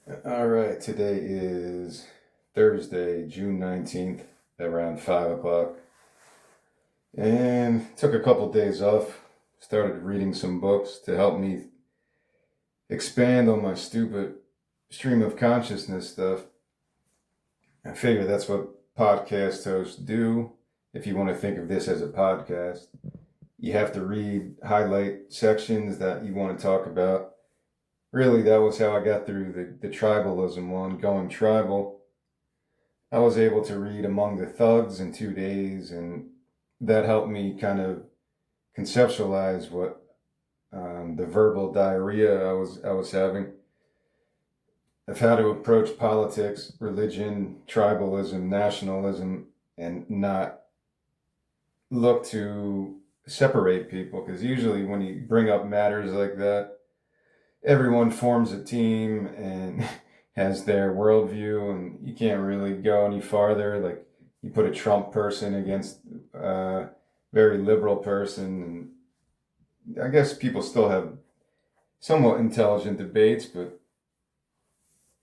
All right, today is Thursday, June 19th, around 5 o'clock. And took a couple days off, started reading some books to help me expand on my stupid stream of consciousness stuff. I figure that's what podcast hosts do. If you want to think of this as a podcast, you have to read, highlight sections that you want to talk about. Really, that was how I got through the tribalism one, going tribal. I was able to read Among the Thugs in 2 days, and that helped me kind of conceptualize what the verbal diarrhea I was having of how to approach politics, religion, tribalism, nationalism, and not look to separate people. Because usually, when you bring up matters like that, everyone forms a team and has their worldview, and you can't really go any farther. Like, you put a Trump person against a very liberal person, and I guess people still have somewhat intelligent debates, but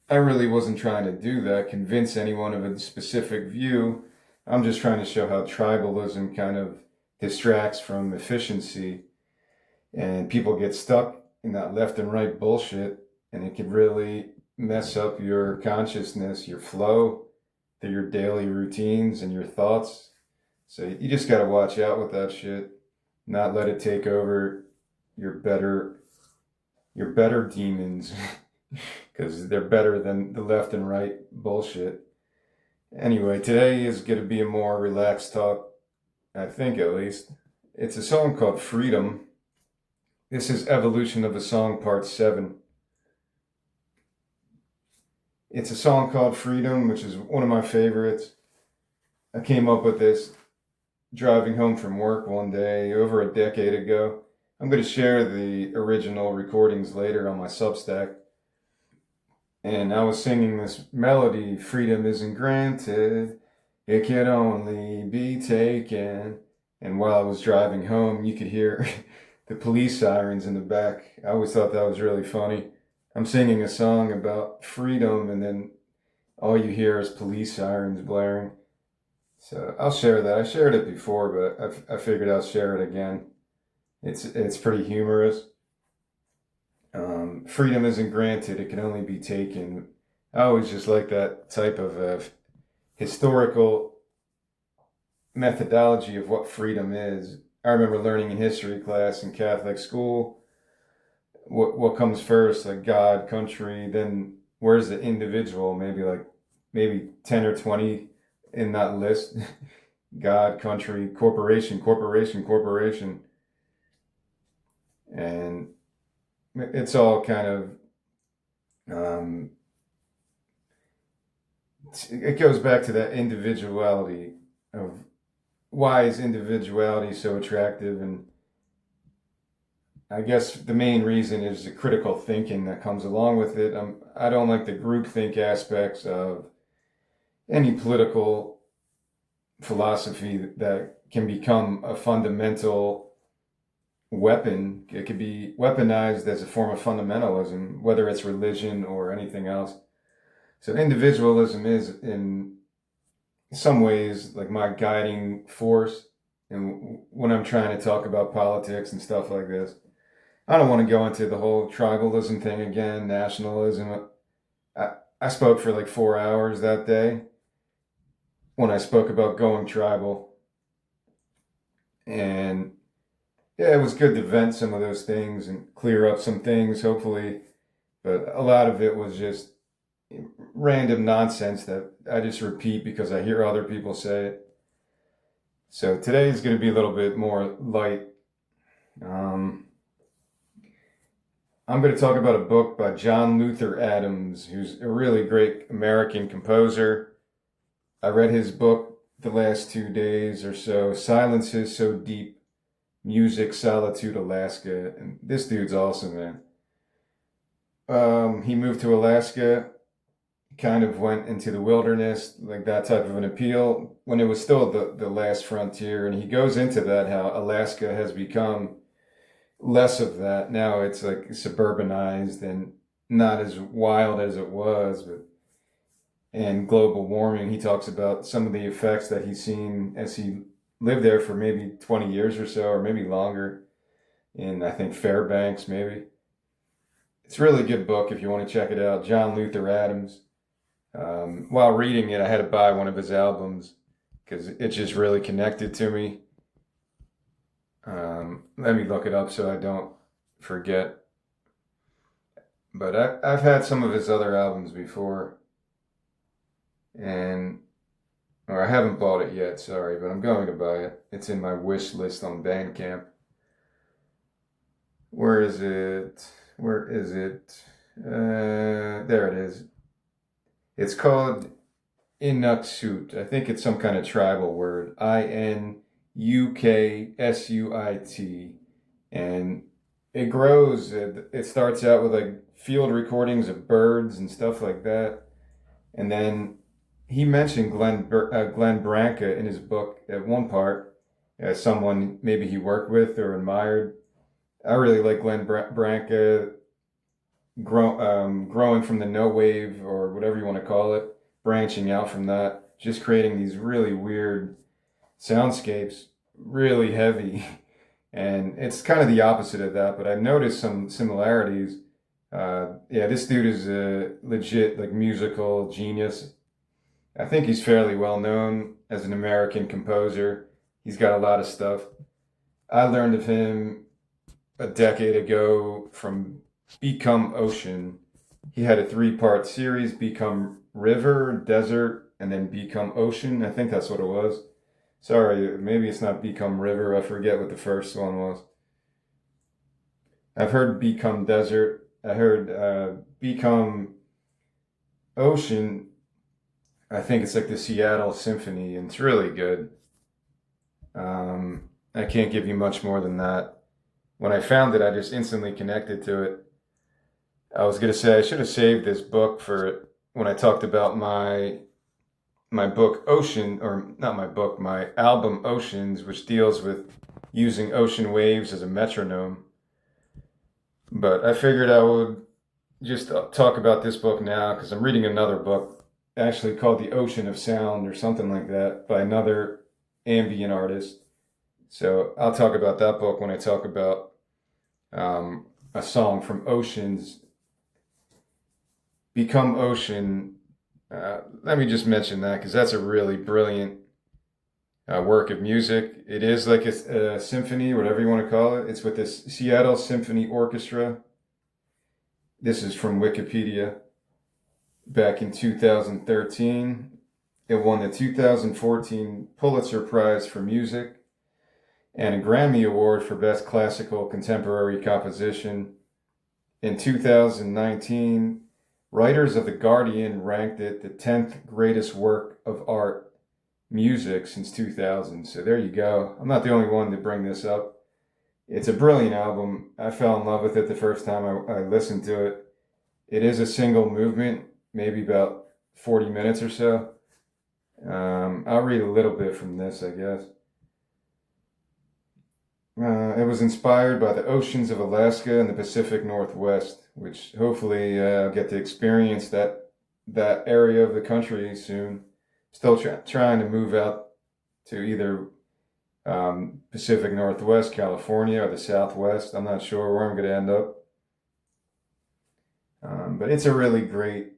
I really wasn't trying to do that, convince anyone of a specific view. I'm just trying to show how tribalism kind of distracts from efficiency, and people get stuck in that left and right bullshit, and it could really mess up your consciousness, your flow through your daily routines and your thoughts. So you just got to watch out with that shit, not let it take over your better demons, because they're better than the left and right bullshit. Anyway, today is going to be a more relaxed talk, I think, at least. It's a song called Freedom. This is Evolution of a Song Part 7. It's a song called Freedom, which is one of my favorites. I came up with this driving home from work one day over a decade ago. I'm going to share the original recordings later on my Substack. And I was singing this melody, freedom isn't granted, it can only be taken. And while I was driving home, you could hear the police sirens in the back. I always thought that was really funny. I'm singing a song about freedom, and then all you hear is police sirens blaring. So I'll share that. I shared it before, but I figured I'll share it again. It's pretty humorous. Freedom isn't granted, it can only be taken. I always just like that type of historical methodology of what freedom is. I remember learning in history class in Catholic school what comes first, like God, country, then where's the individual? Maybe 10 or 20 in that list. God, country, corporation, corporation, corporation. And it's all kind of it goes back to that individuality of why is individuality so attractive. And I guess the main reason is the critical thinking that comes along with it. I don't like the groupthink aspects of any political philosophy that can become a fundamental weapon. It could be weaponized as a form of fundamentalism, whether it's religion or anything else. So individualism is, in some ways, like my guiding force. And when I'm trying to talk about politics and stuff like this, I don't want to go into the whole tribalism thing again, nationalism. I spoke for like 4 hours that day when I spoke about going tribal. And yeah, it was good to vent some of those things and clear up some things, hopefully. But a lot of it was just random nonsense that I just repeat because I hear other people say it. So today is going to be a little bit more light. I'm going to talk about a book by John Luther Adams, who's a really great American composer. I read his book the last 2 days or so, Silence is So Deep, Music, Solitude, Alaska. And this dude's awesome, man. He moved to Alaska, kind of went into the wilderness, like that type of an appeal, when it was still the last frontier. And he goes into that, how Alaska has become less of that. Now it's like suburbanized, and not as wild as it was, but and global warming. He talks about some of the effects that he's seen as he lived there for maybe 20 years or so, or maybe longer, in I think Fairbanks, maybe. It's a really good book if you want to check it out. John Luther Adams. While reading it, I had to buy one of his albums because it just really connected to me. Let me look it up so I don't forget. But I've had some of his other albums before, and or I haven't bought it yet, sorry, but I'm going to buy it. It's in my wish list on Bandcamp. Where is it? Where is it? There it is. It's called Inuksut. I think it's some kind of tribal word. Inuksuit. And it grows. It starts out with like field recordings of birds and stuff like that. And then he mentioned Glenn Branca in his book at one part as someone maybe he worked with or admired. I really like Glenn Branca growing from the no wave or whatever you want to call it, branching out from that, just creating these really weird soundscapes, really heavy. And it's kind of the opposite of that, but I've noticed some similarities. Yeah, this dude is a legit like musical genius. I think he's fairly well known as an American composer. He's got a lot of stuff. I learned of him a decade ago from Become Ocean. He had a 3-part series, Become River, Desert, and then Become Ocean. I think that's what it was. Sorry, maybe it's not Become River. I forget what the first one was. I've heard Become Desert. I heard Become Ocean. I think it's like the Seattle Symphony, and it's really good. I can't give you much more than that. When I found it, I just instantly connected to it. I was going to say I should have saved this book for when I talked about my book Ocean, or not my book, my album Oceans, which deals with using ocean waves as a metronome. But I figured I would just talk about this book now because I'm reading another book actually called The Ocean of Sound or something like that by another ambient artist. So I'll talk about that book when I talk about a song from Oceans, Become Ocean. Let me just mention that because that's a really brilliant work of music. It is like a symphony, whatever you want to call it. It's with the Seattle Symphony Orchestra. This is from Wikipedia. Back in 2013, it won the 2014 Pulitzer Prize for Music and a Grammy Award for Best Classical Contemporary Composition. In 2019, writers of The Guardian ranked it the 10th greatest work of art music since 2000. So there you go. I'm not the only one to bring this up. It's a brilliant album. I fell in love with it the first time I listened to it. It is a single movement, maybe about 40 minutes or so. I'll read a little bit from this, I guess. It was inspired by the oceans of Alaska and the Pacific Northwest, which hopefully I'll get to experience that area of the country soon. Still trying to move out to either Pacific Northwest, California, or the Southwest. I'm not sure where I'm going to end up. But it's a really great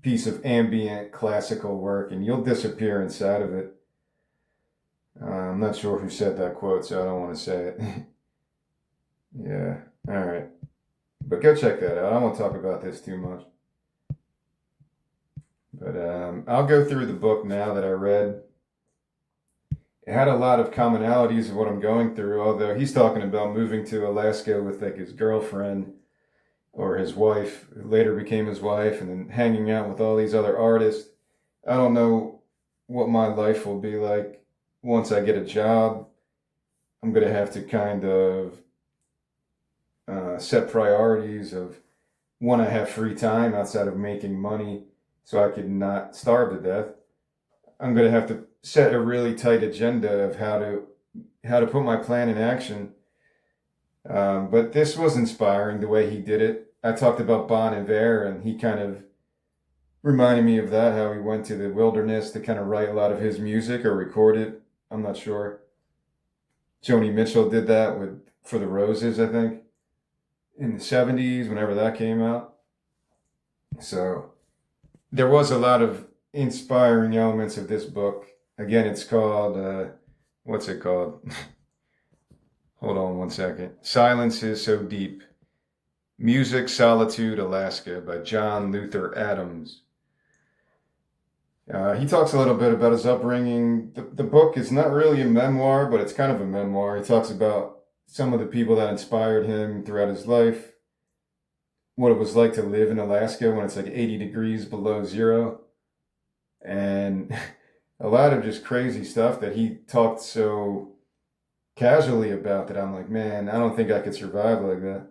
piece of ambient classical work, and you'll disappear inside of it. I'm not sure who said that quote, so I don't want to say it. Yeah, all right. But go check that out. I won't talk about this too much. But I'll go through the book now that I read. It had a lot of commonalities of what I'm going through, although he's talking about moving to Alaska with like his girlfriend or his wife, who later became his wife, and then hanging out with all these other artists. I don't know what my life will be like once I get a job. I'm going to have to kind of set priorities of when I have free time outside of making money so I could not starve to death. I'm going to have to set a really tight agenda of how to put my plan in action. But this was inspiring the way he did it. I talked about Bon Iver, and he kind of reminded me of that, how he went to the wilderness to kind of write a lot of his music or record it. I'm not sure. Joni Mitchell did that with For the Roses, I think, in the 70s, whenever that came out. So there was a lot of inspiring elements of this book. Again, it's called, what's it called? Hold on one second. Silence is So Deep. Music, Solitude, Alaska by John Luther Adams. He talks a little bit about his upbringing. The book is not really a memoir, but it's kind of a memoir. He talks about some of the people that inspired him throughout his life, what it was like to live in Alaska when it's like 80 degrees below zero, and a lot of just crazy stuff that he talked so casually about that I'm like, man, I don't think I could survive like that.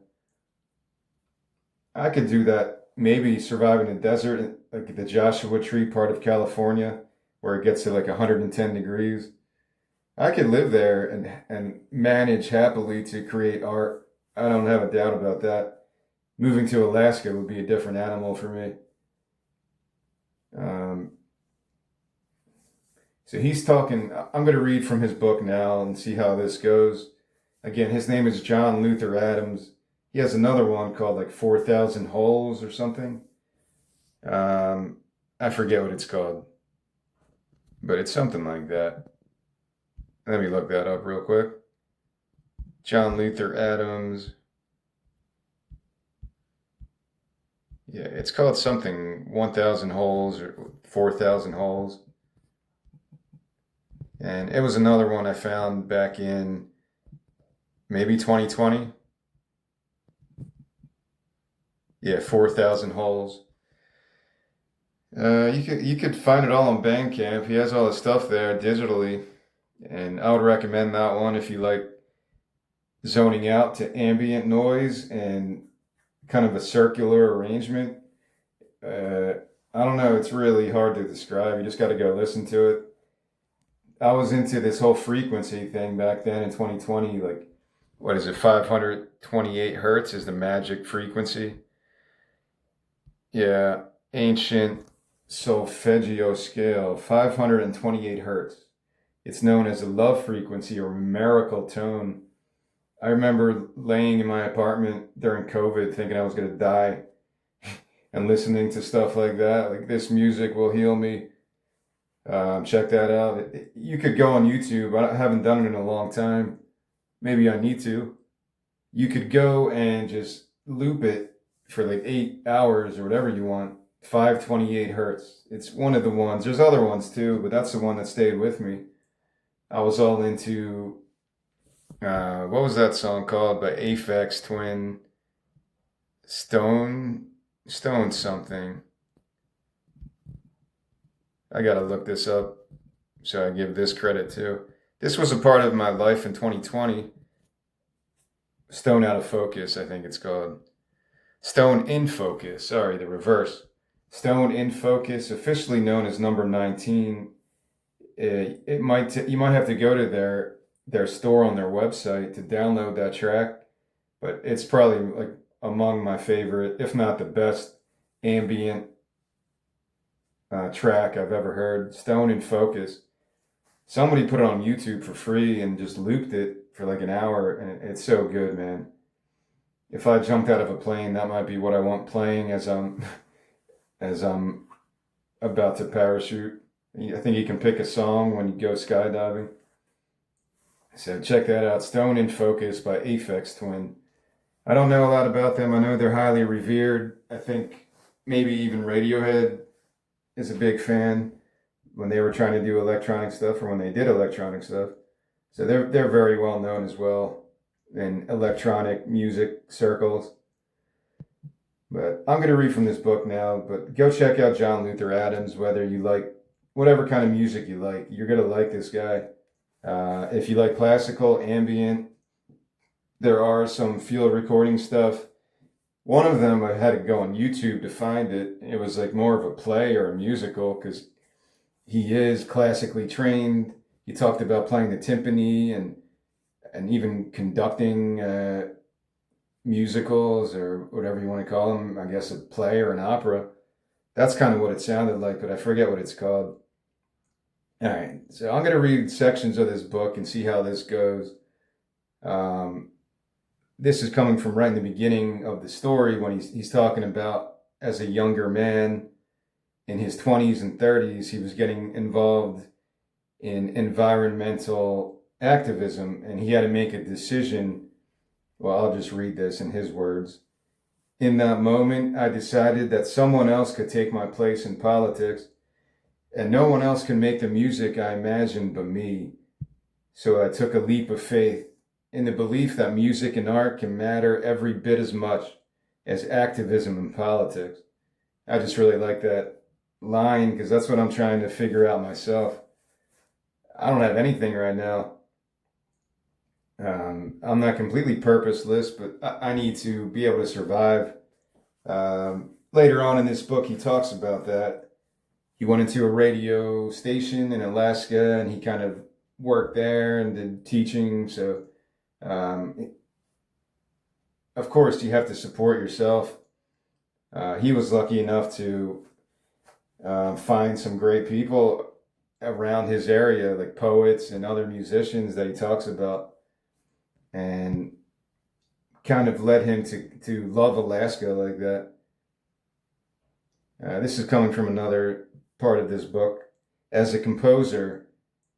I could do that, maybe survive in a desert, like the Joshua Tree part of California, where it gets to like 110 degrees. I could live there and manage happily to create art. I don't have a doubt about that. Moving to Alaska would be a different animal for me. So he's talking, I'm going to read from his book now and see how this goes. Again, his name is John Luther Adams. He has another one called like 4,000 Holes or something. I forget what it's called, but it's something like that. Let me look that up real quick. John Luther Adams. Yeah, it's called something 1,000 Holes or 4,000 Holes. And it was another one I found back in maybe 2020. Yeah, 4,000 Holes. You could find it all on Bandcamp. He has all his stuff there digitally, and I would recommend that one if you like zoning out to ambient noise and kind of a circular arrangement. I don't know, it's really hard to describe. You just got to go listen to it. I was into this whole frequency thing back then in 2020. Like, what is it? 528 hertz is the magic frequency. Yeah, ancient solfeggio scale, 528 hertz. It's known as a love frequency or miracle tone. I remember laying in my apartment during COVID thinking I was going to die and listening to stuff like that. Like, this music will heal me. Check that out. You could go on YouTube. I haven't done it in a long time. Maybe I need to. You could go and just loop it for like 8 hours or whatever you want. 528 hertz. It's one of the ones. There's other ones too, but that's the one that stayed with me. I was all into, what was that song called by Aphex Twin? Stone something. I gotta look this up, so I give this credit too. This was a part of my life in 2020. Stone Out of Focus, I think it's called. Stone in Focus, sorry, the reverse. Stone in Focus, officially known as number 19. You might have to go to their store on their website to download that track, but it's probably like among my favorite, if not the best, ambient track I've ever heard. Stone in Focus. Somebody put it on YouTube for free and just looped it for like an hour, and it's so good, man. If I jumped out of a plane, that might be what I want playing as I'm about to parachute. I think you can pick a song when you go skydiving. So check that out. Stone in Focus by Aphex Twin. I don't know a lot about them. I know they're highly revered. I think maybe even Radiohead is a big fan when they were trying to do electronic stuff or when they did electronic stuff. So they're very well known as well in electronic music circles. But I'm going to read from this book now, but go check out John Luther Adams, whether you like whatever kind of music you like. You're going to like this guy. If you like classical, ambient, there are some field recording stuff. One of them, I had to go on YouTube to find it. It was like more of a play or a musical because he is classically trained. He talked about playing the timpani and even conducting musicals or whatever you want to call them. I guess a play or an opera. That's kind of what it sounded like, but I forget what it's called. All right, so I'm going to read sections of this book and see how this goes. Um, this is coming from right in the beginning of the story when he's talking about as a younger man in his 20s and 30s, he was getting involved in environmental activism, and he had to make a decision. Well, I'll just read this in his words. In that moment, I decided that someone else could take my place in politics, and no one else can make the music I imagined but me. So I took a leap of faith in the belief that music and art can matter every bit as much as activism and politics. I just really like that line because that's what I'm trying to figure out myself. I don't have anything right now. I'm not completely purposeless, but I need to be able to survive. Later on in this book, he talks about that. He went into a radio station in Alaska and he kind of worked there and did teaching. So, of course, you have to support yourself. He was lucky enough to find some great people around his area, like poets and other musicians that he talks about, and kind of led him to love Alaska like that. This is coming from another part of this book. As a composer,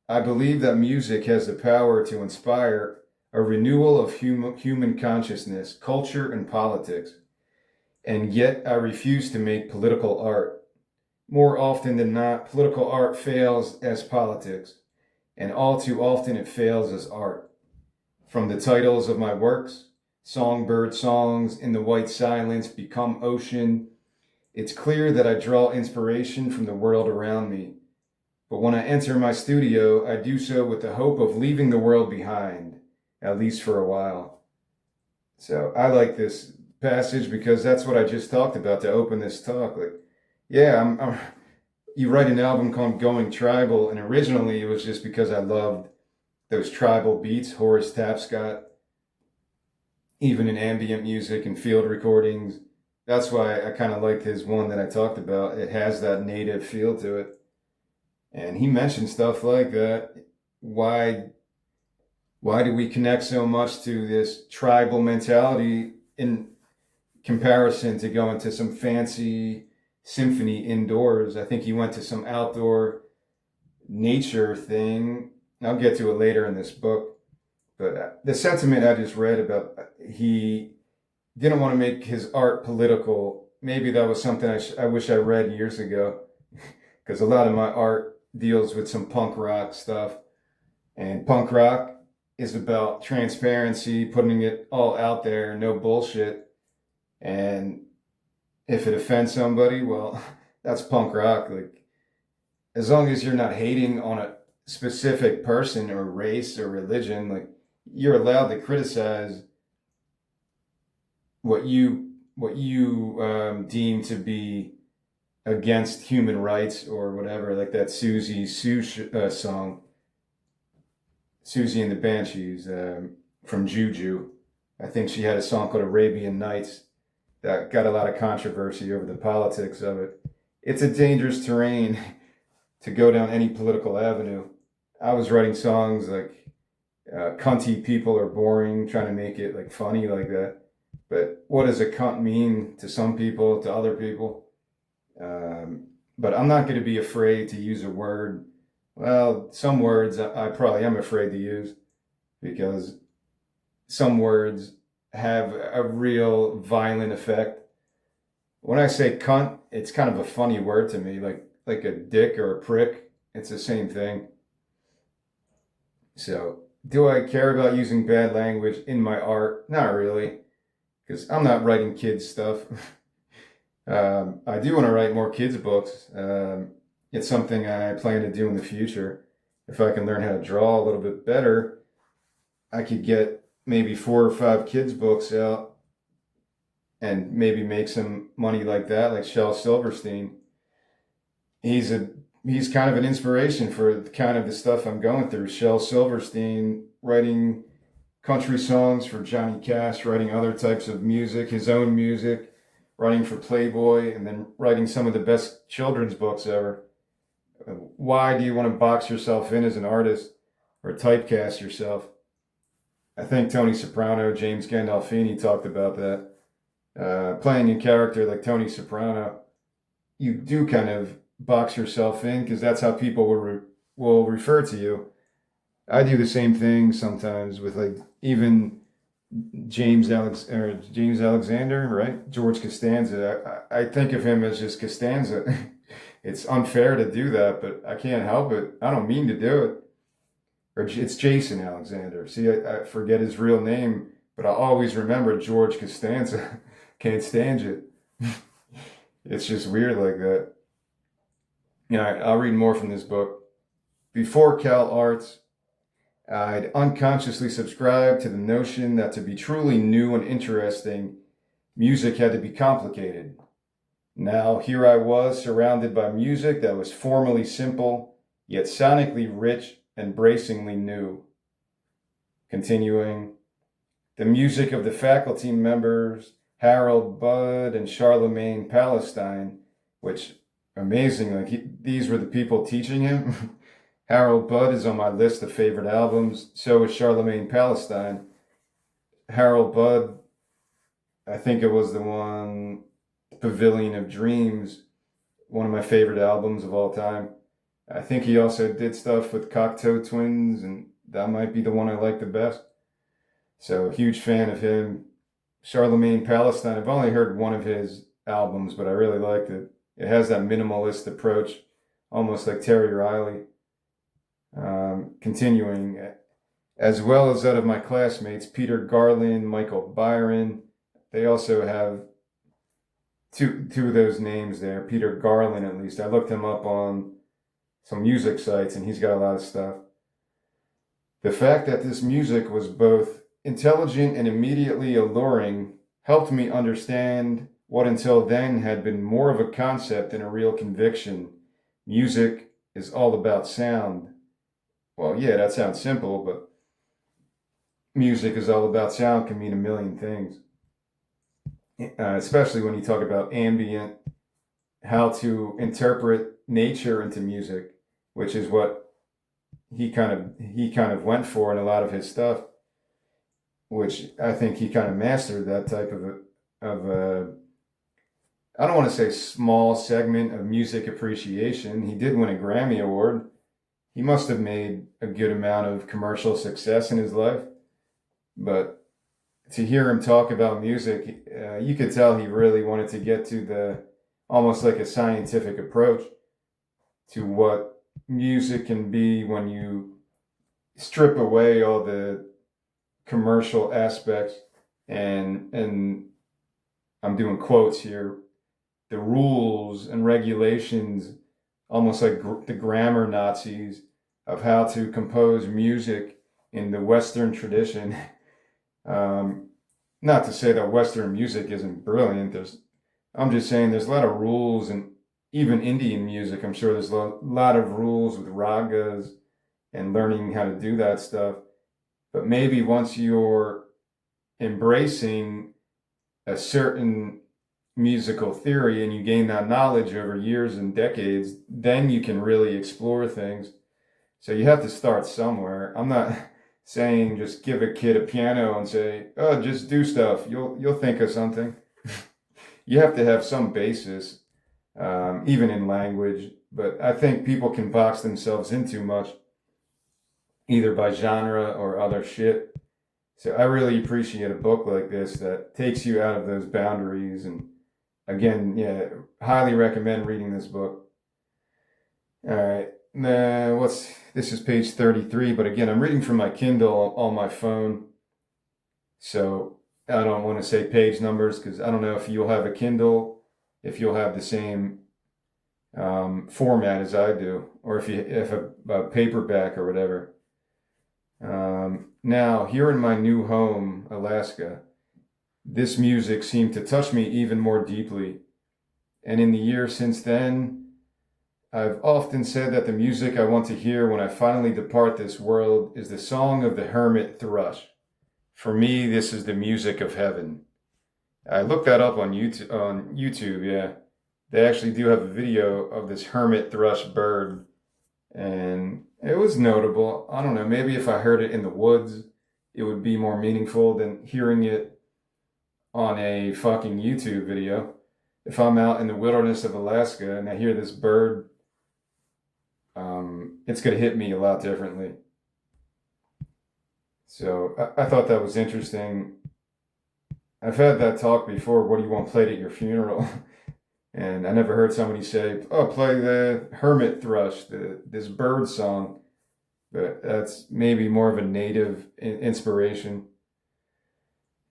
I believe that music has the power to inspire a renewal of human consciousness, culture, and politics. And yet I refuse to make political art. More often than not, political art fails as politics, and all too often it fails as art. From the titles of my works, Songbird Songs, In the White Silence, Become Ocean, it's clear that I draw inspiration from the world around me. But when I enter my studio, I do so with the hope of leaving the world behind, at least for a while. So I like this passage because that's what I just talked about to open this talk. Like, yeah, you write an album called Going Tribal, and originally it was just because I loved those tribal beats, Horace Tapscott, even in ambient music and field recordings. That's why I kind of liked his one that I talked about. It has that native feel to it. And he mentioned stuff like that. Why do we connect so much to this tribal mentality in comparison to going to some fancy symphony indoors? I think he went to some outdoor nature thing. I'll get to it later in this book. But the sentiment I just read about he didn't want to make his art political. Maybe that was something I wish I read years ago, because a lot of my art deals with some punk rock stuff. And punk rock is about transparency, putting it all out there, no bullshit. And if it offends somebody, well, that's punk rock. Like, as long as you're not hating on a specific person or race or religion, like, you're allowed to criticize what you deem to be against human rights or whatever, like that Susie song, Susie and the Banshees, from Juju. I think she had a song called Arabian Nights that got a lot of controversy over the politics of it. It's a dangerous terrain to go down any political avenue. I was writing songs like cunty people are boring, trying to make it like funny like that. But what does a cunt mean to some people, to other people? But I'm not going to be afraid to use a word. Well, some words I probably am afraid to use because some words have a real violent effect. When I say cunt, it's kind of a funny word to me, like a dick or a prick. It's the same thing. So, do I care about using bad language in my art? Not really, because I'm not writing kids stuff. I do want to write more kids books. It's something I plan to do in the future. If I can learn how to draw a little bit better, I could get maybe 4 or 5 kids books out and maybe make some money like that, like Shel Silverstein. He's kind of an inspiration for kind of the stuff I'm going through. Shel Silverstein writing country songs for Johnny Cash, writing other types of music, his own music, writing for Playboy, and then writing some of the best children's books ever. Why do you want to box yourself in as an artist or typecast yourself? I think Tony Soprano, James Gandolfini talked about that. Playing a character like Tony Soprano, you do kind of box yourself in because that's how people will refer to you. I do the same thing sometimes with like even James Alexander, right? George Costanza. I think of him as just Costanza. It's unfair to do that, but I can't help it. I don't mean to do it. Or it's Jason Alexander. See, I forget his real name, but I always remember George Costanza. Can't stand it. It's just weird like that. I'll read more from this book. Before Cal Arts, I'd unconsciously subscribed to the notion that to be truly new and interesting, music had to be complicated. Now, here I was surrounded by music that was formally simple, yet sonically rich and bracingly new. Continuing, the music of the faculty members, Harold Budd and Charlemagne Palestine, which, amazingly, these were the people teaching him. Harold Budd is on my list of favorite albums. So is Charlemagne Palestine. Harold Budd, I think it was the one, Pavilion of Dreams, one of my favorite albums of all time. I think he also did stuff with Cocteau Twins, and that might be the one I like the best. So, huge fan of him. Charlemagne Palestine, I've only heard one of his albums, but I really liked it. It has that minimalist approach, almost like Terry Riley. Continuing, as well as that of my classmates, Peter Garland, Michael Byron. They also have two of those names there. Peter Garland, at least. I looked him up on some music sites, and he's got a lot of stuff. The fact that this music was both intelligent and immediately alluring helped me understand what until then had been more of a concept than a real conviction. Music is all about sound. Well, yeah, that sounds simple, but music is all about sound can mean a million things. Especially when you talk about ambient, how to interpret nature into music, which is what he kind of went for in a lot of his stuff, which I think he kind of mastered that type of a I don't want to say small segment of music appreciation. He did win a Grammy Award. He must have made a good amount of commercial success in his life, but to hear him talk about music, you could tell he really wanted to get to the almost like a scientific approach to what music can be when you strip away all the commercial aspects and I'm doing quotes here, the rules and regulations, almost like the grammar Nazis of how to compose music in the Western tradition. Not to say that Western music isn't brilliant. I'm just saying there's a lot of rules, and even Indian music, I'm sure there's a lot of rules with ragas and learning how to do that stuff. But maybe once you're embracing a certain musical theory and you gain that knowledge over years and decades, then you can really explore things. So you have to start somewhere. I'm not saying just give a kid a piano and say, "Oh, just do stuff. You'll think of something." You have to have some basis, even in language. But I think people can box themselves in too much, either by genre or other shit. So I really appreciate a book like this that takes you out of those boundaries. And again, yeah, highly recommend reading this book. All right. This is page 33, but again, I'm reading from my Kindle on my phone. So I don't want to say page numbers because I don't know if you'll have a Kindle, if you'll have the same format as I do, or if a paperback or whatever. Now, here in my new home, Alaska, this music seemed to touch me even more deeply. And in the years since then, I've often said that the music I want to hear when I finally depart this world is the song of the hermit thrush. For me, this is the music of heaven. I looked that up on YouTube. Yeah, they actually do have a video of this hermit thrush bird, and it was notable. I don't know, maybe if I heard it in the woods, it would be more meaningful than hearing it on a fucking YouTube video. If I'm out in the wilderness of Alaska and I hear this bird, it's going to hit me a lot differently. So I thought that was interesting. I've had that talk before. What do you want played at your funeral? And I never heard somebody say, "Oh, play the hermit thrush, this bird song." But that's maybe more of a native inspiration.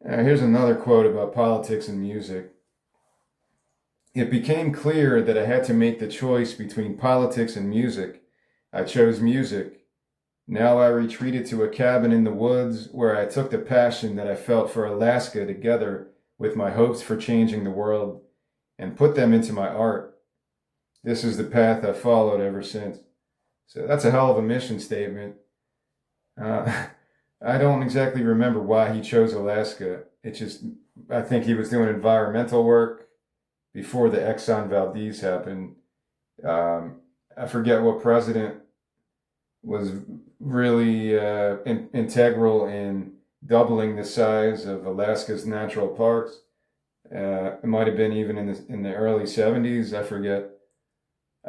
Here's another quote about politics and music. It became clear that I had to make the choice between politics and music. I chose music. Now I retreated to a cabin in the woods where I took the passion that I felt for Alaska together with my hopes for changing the world and put them into my art. This is the path I've followed ever since. So that's a hell of a mission statement. I don't exactly remember why he chose Alaska. I think he was doing environmental work before the Exxon Valdez happened. I forget what president was really integral in doubling the size of Alaska's natural parks. It might have been even in the early 70s. I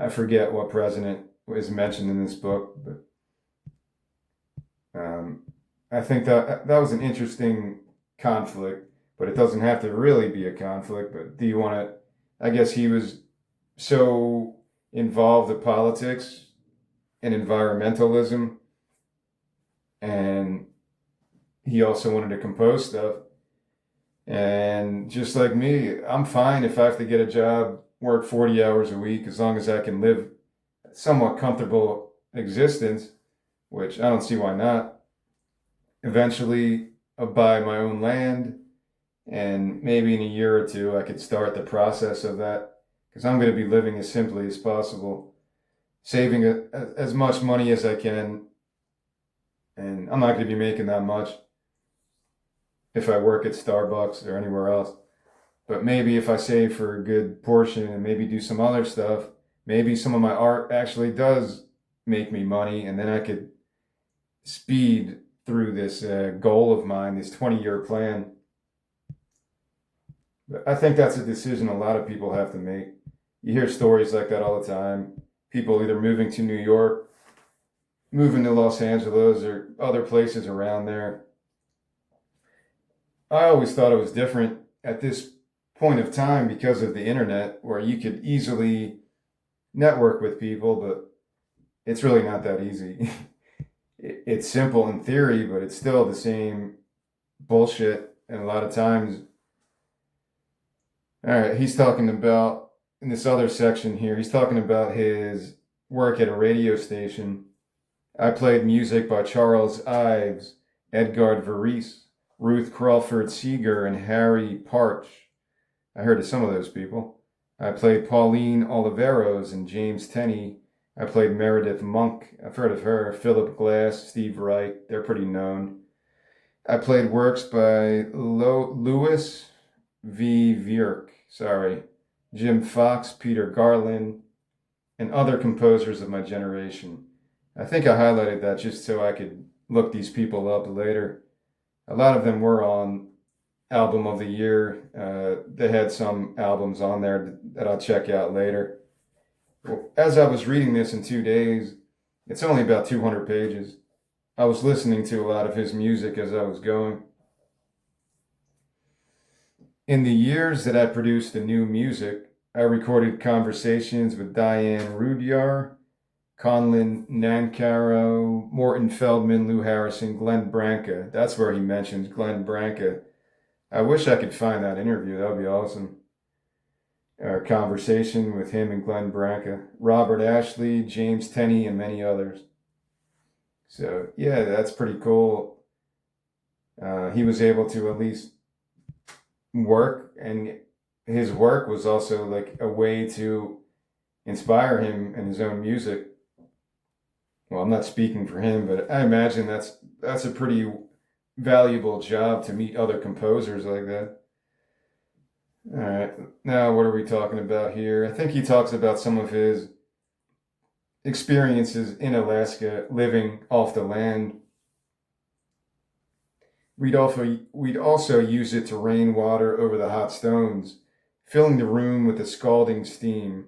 forget what president is mentioned in this book, but I think that was an interesting conflict. But it doesn't have to really be a conflict. But do you want to? I guess he was so involved in politics and environmentalism, and he also wanted to compose stuff. And just like me, I'm fine if I have to get a job, work 40 hours a week, as long as I can live a somewhat comfortable existence, which I don't see why not. Eventually, I'll buy my own land, and maybe in a year or two, I could start the process of that, because I'm going to be living as simply as possible, saving as much money as I can, and I'm not going to be making that much if I work at Starbucks or anywhere else. But maybe if I save for a good portion and maybe do some other stuff, maybe some of my art actually does make me money, and then I could speed through this goal of mine, this 20-year plan. But I think that's a decision a lot of people have to make. You hear stories like that all the time. People either moving to New York, moving to Los Angeles, or other places around there. I always thought it was different at this point of time because of the internet, where you could easily network with people, but it's really not that easy. It's simple in theory, but it's still the same bullshit. And a lot of times, all right, he's talking about, in this other section here, he's talking about his work at a radio station. I played music by Charles Ives, Edgard Varese, Ruth Crawford Seeger, and Harry Partch. I heard of some of those people. I played Pauline Oliveros and James Tenney. I played Meredith Monk. I've heard of her. Philip Glass, Steve Reich. They're pretty known. I played works by Louis V. Vierk, Jim Fox, Peter Garland, and other composers of my generation. I think I highlighted that just so I could look these people up later. A lot of them were on Album of the Year. They had some albums on there that I'll check out later. Well, as I was reading this in 2 days, it's only about 200 pages. I was listening to a lot of his music as I was going. In the years that I produced the new music, I recorded conversations with Diane Rudyar, Conlon Nancarrow, Morton Feldman, Lou Harrison, Glenn Branca. That's where he mentions Glenn Branca. I wish I could find that interview. That would be awesome. Our conversation with him and Glenn Branca, Robert Ashley, James Tenney, and many others. So, yeah, that's pretty cool. He was able to at least work, and his work was also like a way to inspire him in his own music. Well, I'm not speaking for him, but I imagine that's a pretty valuable job to meet other composers like that. All right, now what are we talking about here? I think he talks about some of his experiences in Alaska living off the land. We'd also use it to rain water over the hot stones, filling the room with the scalding steam.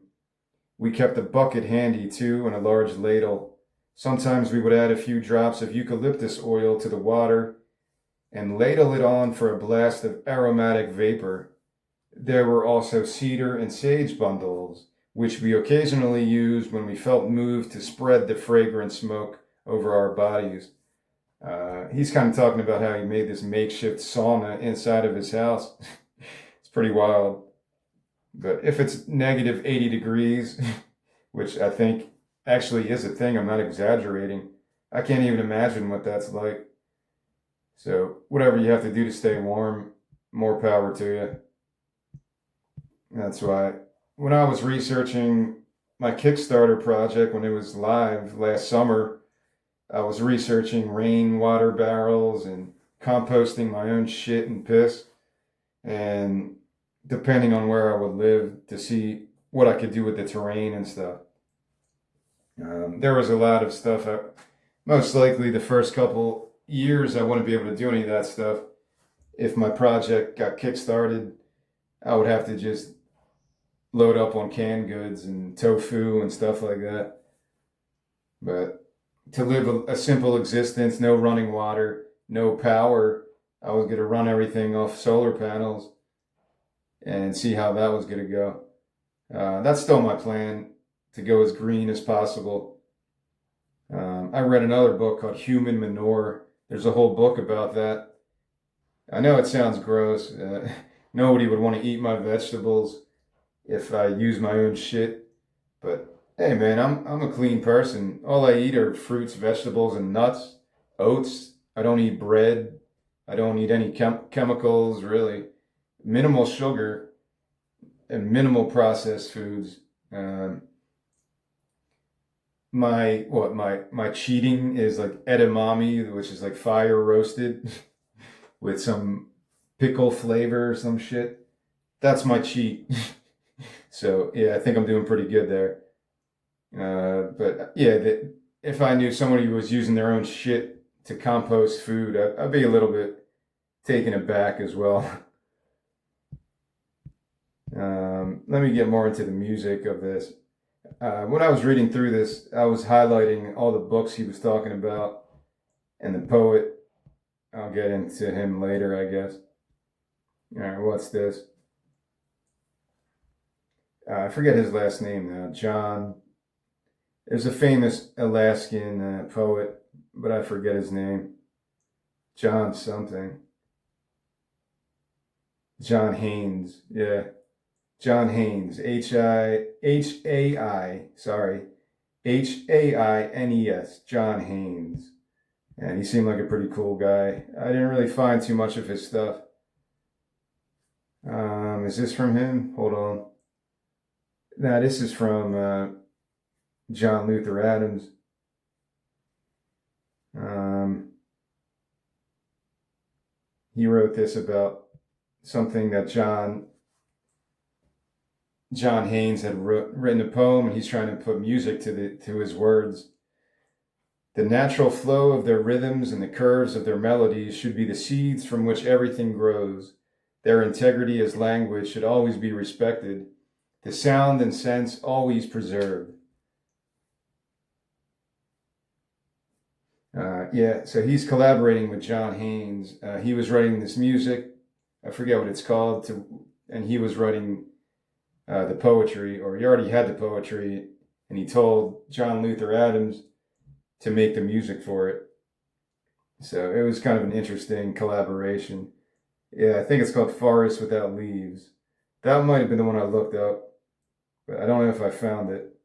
We kept a bucket handy too and a large ladle. Sometimes we would add a few drops of eucalyptus oil to the water and ladle it on for a blast of aromatic vapor. There were also cedar and sage bundles, which we occasionally used when we felt moved to spread the fragrant smoke over our bodies. He's kind of talking about how he made this makeshift sauna inside of his house. It's pretty wild. But if it's negative 80 degrees, which I think actually is a thing, I'm not exaggerating, I can't even imagine what that's like. So whatever you have to do to stay warm, more power to you. That's why when I was researching my Kickstarter project when it was live last summer, I was researching rainwater barrels and composting my own shit and piss, and depending on where I would live to see what I could do with the terrain and stuff. There was a lot of stuff. Most likely the first couple years I wouldn't be able to do any of that stuff. If my project got kickstarted, I would have to just load up on canned goods and tofu and stuff like that. But to live a simple existence, no running water, no power, I was going to run everything off solar panels and see how that was going to go. That's still my plan, to go as green as possible. I read another book called Human Manure. There's a whole book about that. I know it sounds gross. Nobody would want to eat my vegetables if I use my own shit. But hey man, I'm a clean person. All I eat are fruits, vegetables, and nuts, oats. I don't eat bread. I don't eat any chemicals, really. Minimal sugar and minimal processed foods. My cheating is like edamame, which is like fire roasted with some pickle flavor or some shit. That's my cheat. So yeah, I think I'm doing pretty good there. But yeah, if I knew somebody who was using their own shit to compost food, I'd be a little bit taken aback as well. Let me get more into the music of this. When I was reading through this, I was highlighting all the books he was talking about and the poet. I'll get into him later, I guess. All right, what's this? I forget his last name now. John. There's a famous Alaskan poet, but I forget his name. John something. John Haynes. Yeah. John Haynes. Haines. John Haynes. And he seemed like a pretty cool guy. I didn't really find too much of his stuff. Is this from him? Hold on. Nah, this is from John Luther Adams. He wrote this about something that John Haynes had written a poem, and he's trying to put music to his words. The natural flow of their rhythms and the curves of their melodies should be the seeds from which everything grows. Their integrity as language should always be respected, the sound and sense always preserved. So he's collaborating with John Haynes. He was writing this music. I forget what it's called, and he was writing the poetry, or he already had the poetry, and he told John Luther Adams to make the music for it. So it was kind of an interesting collaboration. Yeah, I think it's called Forest Without Leaves. That might have been the one I looked up, but I don't know if I found it.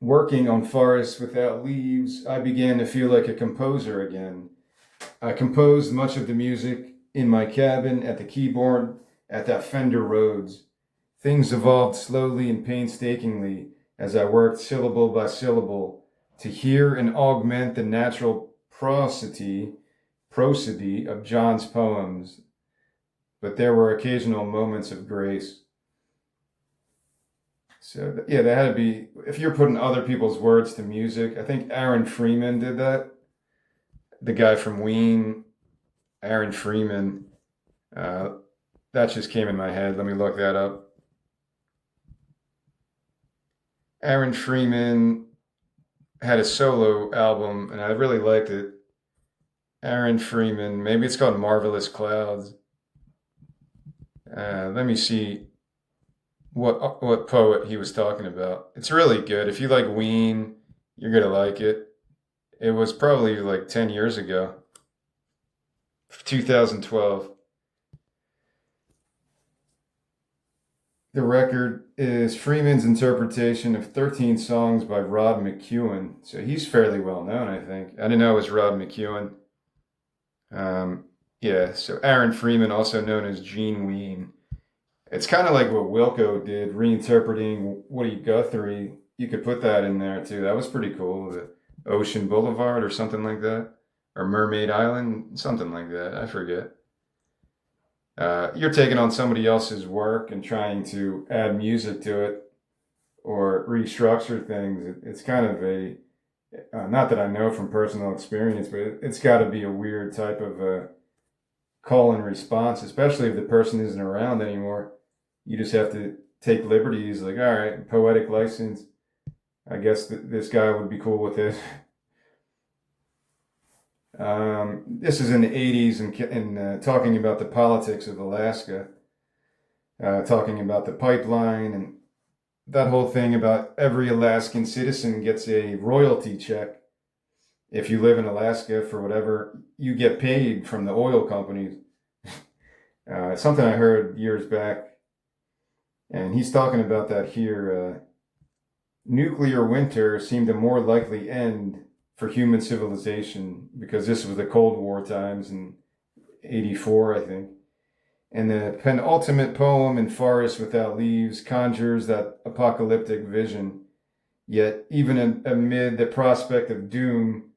Working on Forest Without Leaves, I began to feel like a composer again. I composed much of the music in my cabin at the keyboard at that Fender Rhodes. Things evolved slowly and painstakingly as I worked syllable by syllable to hear and augment the natural prosody of John's poems, but there were occasional moments of grace. So yeah, there had to be, if you're putting other people's words to music, I think Aaron Freeman did that. The guy from Ween, Aaron Freeman. Uh, that just came in my head. Let me look that up. Aaron Freeman had a solo album, and I really liked it. Aaron Freeman, maybe it's called Marvelous Clouds. Let me see what poet he was talking about. It's really good. If you like Ween, you're gonna like it. It was probably like 10 years ago, 2012. The record is Freeman's interpretation of 13 songs by Rod McEwen. So he's fairly well known, I think. I didn't know it was Rod McEwen. Yeah, so Aaron Freeman, also known as Gene Ween. It's kind of like what Wilco did, reinterpreting Woody Guthrie. You could put that in there too. That was pretty cool. The Ocean Boulevard or something like that. Or Mermaid Island, something like that. I forget. You're taking on somebody else's work and trying to add music to it or restructure things. It's kind of a, not that I know from personal experience, but it's got to be a weird type of call and response, especially if the person isn't around anymore. You just have to take liberties, like, all right, poetic license. I guess this guy would be cool with it. This is in the 80s and talking about the politics of Alaska, talking about the pipeline and that whole thing about every Alaskan citizen gets a royalty check. If you live in Alaska for whatever, you get paid from the oil companies. Something I heard years back, and he's talking about that here. Nuclear winter seemed a more likely end for human civilization because this was the Cold War times in 84, I think. And the penultimate poem in Forest Without Leaves conjures that apocalyptic vision. Yet, even amid the prospect of doom,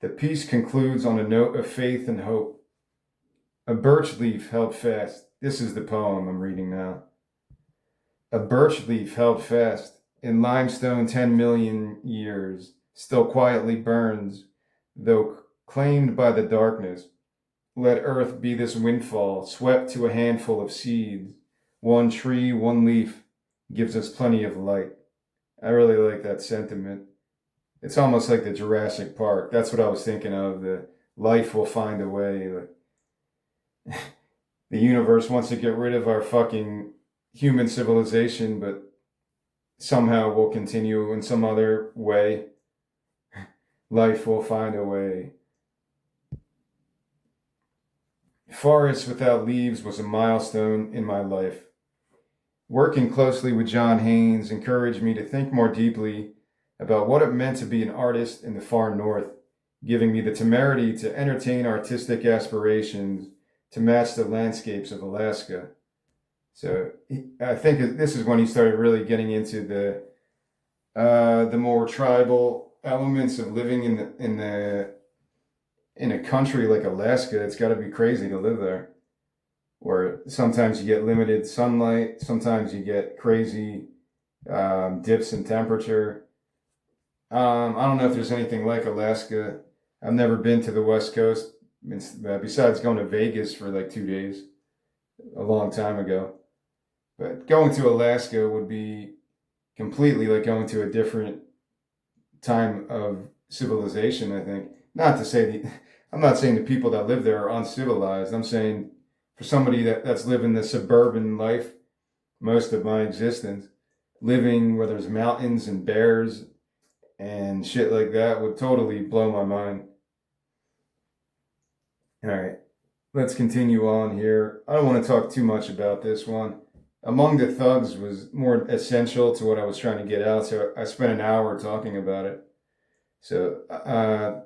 the piece concludes on a note of faith and hope. A birch leaf held fast. This is the poem I'm reading now. A birch leaf held fast in limestone 10 million years still quietly burns, though claimed by the darkness. Let earth be this windfall, swept to a handful of seeds. One tree, one leaf, gives us plenty of light. I really like that sentiment. It's almost like the Jurassic Park. That's what I was thinking of. The life will find a way. The universe wants to get rid of our fucking human civilization, but somehow we'll continue in some other way. Life will find a way. Forest Without Leaves was a milestone in my life. Working closely with John Haynes encouraged me to think more deeply about what it meant to be an artist in the far north, giving me the temerity to entertain artistic aspirations to match the landscapes of Alaska. So I think this is when he started really getting into the more tribal elements of living in a country like Alaska. It's got to be crazy to live there, where sometimes you get limited sunlight, sometimes you get crazy dips in temperature. I don't know if there's anything like Alaska. I've never been to the West Coast, besides going to Vegas for like 2 days a long time ago. But going to Alaska would be completely like going to a different time of civilization, I think. Not to say I'm not saying the people that live there are uncivilized. I'm saying for somebody that's living the suburban life most of my existence, living where there's mountains and bears and shit like that would totally blow my mind. All right, let's continue on here. I don't want to talk too much about this one. Among the Thugs was more essential to what I was trying to get out, so I spent an hour talking about it. So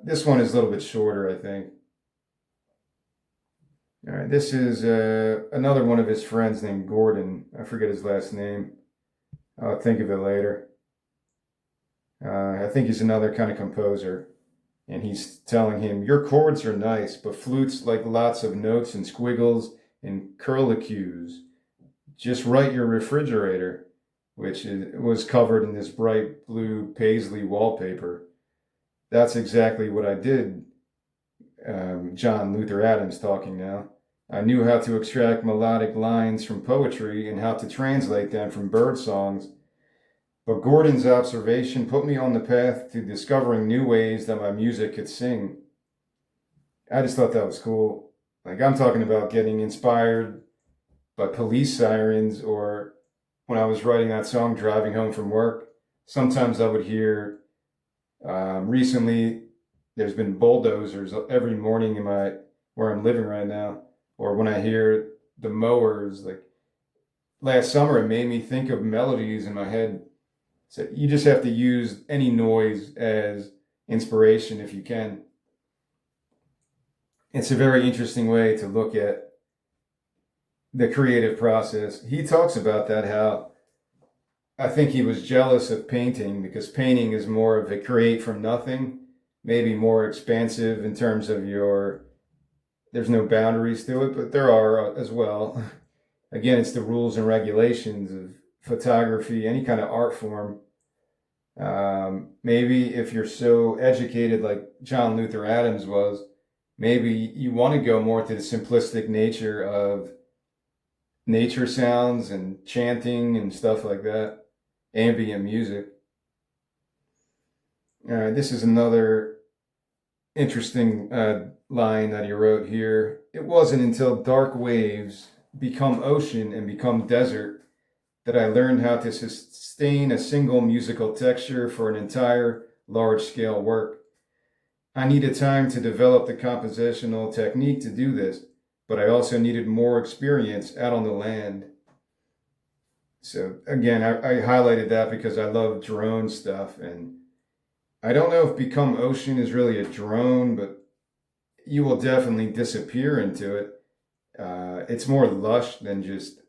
this one is a little bit shorter, I think. All right, this is another one of his friends named Gordon. I forget his last name. I'll think of it later. I think he's another kind of composer. and he's telling him, your chords are nice, but flutes like lots of notes and squiggles and curlicues. Just write your refrigerator, which was covered in this bright blue paisley wallpaper. That's exactly what I did. John Luther Adams talking now. I knew how to extract melodic lines from poetry and how to translate them from bird songs. But Gordon's observation put me on the path to discovering new ways that my music could sing. I just thought that was cool. Like, I'm talking about getting inspired by police sirens, or when I was writing that song driving home from work, sometimes I would hear, recently, there's been bulldozers every morning where I'm living right now, or when I hear the mowers. Like last summer, it made me think of melodies in my head. So you just have to use any noise as inspiration if you can. It's a very interesting way to look at the creative process. He talks about that, how I think he was jealous of painting because painting is more of a create from nothing, maybe more expansive in terms of there's no boundaries to it, but there are as well. Again, it's the rules and regulations of photography, any kind of art form. Maybe if you're so educated like John Luther Adams was, maybe you want to go more to the simplistic nature of nature sounds and chanting and stuff like that, ambient music. This is another interesting line that he wrote here. It wasn't until dark waves become ocean and become desert that I learned how to sustain a single musical texture for an entire large-scale work. I needed time to develop the compositional technique to do this, but I also needed more experience out on the land. So again, I highlighted that because I love drone stuff, and I don't know if Become Ocean is really a drone, but you will definitely disappear into it. It's more lush than just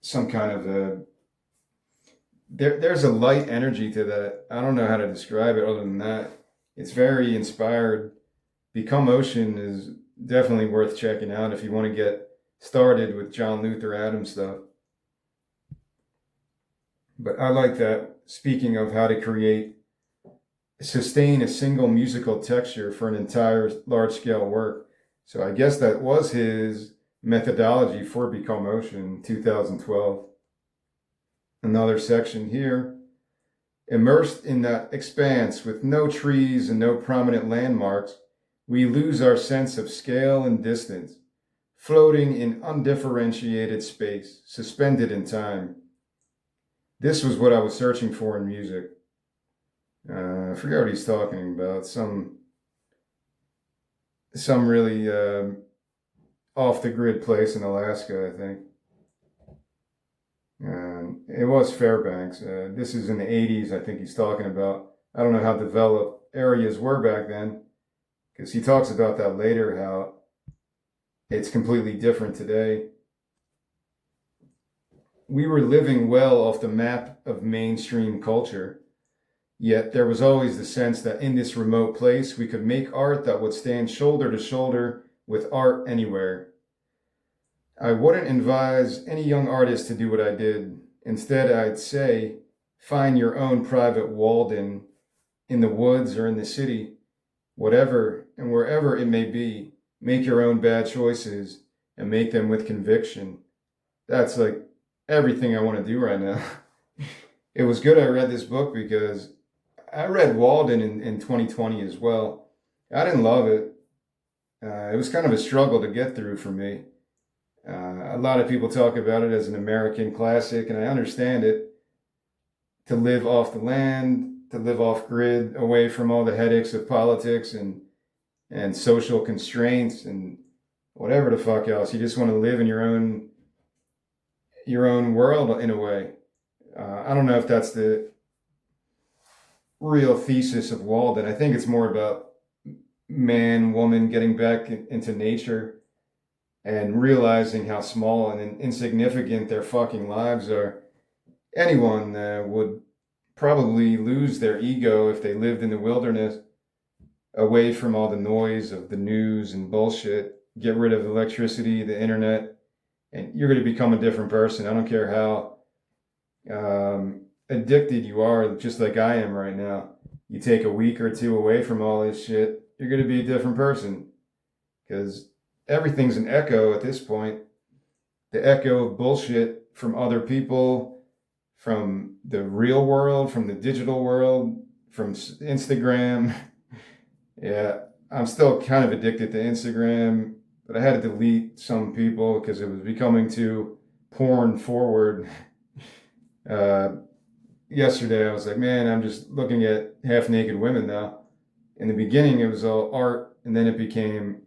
some kind of there's a light energy to that. I don't know how to describe it other than that. It's very inspired. Become Ocean is definitely worth checking out if you want to get started with John Luther Adams stuff. But I like that. Speaking of how to sustain a single musical texture for an entire large-scale work. So I guess that was his methodology for Become Ocean 2012. Another section here. Immersed in that expanse with no trees and no prominent landmarks, we lose our sense of scale and distance, floating in undifferentiated space, suspended in time. This was what I was searching for in music. I forget what he's talking about. Some really off the grid place in Alaska, I think. It was Fairbanks. This is in the 80s, I think he's talking about. I don't know how developed areas were back then, because he talks about that later, how it's completely different today. We were living well off the map of mainstream culture, yet there was always the sense that in this remote place we could make art that would stand shoulder to shoulder with art anywhere. I wouldn't advise any young artist to do what I did. Instead, I'd say, find your own private Walden in the woods or in the city, whatever and wherever it may be. Make your own bad choices and make them with conviction. That's like everything I want to do right now. It was good I read this book because I read Walden in 2020 as well. I didn't love it. It was kind of a struggle to get through for me. A lot of people talk about it as an American classic, and I understand it. To live off the land, to live off grid, away from all the headaches of politics and social constraints and whatever the fuck else. You just want to live in your own world in a way. I don't know if that's the real thesis of Walden. I think it's more about man, woman getting back into nature and realizing how small and insignificant their fucking lives are. Anyone would probably lose their ego if they lived in the wilderness. away from all the noise of the news and bullshit. Get rid of electricity, the internet, and you're going to become a different person. I don't care how addicted you are, just like I am right now. You take a week or two away from all this shit, you're going to be a different person, because everything's an echo at this point. The echo of bullshit from other people, from the real world, from the digital world, from Instagram. Yeah, I'm still kind of addicted to Instagram, but I had to delete some people because it was becoming too porn forward. Yesterday I was like, man, I'm just looking at half naked women now. In the beginning it was all art, and then it became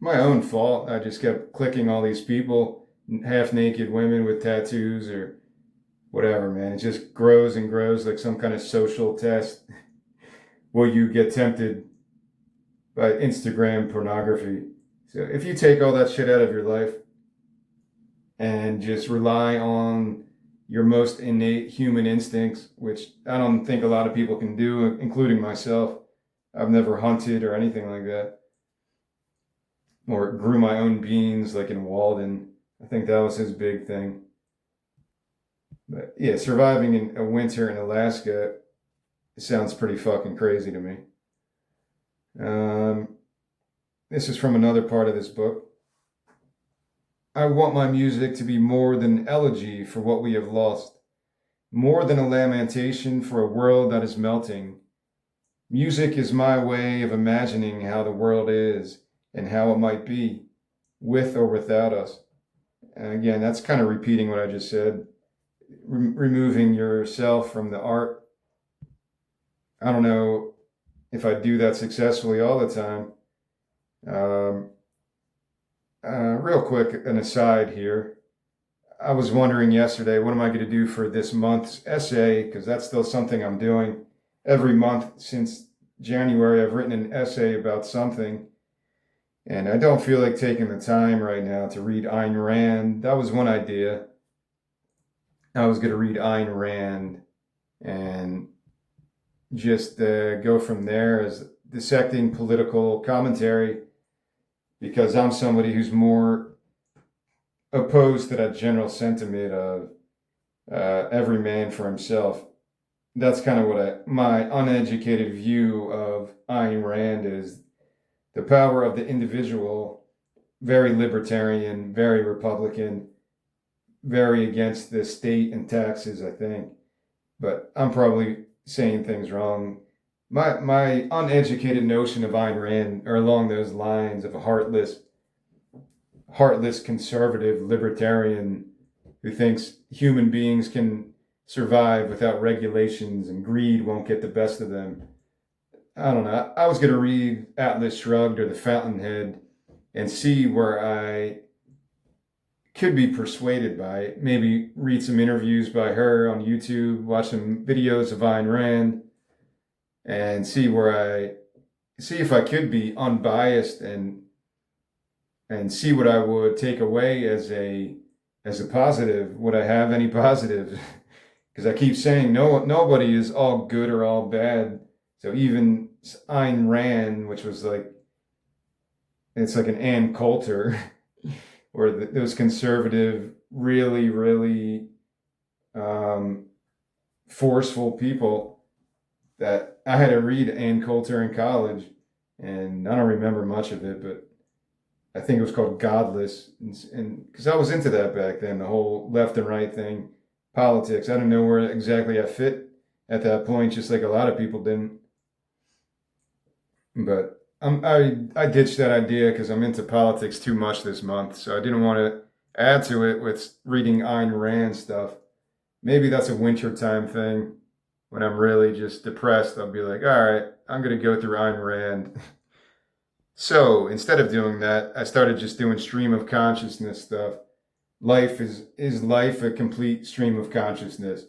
my own fault. I just kept clicking all these people, half naked women with tattoos or whatever, man. It just grows and grows like some kind of social test. Will you get tempted by Instagram pornography? So if you take all that shit out of your life and just rely on your most innate human instincts, which I don't think a lot of people can do, including myself. I've never hunted or anything like that, or grew my own beans like in Walden. I think that was his big thing. But yeah, surviving in a winter in Alaska sounds pretty fucking crazy to me. This is from another part of this book. I want my music to be more than an elegy for what we have lost, more than a lamentation for a world that is melting. Music is my way of imagining how the world is and how it might be, with or without us. And again, that's kind of repeating what I just said. Removing yourself from the art. I don't know if I do that successfully all the time. Real quick, an aside here. I was wondering yesterday, what am I going to do for this month's essay? Because that's still something I'm doing. Every month since January, I've written an essay about something. And I don't feel like taking the time right now to read Ayn Rand. That was one idea. I was going to read Ayn Rand and just go from there as dissecting political commentary, because I'm somebody who's more opposed to that general sentiment of every man for himself. That's kind of what my uneducated view of Ayn Rand is. The power of the individual, very libertarian, very Republican, very against the state and taxes, I think. But I'm probably saying things wrong. My uneducated notion of Ayn Rand are along those lines of a heartless conservative libertarian who thinks human beings can survive without regulations and greed won't get the best of them. I don't know. I was going to read Atlas Shrugged or The Fountainhead and see where I could be persuaded by it. Maybe read some interviews by her on YouTube, watch some videos of Ayn Rand, and see if I could be unbiased and see what I would take away as a positive. Would I have any positives? Because I keep saying nobody is all good or all bad. So even Ayn Rand, which was it's like an Ann Coulter, or those conservative, really, really forceful people that I had to read Ann Coulter in college, and I don't remember much of it, but I think it was called Godless, and because I was into that back then, the whole left and right thing, politics. I didn't know where exactly I fit at that point, just like a lot of people didn't. But I ditched that idea because I'm into politics too much this month, so I didn't want to add to it with reading Ayn Rand stuff. Maybe that's a wintertime thing. When I'm really just depressed, I'll be like, all right, I'm going to go through Ayn Rand. So instead of doing that, I started just doing stream of consciousness stuff. Life is life a complete stream of consciousness?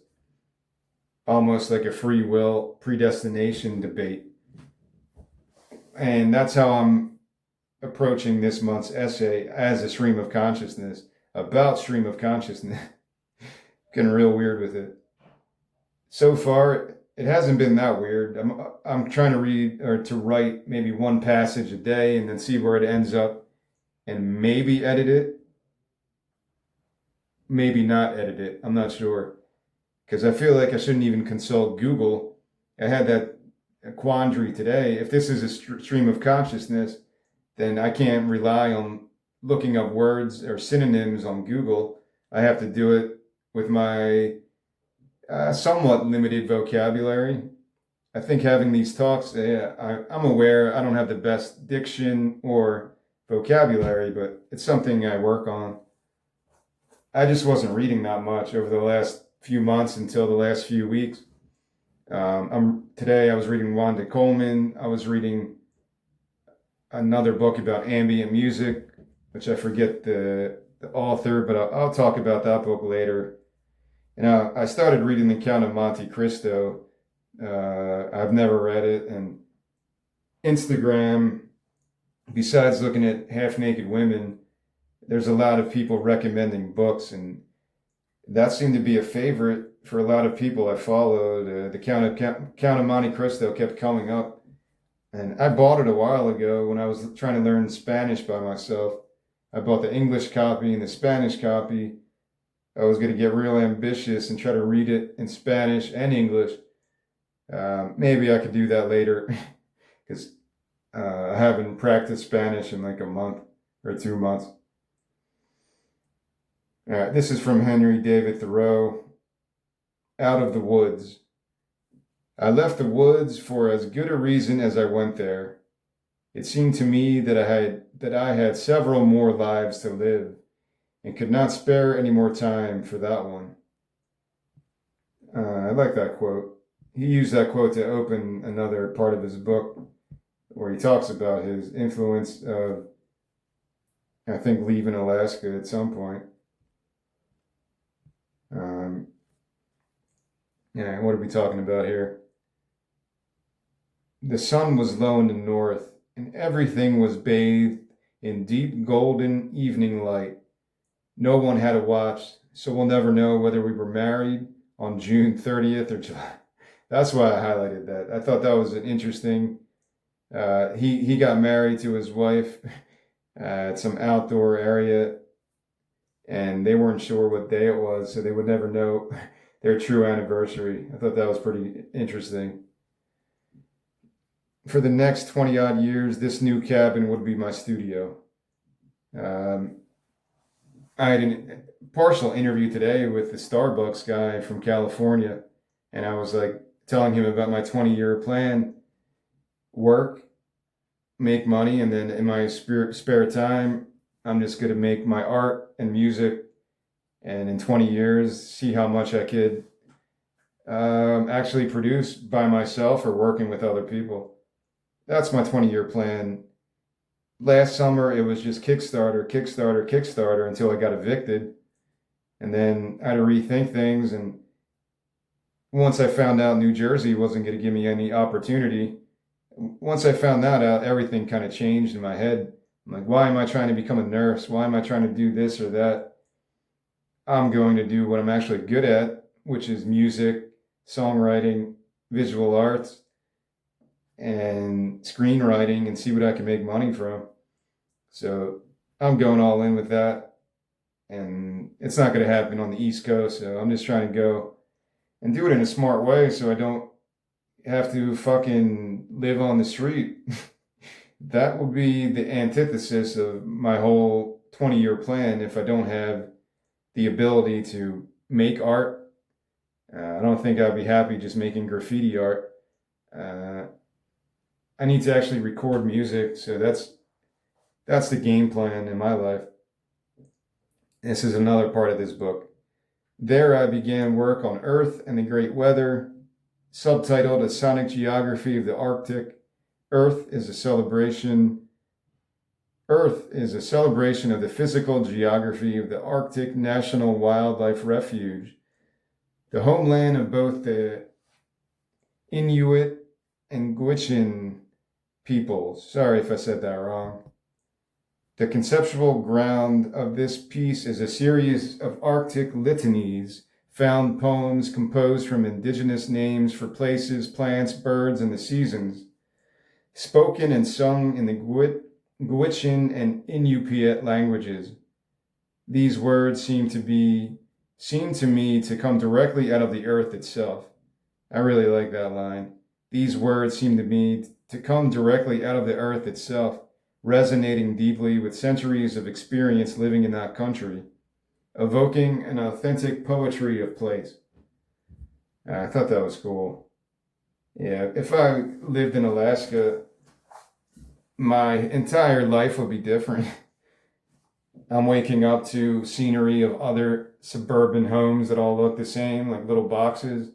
Almost like a free will predestination debate. And that's how I'm approaching this month's essay, as a stream of consciousness, about stream of consciousness. Getting real weird with it. So far, it hasn't been that weird. I'm trying to read or to write maybe one passage a day and then see where it ends up and maybe edit it, maybe not edit it. I'm not sure because I feel like I shouldn't even consult Google. I had that quandary today. If this is a stream of consciousness, then I can't rely on looking up words or synonyms on Google. I have to do it with my somewhat limited vocabulary. I think having these talks, I'm aware I don't have the best diction or vocabulary, but it's something I work on. I just wasn't reading that much over the last few months until the last few weeks. Today I was reading Wanda Coleman. I was reading another book about ambient music, which I forget the author, but I'll talk about that book later. And I started reading The Count of Monte Cristo. I've never read it. And Instagram, besides looking at half-naked women, there's a lot of people recommending books, and that seemed to be a favorite for a lot of people I followed. The Count of Monte Cristo kept coming up, and I bought it a while ago when I was trying to learn Spanish by myself. I bought the English copy and the Spanish copy. I was going to get real ambitious and try to read it in Spanish and English. Maybe I could do that later because I haven't practiced Spanish in like a month or 2 months. All right, this is from Henry David Thoreau. Out of the woods. I left the woods for as good a reason as I went there. It seemed to me that I had several more lives to live, and could not spare any more time for that one. I like that quote. He used that quote to open another part of his book where he talks about his influence of, I think, leaving Alaska at some point. What are we talking about here? The sun was low in the north, and everything was bathed in deep golden evening light. No one had a watch, so we'll never know whether we were married on June 30th or July. That's why I highlighted that. I thought that was an interesting. He got married to his wife at some outdoor area, and they weren't sure what day it was, so they would never know their true anniversary. I thought that was pretty interesting. For the next 20 odd years, this new cabin would be my studio. I had a partial interview today with the Starbucks guy from California, and I was like telling him about my 20-year plan: work, make money, and then in my spare time, I'm just going to make my art and music, and in 20 years, see how much I could actually produce by myself or working with other people. That's my 20-year plan. Last summer, it was just Kickstarter until I got evicted. And then I had to rethink things. And once I found out New Jersey wasn't going to give me any opportunity, once I found that out, everything kind of changed in my head. I'm like, why am I trying to become a nurse? Why am I trying to do this or that? I'm going to do what I'm actually good at, which is music, songwriting, visual arts, and screenwriting, and see what I can make money from. So I'm going all in with that. And it's not going to happen on the East Coast, so I'm just trying to go and do it in a smart way so I don't have to fucking live on the street. That would be the antithesis of my whole 20-year plan if I don't have the ability to make art. I don't think I'd be happy just making graffiti art. I need to actually record music, so that's the game plan in my life. This is another part of this book. There I began work on Earth and the Great Weather, subtitled A Sonic Geography of the Arctic. Earth is a celebration of the physical geography of the Arctic National Wildlife Refuge, the homeland of both the Inuit and Gwich'in peoples. Sorry if I said that wrong. The conceptual ground of this piece is a series of Arctic litanies found poems composed from indigenous names for places, plants, birds, and the seasons, spoken and sung in the Gwich'in and Inupiat languages. These words seem to me to come directly out of the earth itself. I really like that line. These words seem to me to come directly out of the earth itself, resonating deeply with centuries of experience living in that country, evoking an authentic poetry of place. I thought that was cool. Yeah, if I lived in Alaska, my entire life would be different. I'm waking up to scenery of other suburban homes that all look the same, like little boxes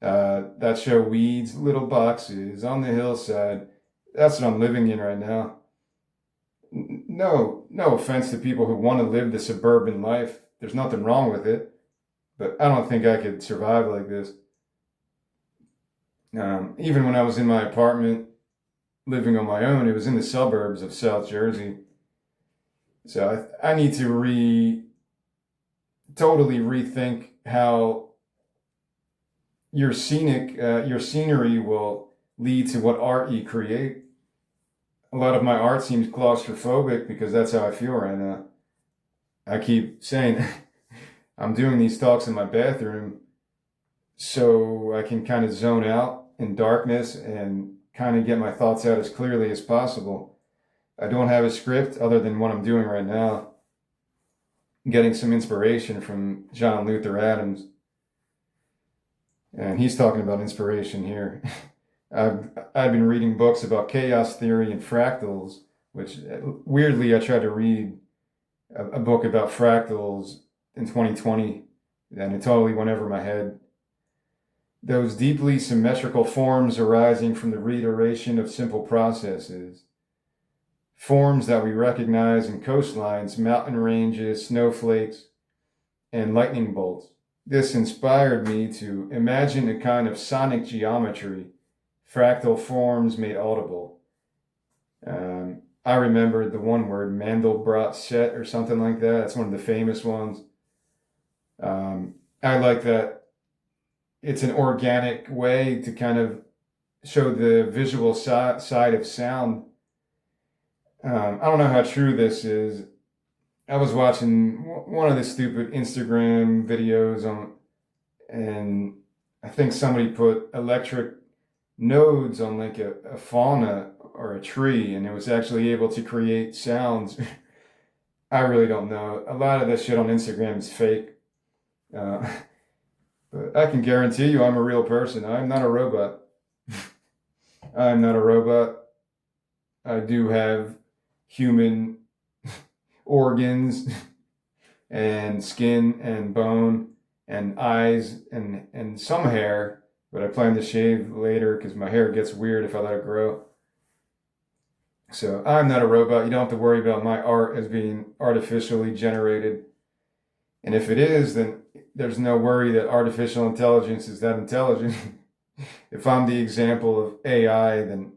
that show weeds, little boxes on the hillside. That's what I'm living in right now. No offense to people who want to live the suburban life. There's nothing wrong with it, but I don't think I could survive like this. Even when I was in my apartment living on my own, it was in the suburbs of South Jersey. So I need to totally rethink how your scenery will lead to what art you create. A lot of my art seems claustrophobic because that's how I feel right now. I keep saying I'm doing these talks in my bathroom so I can kind of zone out in darkness and kind of get my thoughts out as clearly as possible. I don't have a script other than what I'm doing right now. Getting some inspiration from John Luther Adams. And he's talking about inspiration here. I've been reading books about chaos theory and fractals, which weirdly I tried to read a book about fractals in 2020, and it totally went over my head. Those deeply symmetrical forms arising from the reiteration of simple processes. Forms that we recognize in coastlines, mountain ranges, snowflakes, and lightning bolts. This inspired me to imagine a kind of sonic geometry, fractal forms made audible. I remembered the one word, Mandelbrot set or something like that. That's one of the famous ones. I like that it's an organic way to kind of show the visual side of sound. I don't know how true this is. I was watching one of the stupid Instagram videos and I think somebody put electric nodes on like a fauna or a tree, and it was actually able to create sounds. I really don't know. A lot of this shit on Instagram is fake. But I can guarantee you I'm a real person. I'm not a robot. I'm not a robot. I do have human organs and skin and bone and eyes and some hair, but I plan to shave later because my hair gets weird if I let it grow. So I'm not a robot. You don't have to worry about my art as being artificially generated. And if it is, then there's no worry that artificial intelligence is that intelligent. If I'm the example of AI, then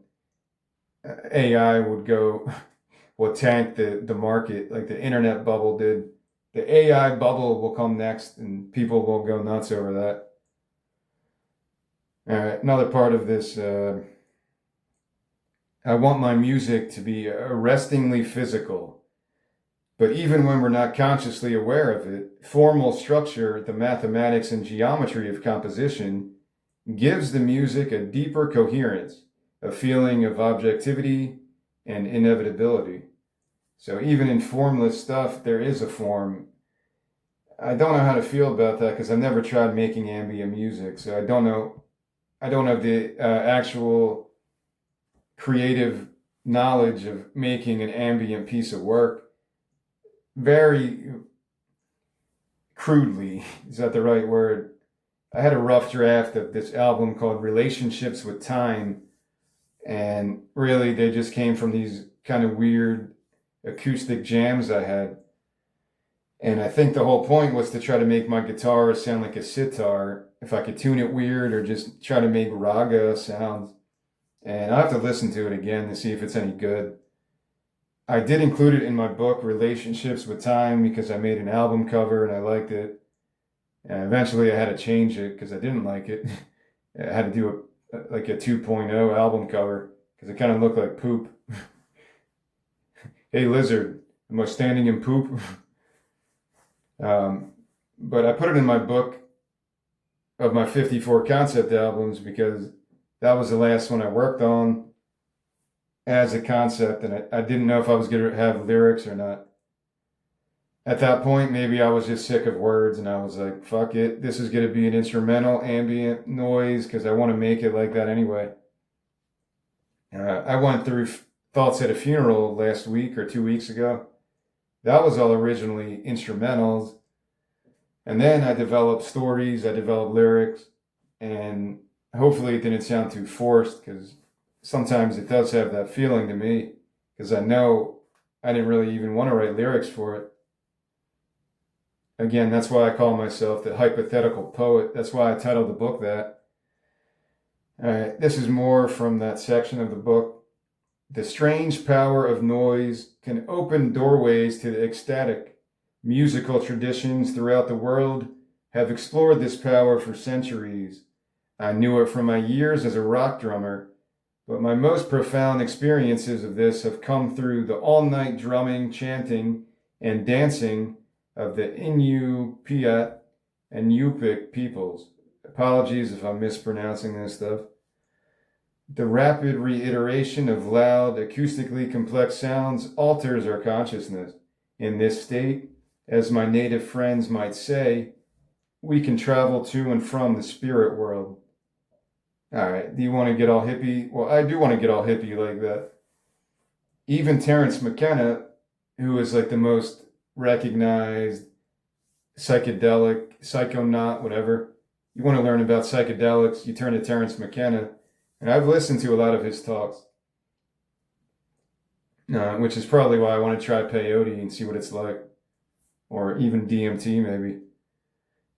AI will tank the market like the internet bubble did. The AI bubble will come next and people will go nuts over that. All right, another part of this, I want my music to be arrestingly physical. But even when we're not consciously aware of it, formal structure, the mathematics and geometry of composition, gives the music a deeper coherence, a feeling of objectivity and inevitability. So even in formless stuff, there is a form. I don't know how to feel about that because I've never tried making ambient music, so I don't know the actual creative knowledge of making an ambient piece of work. Very crudely, is that the right word? I had a rough draft of this album called Relationships with Time, and really they just came from these kind of weird acoustic jams I had. And I think the whole point was to try to make my guitar sound like a sitar, if I could tune it weird or just try to make raga sounds. And I'll have to listen to it again to see if it's any good. I did include it in my book, Relationships with Time, because I made an album cover and I liked it. And eventually I had to change it because I didn't like it. I had to do like a 2.0 album cover because it kind of looked like poop. Hey Lizard, am I standing in poop? But I put it in my book of my 54 concept albums because that was the last one I worked on as a concept, and I didn't know if I was going to have lyrics or not. At that point, maybe I was just sick of words, and I was like, fuck it, this is going to be an instrumental ambient noise because I want to make it like that anyway. I went through Thoughts at a Funeral last week or 2 weeks ago. That was all originally instrumentals. And then I developed stories, I developed lyrics, and hopefully it didn't sound too forced because sometimes it does have that feeling to me because I know I didn't really even want to write lyrics for it. Again, that's why I call myself the hypothetical poet. That's why I titled the book that. All right, this is more from that section of the book. The strange power of noise can open doorways to the ecstatic. Musical traditions throughout the world have explored this power for centuries. I knew it from my years as a rock drummer, but my most profound experiences of this have come through the all-night drumming, chanting, and dancing of the Inupiat and Yupik peoples. Apologies if I'm mispronouncing this stuff. The rapid reiteration of loud, acoustically complex sounds alters our consciousness. In this state, as my native friends might say, we can travel to and from the spirit world. All right, do you want to get all hippie? Well, I do want to get all hippie like that. Even Terence McKenna, who is like the most recognized psychedelic, psychonaut, whatever. You want to learn about psychedelics, you turn to Terence McKenna. And I've listened to a lot of his talks, which is probably why I want to try peyote and see what it's like. Or even DMT, maybe.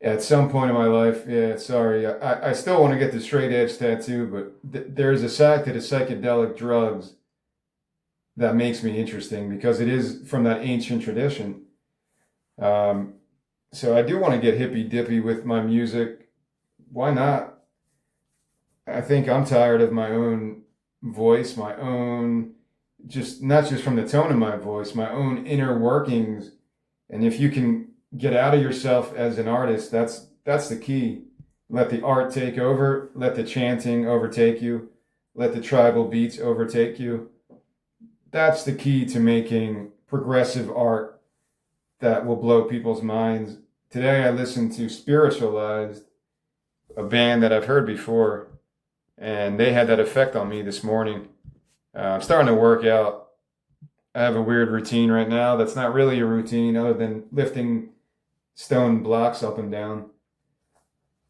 At some point in my life, I still want to get the straight edge tattoo, but there's a side to the psychedelic drugs that makes me interesting because it is from that ancient tradition. So I do want to get hippy dippy with my music. Why not? I think I'm tired of my own voice, my own, just not just from the tone of my voice, my own inner workings. And if you can get out of yourself as an artist, that's the key. Let the art take over, let the chanting overtake you, let the tribal beats overtake you. That's the key to making progressive art that will blow people's minds. Today I listened to Spiritualized, a band that I've heard before, and they had that effect on me this morning. I'm starting to work out. I have a weird routine right now that's not really a routine other than lifting stone blocks up and down.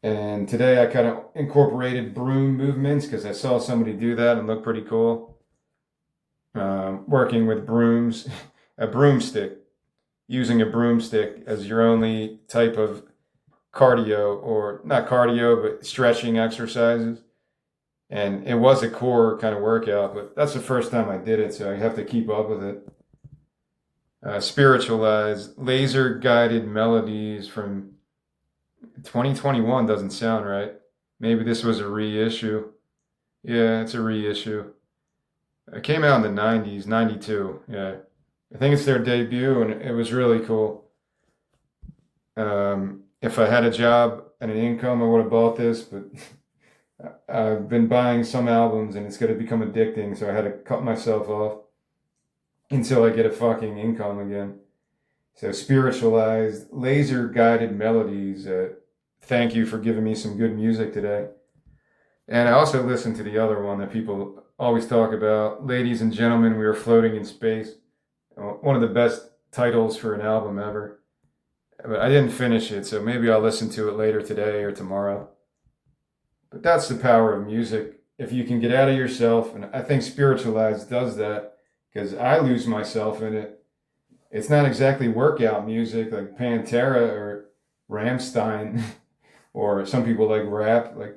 And today I kind of incorporated broom movements because I saw somebody do that and look pretty cool. Working with brooms, a broomstick, using a broomstick as your only type of cardio, or not cardio, but stretching exercises. And it was a core kind of workout, but that's the first time I did it, so I have to keep up with it. Spiritualized, laser-guided melodies from 2021 doesn't sound right. Maybe this was a reissue. Yeah, it's a reissue. It came out in the 90s, 92, yeah. I think it's their debut, and it was really cool. If I had a job and an income, I would have bought this, but I've been buying some albums and it's going to become addicting, so I had to cut myself off until I get a fucking income again. So Spiritualized, laser-guided melodies. Thank you for giving me some good music today. And I also listened to the other one that people always talk about, Ladies and Gentlemen, We Are Floating in Space. One of the best titles for an album ever. But I didn't finish it, so maybe I'll listen to it later today or tomorrow. But that's the power of music. If you can get out of yourself, and I think Spiritualized does that, because I lose myself in it. It's not exactly workout music like Pantera or Rammstein, or some people like rap, like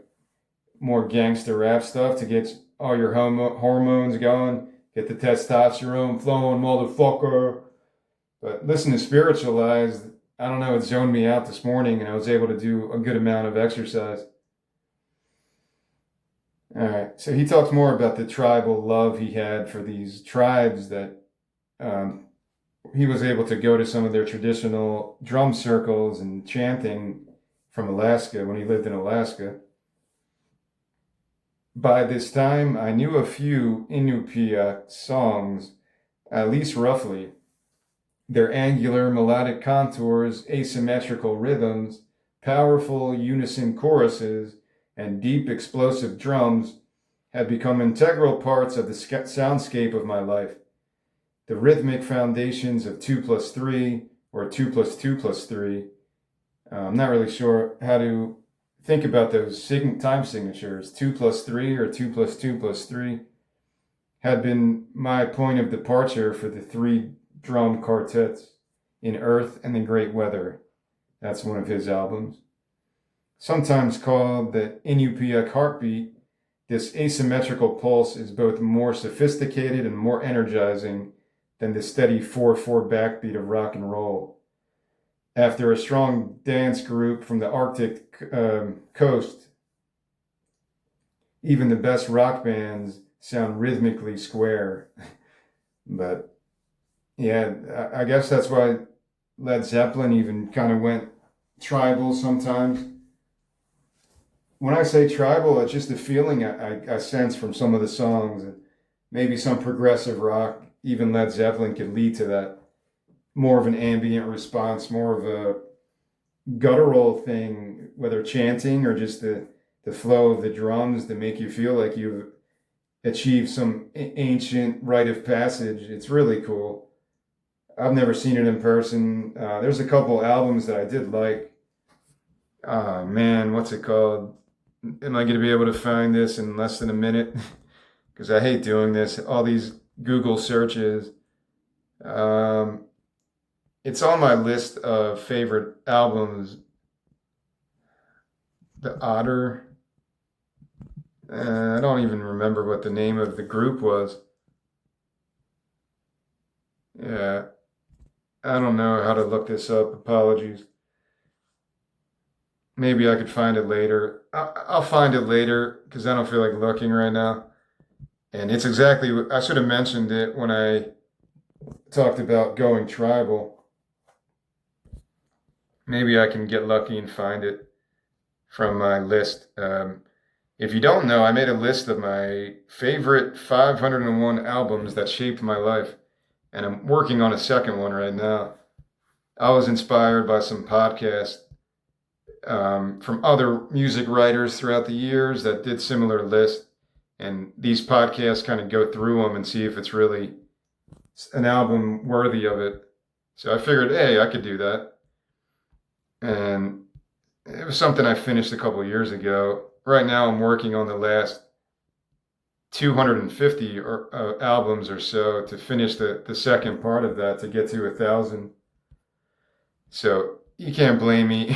more gangster rap stuff to get all your hormones going, get the testosterone flowing, motherfucker. But listen to Spiritualized, I don't know, it zoned me out this morning and I was able to do a good amount of exercise. All right. So he talks more about the tribal love he had for these tribes that um, he was able to go to some of their traditional drum circles and chanting from Alaska when he lived in Alaska. By this time, I knew a few Inupiaq songs, at least roughly. Their angular melodic contours, asymmetrical rhythms, powerful unison choruses, and deep explosive drums had become integral parts of the soundscape of my life. The rhythmic foundations of 2 plus 3 or 2 plus 2 plus 3. I'm not really sure how to think about those time signatures. 2 plus 3 or 2 plus 2 plus 3 had been my point of departure for the 3 drum quartets in Earth and the Great Weather. That's one of his albums. Sometimes called the Inupiaq heartbeat, this asymmetrical pulse is both more sophisticated and more energizing than the steady 4/4 backbeat of rock and roll. After a strong dance group from the Arctic coast, even the best rock bands sound rhythmically square. But yeah, I guess that's why Led Zeppelin even kind of went tribal sometimes. When I say tribal, it's just a feeling I sense from some of the songs. And maybe some progressive rock, even Led Zeppelin, could lead to that. More of an ambient response, more of a guttural thing, whether chanting or just the flow of the drums to make you feel like you've achieved some ancient rite of passage. It's really cool. I've never seen it in person. There's a couple albums that I did like. Man, what's it called? Am I going to be able to find this in less than a minute? Because I hate doing this. All these Google searches. It's on my list of favorite albums. The Otter. I don't even remember what the name of the group was. Yeah, I don't know how to look this up. Apologies. Maybe I could find it later. I'll find it later because I don't feel like looking right now. And it's exactly, I should have mentioned it when I talked about going tribal. Maybe I can get lucky and find it from my list. If you don't know, I made a list of my favorite 501 albums that shaped my life. And I'm working on a second one right now. I was inspired by some podcasts from other music writers throughout the years that did similar lists. And these podcasts kind of go through them and see if it's really an album worthy of it. So I figured, hey, I could do that. And it was something I finished a couple of years ago. Right now I'm working on the last 250 albums or so to finish the second part of that to get to 1,000. So you can't blame me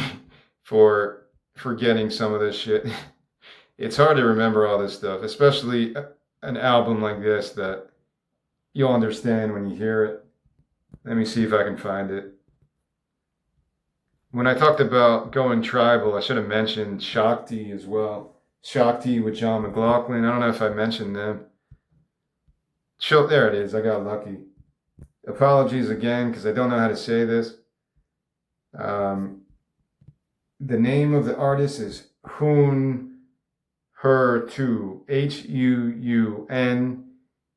for forgetting some of this shit. It's hard to remember all this stuff, especially an album like this that you'll understand when you hear it. Let me see if I can find it. When I talked about going tribal, I should have mentioned Shakti as well. Shakti with John McLaughlin. I don't know if I mentioned them. There it is. I got lucky. Apologies again because I don't know how to say this. The name of the artist is Huun Hurtu.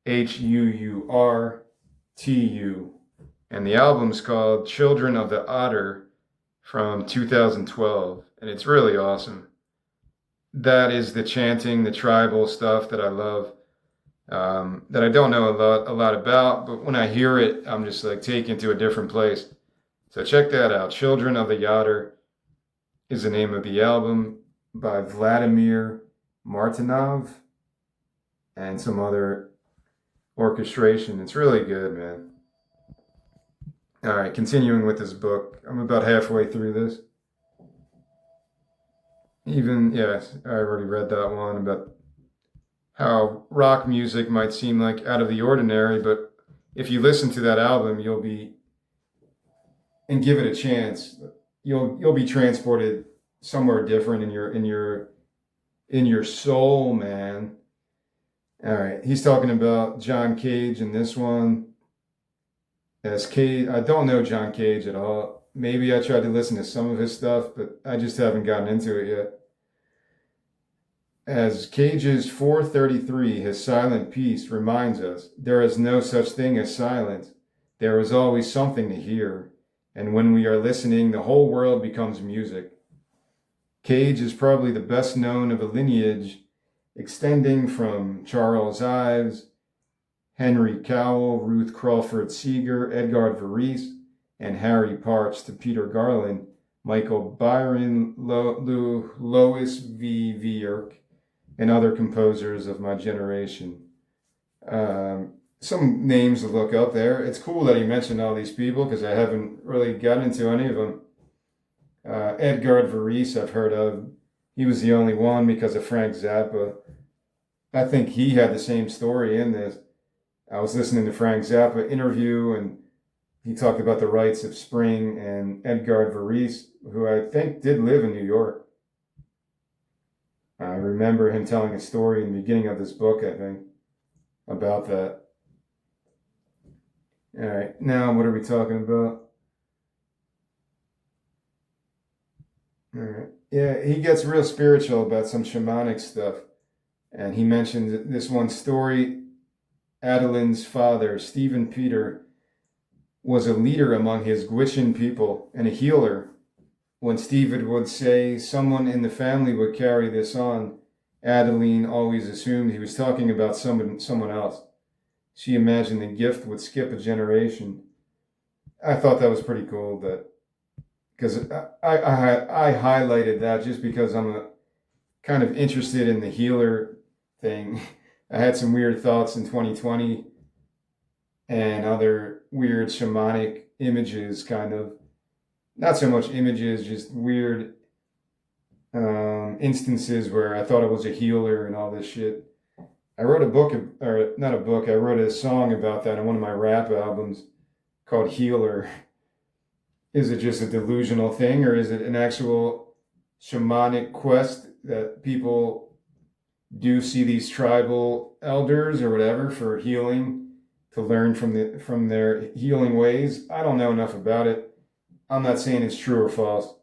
HUUNHUURTU. And the album's called Children of the Otter from 2012. And it's really awesome. That is the chanting, the tribal stuff that I love, that I don't know a lot about, but when I hear it, I'm just like taken to a different place. So check that out. Children of the Otter is the name of the album by Vladimir Martynov and some other orchestration. It's really good, man. All right, continuing with this book. I'm about halfway through this. Yes, I already read that one about how rock music might seem like out of the ordinary, but if you listen to that album, you'll be and give it a chance, you'll be transported somewhere different in your soul, man. All right, he's talking about John Cage in this one. As Cage, I don't know John Cage at all. Maybe I tried to listen to some of his stuff, but I just haven't gotten into it yet. As Cage's 433, his silent piece, reminds us, there is no such thing as silence. There is always something to hear. And when we are listening, the whole world becomes music. Cage is probably the best known of a lineage extending from Charles Ives, Henry Cowell, Ruth Crawford Seeger, Edgar Varese, and Harry Parch to Peter Garland, Michael Byron, Lois V. Vierk, and other composers of my generation. Some names to look up there. It's cool that he mentioned all these people because I haven't really gotten into any of them. Edgar Varese I've heard of. He was the only one because of Frank Zappa. I think he had the same story in this. I was listening to Frank Zappa interview and he talked about the rites of spring, and Edgar Varese, who I think did live in New York. I remember him telling a story in the beginning of this book, I think, about that. All right, now what are we talking about? All right. Yeah, he gets real spiritual about some shamanic stuff. And he mentioned this one story. Adeline's father, Stephen Peter, was a leader among his Gwich'in people and a healer. When Stephen would say someone in the family would carry this on, Adeline always assumed he was talking about someone else. She imagined the gift would skip a generation. I thought that was pretty cool, because I highlighted that just because I'm kind of interested in the healer thing. I had some weird thoughts in 2020 and other weird shamanic images, kind of. Not so much images, just weird instances where I thought I was a healer and all this shit. I wrote a book, or not a book, I wrote a song about that on one of my rap albums called Healer. Is it just a delusional thing, or is it an actual shamanic quest that people do see these tribal elders or whatever for healing, to learn from their healing ways? I don't know enough about it. I'm not saying it's true or false.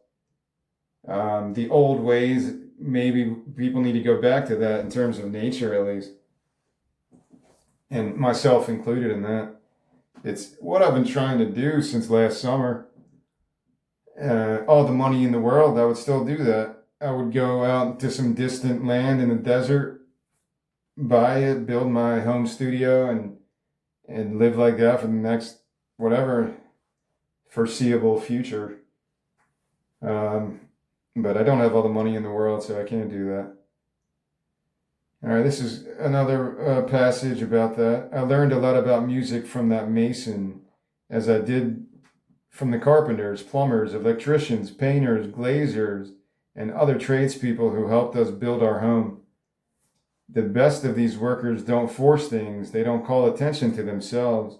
The old ways, maybe people need to go back to that in terms of nature, at least. And myself included in that. It's what I've been trying to do since last summer. All the money in the world, I would still do that. I would go out to some distant land in the desert, buy it, build my home studio, and live like that for the next, whatever, foreseeable future. But I don't have all the money in the world, so I can't do that. All right, this is another passage about that. I learned a lot about music from that mason, as I did from the carpenters, plumbers, electricians, painters, glaziers, and other tradespeople who helped us build our home. The best of these workers don't force things. They don't call attention to themselves.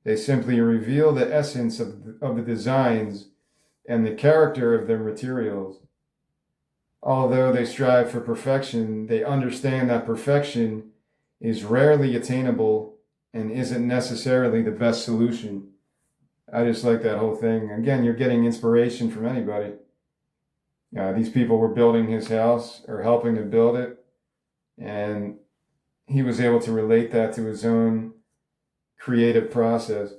They simply reveal the essence of the designs and the character of their materials. Although they strive for perfection, they understand that perfection is rarely attainable and isn't necessarily the best solution. I just like that whole thing. Again, you're getting inspiration from anybody. These people were building his house or helping to build it, and he was able to relate that to his own creative process.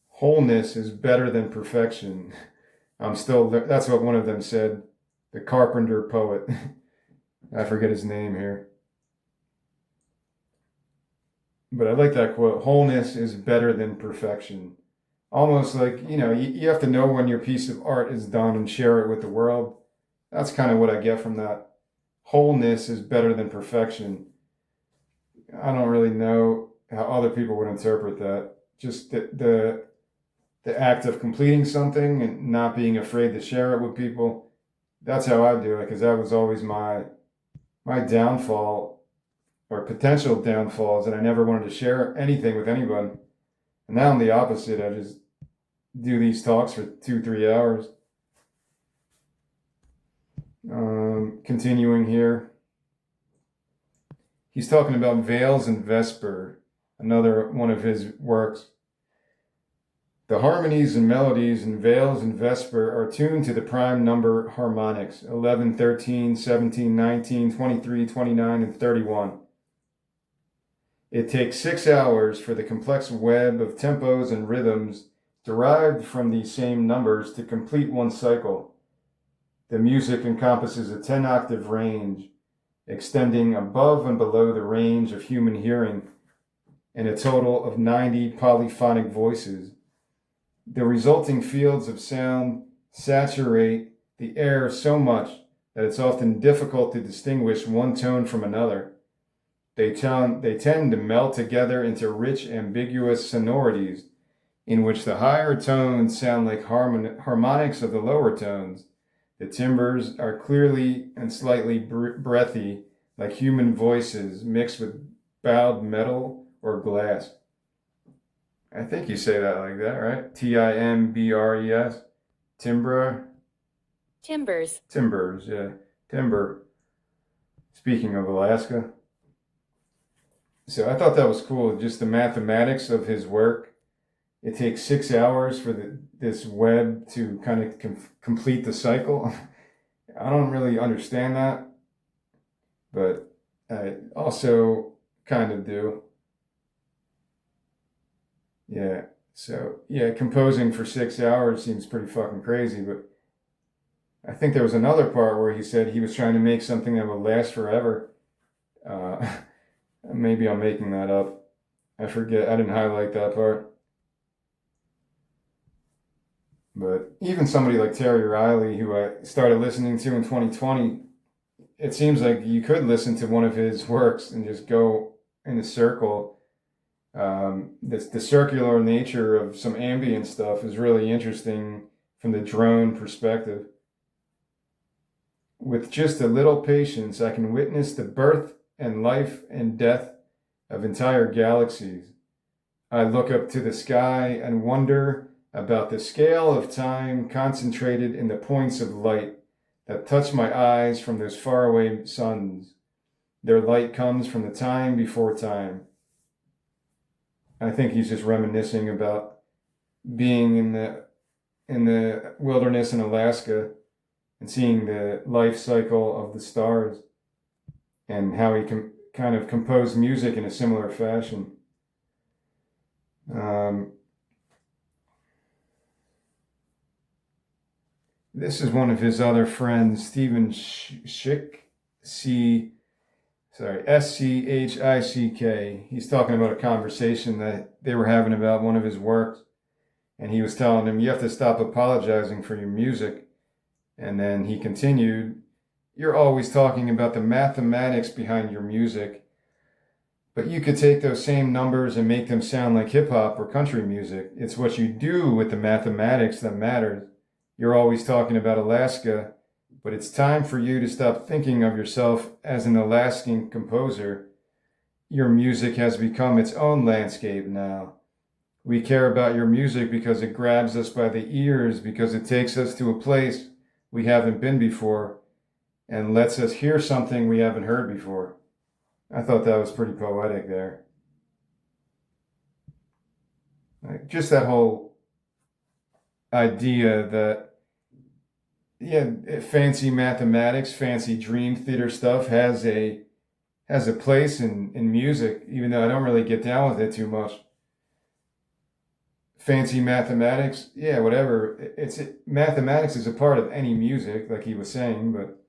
Wholeness is better than perfection. That's what one of them said, the carpenter poet. I forget his name here. But I like that quote. Wholeness is better than perfection. Almost like, you have to know when your piece of art is done and share it with the world. That's kind of what I get from that. Wholeness is better than perfection. I don't really know how other people would interpret that. Just the act of completing something and not being afraid to share it with people. That's how I do it, because that was always my downfall, or potential downfalls, that I never wanted to share anything with anyone. And now I'm the opposite. do these talks for 2-3 hours. Continuing here, he's talking about Vales and Vesper, another one of his works. The harmonies and melodies in Vales and Vesper are tuned to the prime number harmonics 11, 13, 17, 19, 23, 29, and 31. It takes 6 hours for the complex web of tempos and rhythms derived from these same numbers to complete one cycle. The music encompasses a 10-octave range, extending above and below the range of human hearing, and a total of 90 polyphonic voices. The resulting fields of sound saturate the air so much that it's often difficult to distinguish one tone from another. They tend to melt together into rich, ambiguous sonorities in which the higher tones sound like harmonics of the lower tones. The timbres are clearly and slightly breathy, like human voices mixed with bowed metal or glass. I think you say that like that, right? Timbres. Timbre. Timbers. Timbers, yeah. Timber. Speaking of Alaska. So I thought that was cool, just the mathematics of his work. It takes 6 hours for this web to kind of complete the cycle. I don't really understand that, but I also kind of do. Yeah. So, yeah, composing for 6 hours seems pretty fucking crazy, but I think there was another part where he said he was trying to make something that would last forever. Uh, Maybe I'm making that up. I forget. I didn't highlight that part. But even somebody like Terry Riley, who I started listening to in 2020, it seems like you could listen to one of his works and just go in a circle. The circular nature of some ambient stuff is really interesting from the drone perspective. With just a little patience, I can witness the birth and life and death of entire galaxies. I look up to the sky and wonder about the scale of time concentrated in the points of light that touch my eyes from those faraway suns. Their light comes from the time before time. I think he's just reminiscing about being in the wilderness in Alaska and seeing the life cycle of the stars and how he kind of composed music in a similar fashion. This is one of his other friends, Stephen Schick, Schick. He's talking about a conversation that they were having about one of his works, and he was telling him, you have to stop apologizing for your music. And then he continued, you're always talking about the mathematics behind your music, but you could take those same numbers and make them sound like hip hop or country music. It's what you do with the mathematics that matters. You're always talking about Alaska, but it's time for you to stop thinking of yourself as an Alaskan composer. Your music has become its own landscape now. We care about your music because it grabs us by the ears, because it takes us to a place we haven't been before and lets us hear something we haven't heard before. I thought that was pretty poetic there. Like, just that whole idea that, yeah, fancy mathematics, fancy dream theater stuff has a place in music, even though I don't really get down with it too much. Fancy mathematics, yeah, whatever. Mathematics is a part of any music, like he was saying, but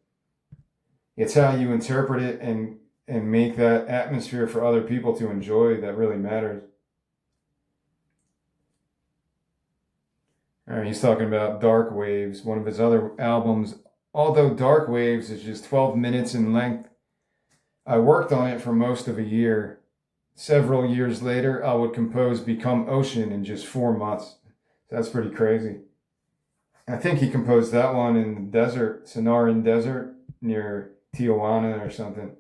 it's how you interpret it and make that atmosphere for other people to enjoy that really matters. All right, he's talking about Dark Waves, one of his other albums. Although Dark Waves is just 12 minutes in length, I worked on it for most of a year. Several years later, I would compose Become Ocean in just 4 months. That's pretty crazy. I think he composed that one in the desert, Sonoran Desert, near Tijuana or something.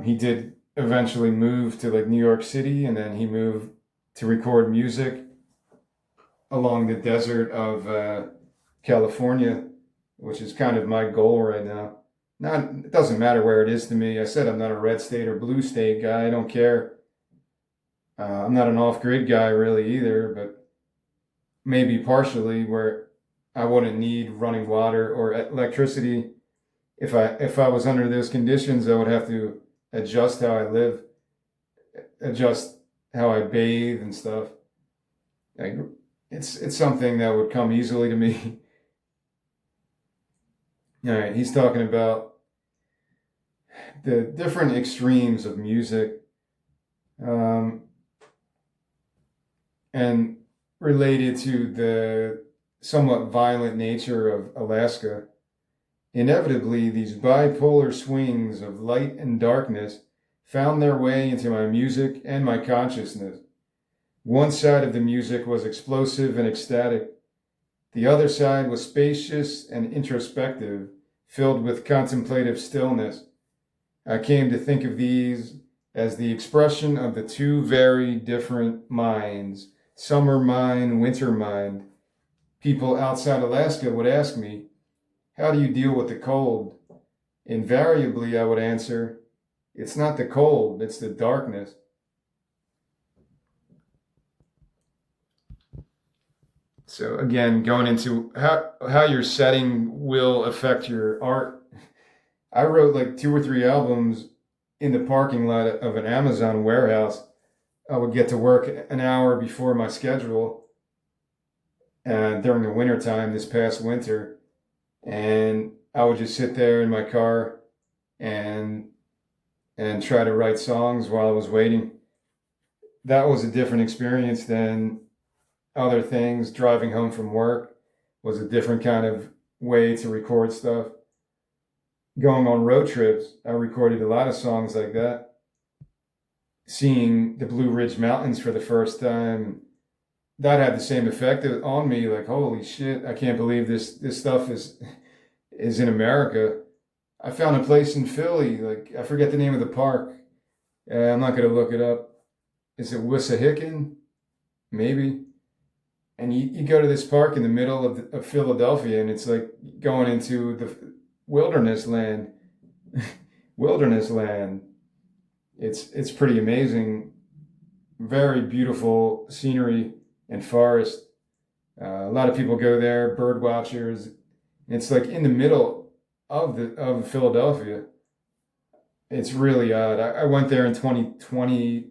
He did eventually move to like New York City, and then he moved to record music along the desert of California, which is kind of my goal right now. Not, it doesn't matter where it is to me. I said I'm not a red state or blue state guy. I don't care. I'm not an off grid guy really either, but maybe partially where I wouldn't need running water or electricity. If I was under those conditions, I would have to adjust how I live, adjust how I bathe and stuff. Like, it's something that would come easily to me. All right, he's talking about the different extremes of music, um, and related to the somewhat violent nature of Alaska. Inevitably, these bipolar swings of light and darkness found their way into my music and my consciousness. One side of the music was explosive and ecstatic. The other side was spacious and introspective, filled with contemplative stillness. I came to think of these as the expression of the two very different minds, summer mind, winter mind. People outside Alaska would ask me, how do you deal with the cold? Invariably, I would answer, it's not the cold, it's the darkness. So again, going into how your setting will affect your art. I wrote like 2 or 3 albums in the parking lot of an Amazon warehouse. I would get to work an hour before my schedule during the winter time this past winter, and I would just sit there in my car and try to write songs while I was waiting. That was a different experience than other things. Driving home from work was a different kind of way to record stuff. Going on road trips, I recorded a lot of songs like that. Seeing the Blue Ridge Mountains for the first time, that had the same effect on me. Like, holy shit, I can't believe this stuff is in America. I found a place in Philly, like I forget the name of the park. I'm not gonna look it up. Is it Wissahickon? Maybe. And you go to this park in the middle of Philadelphia, and it's like going into the wilderness land. Wilderness land. It's pretty amazing. Very beautiful scenery and forest. A lot of people go there, bird watchers. It's like in the middle of Philadelphia. It's really odd. I went there in 2020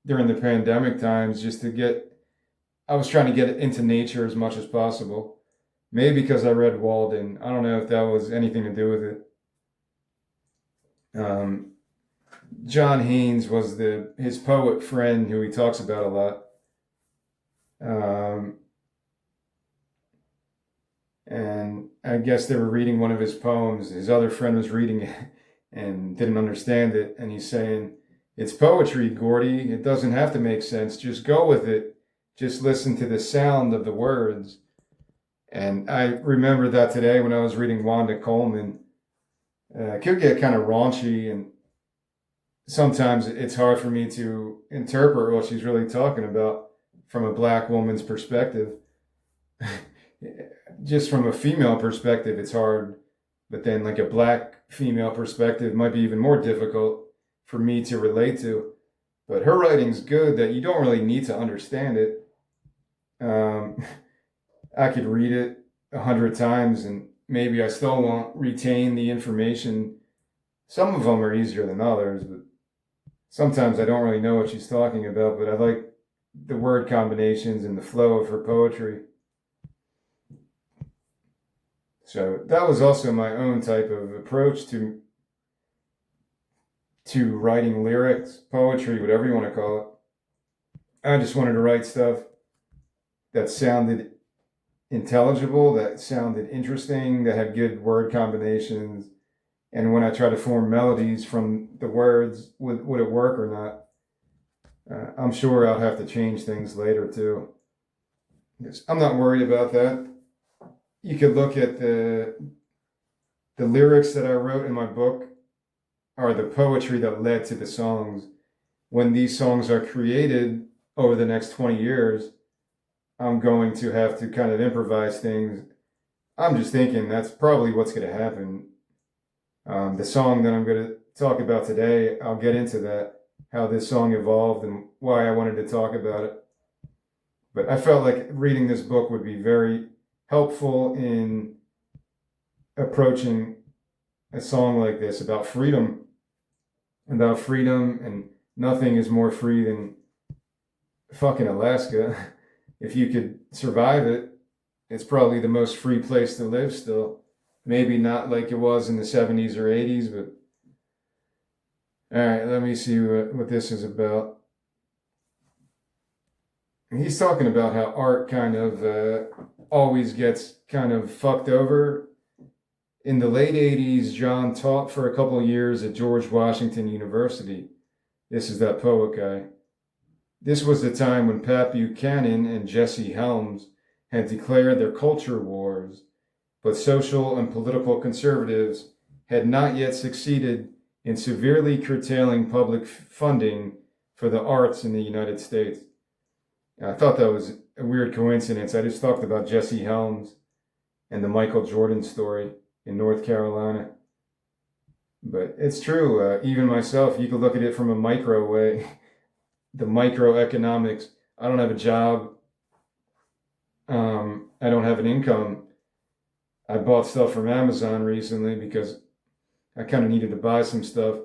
during the pandemic times just to I was trying to get into nature as much as possible. Maybe because I read Walden. I don't know if that was anything to do with it. John Haynes was his poet friend who he talks about a lot. And I guess they were reading one of his poems. His other friend was reading it and didn't understand it. And he's saying, it's poetry, Gordy. It doesn't have to make sense. Just go with it. Just listen to the sound of the words. And I remember that today when I was reading Wanda Coleman. It could get kind of raunchy, and sometimes it's hard for me to interpret what she's really talking about from a black woman's perspective. Just from a female perspective, it's hard. But then like a black female perspective might be even more difficult for me to relate to. But her writing's good that you don't really need to understand it. I could read it 100 times and maybe I still won't retain the information. Some of them are easier than others, but sometimes I don't really know what she's talking about, but I like the word combinations and the flow of her poetry. So that was also my own type of approach to writing lyrics, poetry, whatever you want to call it. I just wanted to write stuff that sounded intelligible, that sounded interesting, that had good word combinations. And when I try to form melodies from the words, would it work or not? I'm sure I'll have to change things later too. I'm not worried about that. You could look at the lyrics that I wrote in my book are the poetry that led to the songs. When these songs are created over the next 20 years, I'm going to have to kind of improvise things. I'm just thinking that's probably what's going to happen. The song that I'm going to talk about today, I'll get into that, how this song evolved and why I wanted to talk about it. But I felt like reading this book would be very helpful in approaching a song like this about freedom, and nothing is more free than fucking Alaska. If you could survive it, it's probably the most free place to live still. Maybe not like it was in the 70s or 80s, but all right, let me see what this is about. He's talking about how art kind of always gets kind of fucked over. In the late 80s, John taught for a couple of years at George Washington University. This is that poet guy. This was the time when Pat Buchanan and Jesse Helms had declared their culture wars, but social and political conservatives had not yet succeeded in severely curtailing public funding for the arts in the United States. I thought that was a weird coincidence. I just talked about Jesse Helms and the Michael Jordan story in North Carolina. But it's true. Even myself, you could look at it from a micro way. The microeconomics. I don't have a job. I don't have an income. I bought stuff from Amazon recently because I kind of needed to buy some stuff.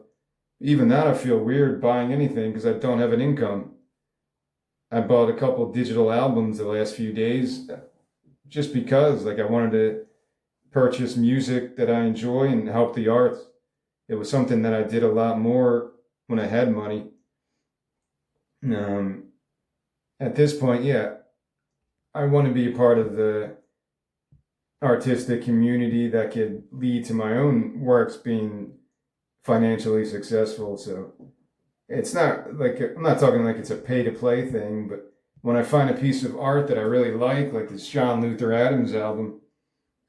Even that, I feel weird buying anything because I don't have an income. I bought a couple digital albums the last few days just because, like, I wanted to purchase music that I enjoy and help the arts. It was something that I did a lot more when I had money. At this point, yeah, I want to be a part of the artistic community that could lead to my own works being financially successful. So it's not like, I'm not talking like it's a pay to play thing, but when I find a piece of art that I really like this John Luther Adams album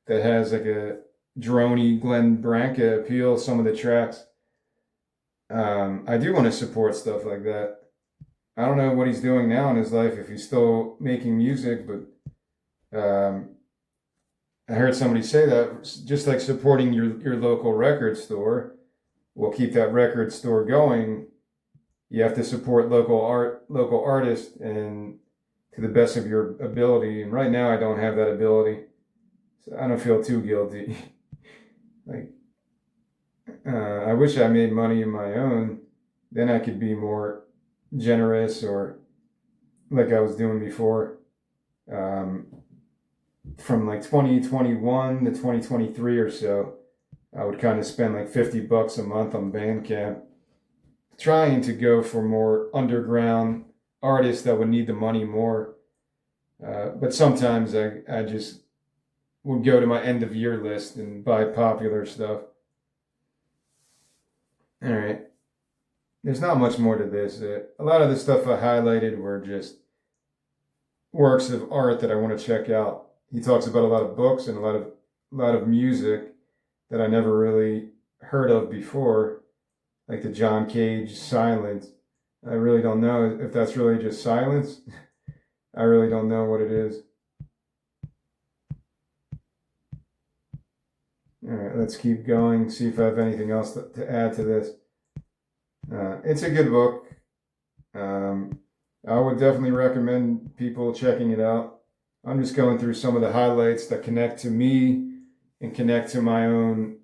that has like a droney Glenn Branca appeal, some of the tracks, I do want to support stuff like that. I don't know what he's doing now in his life, if he's still making music, but I heard somebody say that just like supporting your local record store will keep that record store going. You have to support local artists, and to the best of your ability. And right now, I don't have that ability, so I don't feel too guilty. Like, I wish I made money in my own. Then I could be more generous, or like I was doing before. From like 2021 to 2023 or so, I would kind of spend like $50 a month on Bandcamp, trying to go for more underground artists that would need the money more. But sometimes I just would go to my end of year list and buy popular stuff. All right. There's not much more to this. A lot of the stuff I highlighted were just works of art that I want to check out. He talks about a lot of books and a lot of music that I never really heard of before, like the John Cage Silence. I really don't know if that's really just silence. I really don't know what it is. All right, let's keep going, see if I have anything else to add to this. It's a good book. I would definitely recommend people checking it out. I'm just going through some of the highlights that connect to me and connect to my own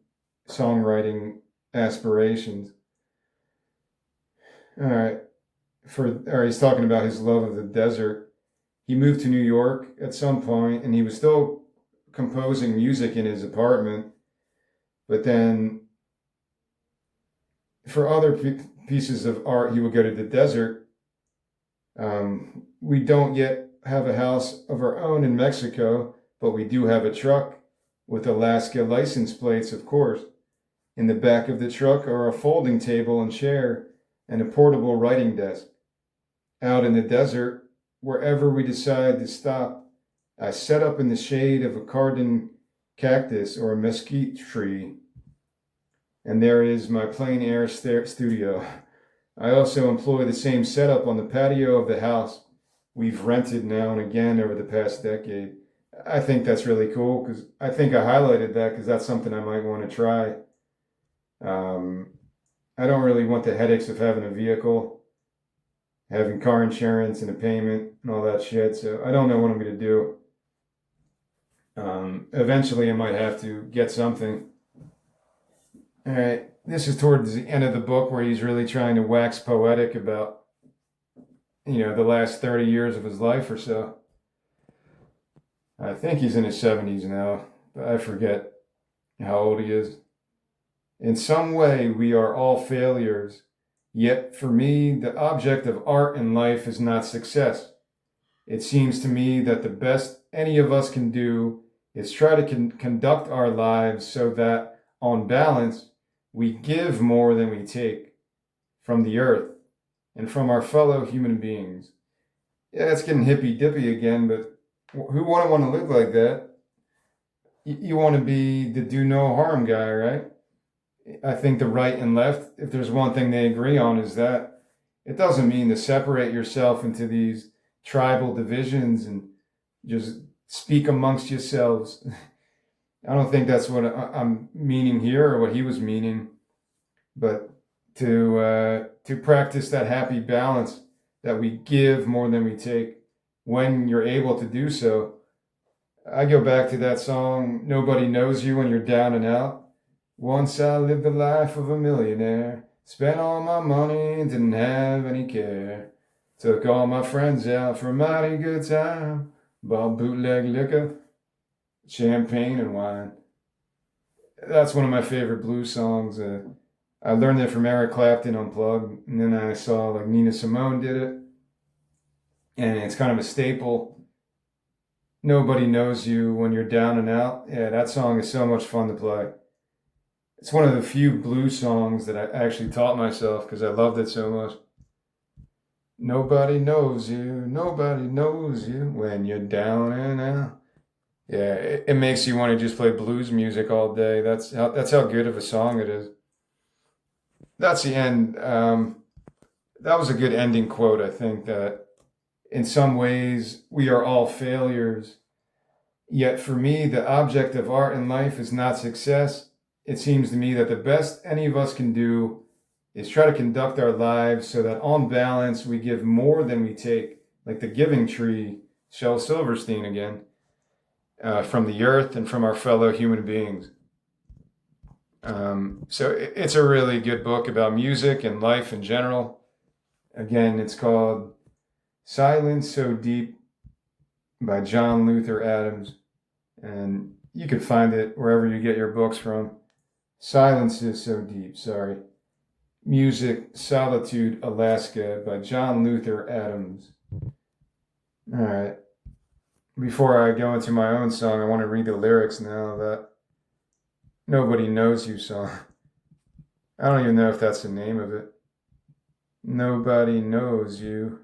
songwriting aspirations. All right. He's talking about his love of the desert. He moved to New York at some point, and he was still composing music in his apartment. But then for other pieces of art, he would go to the desert. We don't yet have a house of our own in Mexico, but we do have a truck with Alaska license plates, of course. In the back of the truck are a folding table and chair and a portable writing desk. Out in the desert, wherever we decide to stop, I set up in the shade of a carden cactus or a mesquite tree. And there is my plein air studio. I also employ the same setup on the patio of the house we've rented now and again over the past decade. I think that's really cool because I think I highlighted that because that's something I might want to try. Um, I don't really want the headaches of having a vehicle, having car insurance and a payment and all that shit. So I don't know what I'm going to do. Eventually, I might have to get something. All right, this is towards the end of the book where he's really trying to wax poetic about, the last 30 years of his life or so. I think he's in his 70s now, but I forget how old he is. In some way, we are all failures. Yet, for me, the object of art in life is not success. It seems to me that the best any of us can do is try to conduct our lives so that, on balance, we give more than we take from the earth and from our fellow human beings. Yeah, it's getting hippy dippy again, but who wouldn't want to live like that? You want to be the do no harm guy, right? I think the right and left, if there's one thing they agree on, is that it doesn't mean to separate yourself into these tribal divisions and just speak amongst yourselves. I don't think that's what I'm meaning here or what he was meaning, but to practice that happy balance that we give more than we take when you're able to do so. I go back to that song, Nobody Knows You When You're Down and Out. Once I lived the life of a millionaire, spent all my money and didn't have any care. Took all my friends out for a mighty good time, bought bootleg liquor, champagne and wine. That's one of my favorite blues songs. I learned it from Eric Clapton Unplugged, and then I saw like Nina Simone did it, and it's kind of a staple. Nobody Knows You When You're Down and Out. Yeah, that song is so much fun to play. It's one of the few blues songs that I actually taught myself because I loved it so much. Nobody knows you when you're down and out. Yeah, it makes you want to just play blues music all day. That's how good of a song it is. That's the end. That was a good ending quote. I think that in some ways we are all failures. Yet for me, the object of art in life is not success. It seems to me that the best any of us can do is try to conduct our lives so that on balance we give more than we take, like the giving tree, Shel Silverstein again, from the earth and from our fellow human beings. So it's a really good book about music and life in general. Again, it's called Silence So Deep by John Luther Adams. And you can find it wherever you get your books from. Silence is So Deep, sorry. Music, Solitude, Alaska by John Luther Adams. All right. Before I go into my own song, I want to read the lyrics now of that Nobody Knows You song. I don't even know if that's the name of it. Nobody knows you.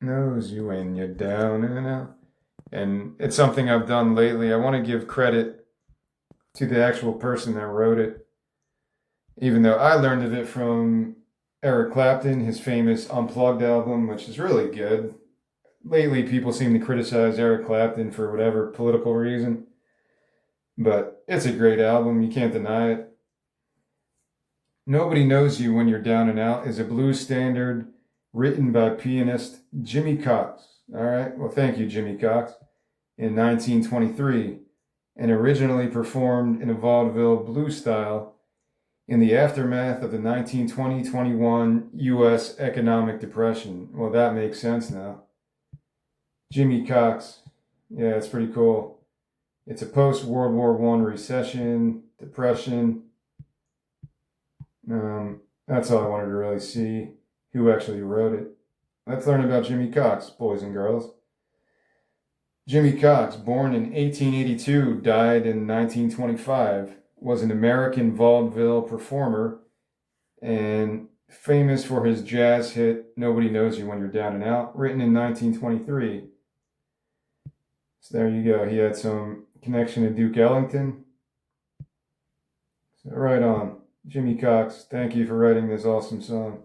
Knows you when you're down and out. And it's something I've done lately. I want to give credit to the actual person that wrote it, even though I learned of it from Eric Clapton, his famous Unplugged album, which is really good. Lately, people seem to criticize Eric Clapton for whatever political reason, but it's a great album. You can't deny it. Nobody Knows You When You're Down and Out is a blues standard written by pianist Jimmy Cox. All right, well, thank you, Jimmy Cox, in 1923, and originally performed in a vaudeville blues style in the aftermath of the 1920-21 U.S. economic depression. Well, that makes sense now. Jimmy Cox, yeah, it's pretty cool. It's a post-World War I recession, depression. That's all I wanted to really see, who actually wrote it. Let's learn about Jimmy Cox, boys and girls. Jimmy Cox, born in 1882, died in 1925, was an American vaudeville performer and famous for his jazz hit Nobody Knows You When You're Down and Out, written in 1923. So there you go. He had some connection to Duke Ellington. So right on. Jimmy Cox, thank you for writing this awesome song.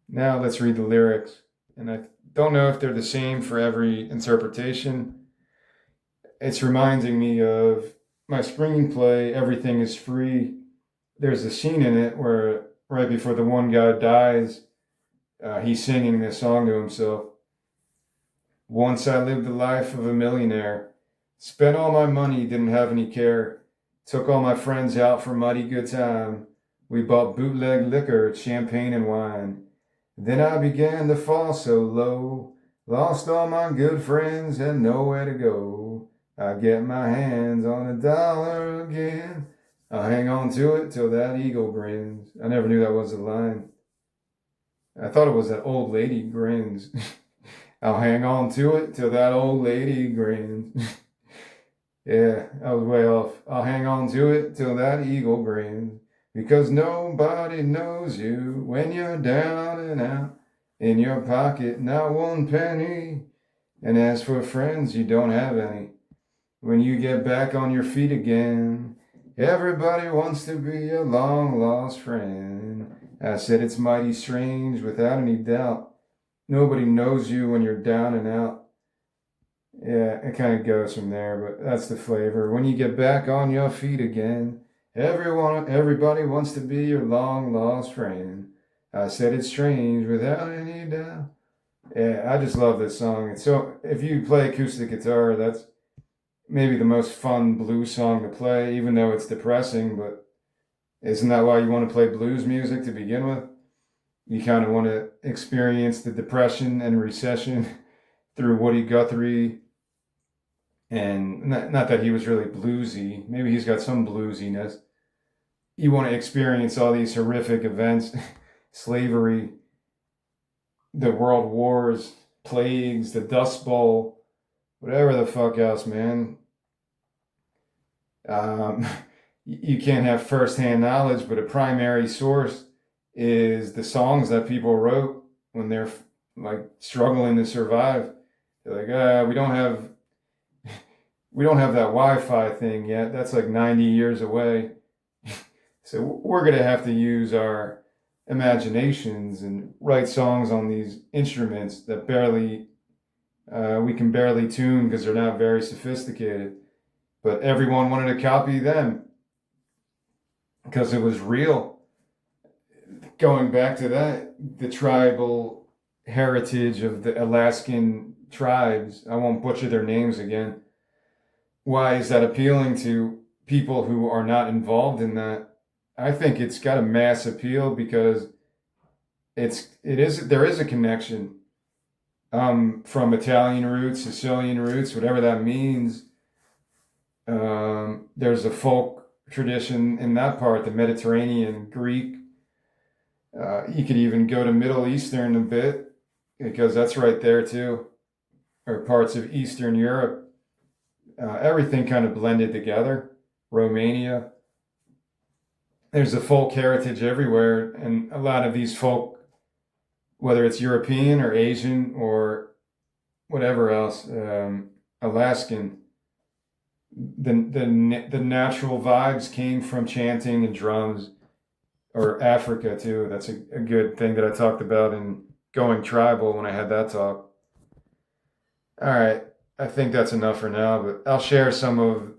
Now let's read the lyrics. And I don't know if they're the same for every interpretation. It's reminding me of my screenplay, Everything is Free. There's a scene in it where right before the one guy dies, he's singing this song to himself. Once I lived the life of a millionaire. Spent all my money, didn't have any care. Took all my friends out for mighty good time. We bought bootleg liquor, champagne and wine. Then I began to fall so low. Lost all my good friends, had nowhere to go. I get my hands on $1 again. I'll hang on to it till that eagle grins. I never knew that was a line. I thought it was that old lady grins. I'll hang on to it till that old lady grins. Yeah, I was way off. I'll hang on to it till that eagle grins. Because nobody knows you when you're down and out. In your pocket, not one penny. And as for friends, you don't have any. When you get back on your feet again, everybody wants to be a long-lost friend. I said it's mighty strange, without any doubt. Nobody knows you when you're down and out. Yeah, it kind of goes from there, but that's the flavor. When you get back on your feet again, everybody wants to be your long-lost friend. I said it's strange, without any doubt. Yeah, I just love this song. It's so, if you play acoustic guitar, that's maybe the most fun blues song to play, even though it's depressing, but isn't that why you want to play blues music to begin with? You kind of want to experience the depression and recession through Woody Guthrie. And not that he was really bluesy. Maybe he's got some bluesiness. You want to experience all these horrific events, slavery, the world wars, plagues, the Dust Bowl, whatever the fuck else, man. You can't have firsthand knowledge, but a primary source is the songs that people wrote when they're like struggling to survive. They're like, we don't have that Wi-Fi thing yet. That's like 90 years away. So we're gonna have to use our imaginations and write songs on these instruments that we can barely tune because they're not very sophisticated. But everyone wanted to copy them because it was real. Going back to that, the tribal heritage of the Alaskan tribes, I won't butcher their names again. Why is that appealing to people who are not involved in that? I think it's got a mass appeal because there is a connection from Italian roots, Sicilian roots, whatever that means. There's a folk tradition in that part, the Mediterranean, Greek. You could even go to Middle Eastern a bit because that's right there too, or parts of Eastern Europe. Everything kind of blended together. Romania. There's a folk heritage everywhere, and a lot of these folk, whether it's European or Asian or whatever else, Alaskan, the natural vibes came from chanting and drums, or Africa too. That's a good thing that I talked about in Going Tribal when I had that talk. All right, I think that's enough for now, but I'll share some of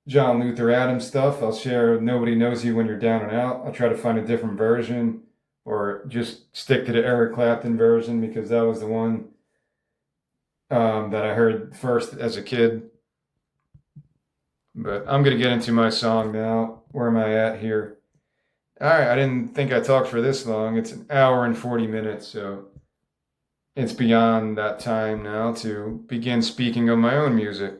John Luther Adams stuff. I'll share Nobody Knows You When You're Down and Out. I'll try to find a different version or just stick to the Eric Clapton version because that was the one that I heard first as a kid. But I'm going to get into my song now. Where am I at here? All right, I didn't think I talked for this long. It's an hour and 40 minutes, so it's beyond that time now to begin speaking of my own music.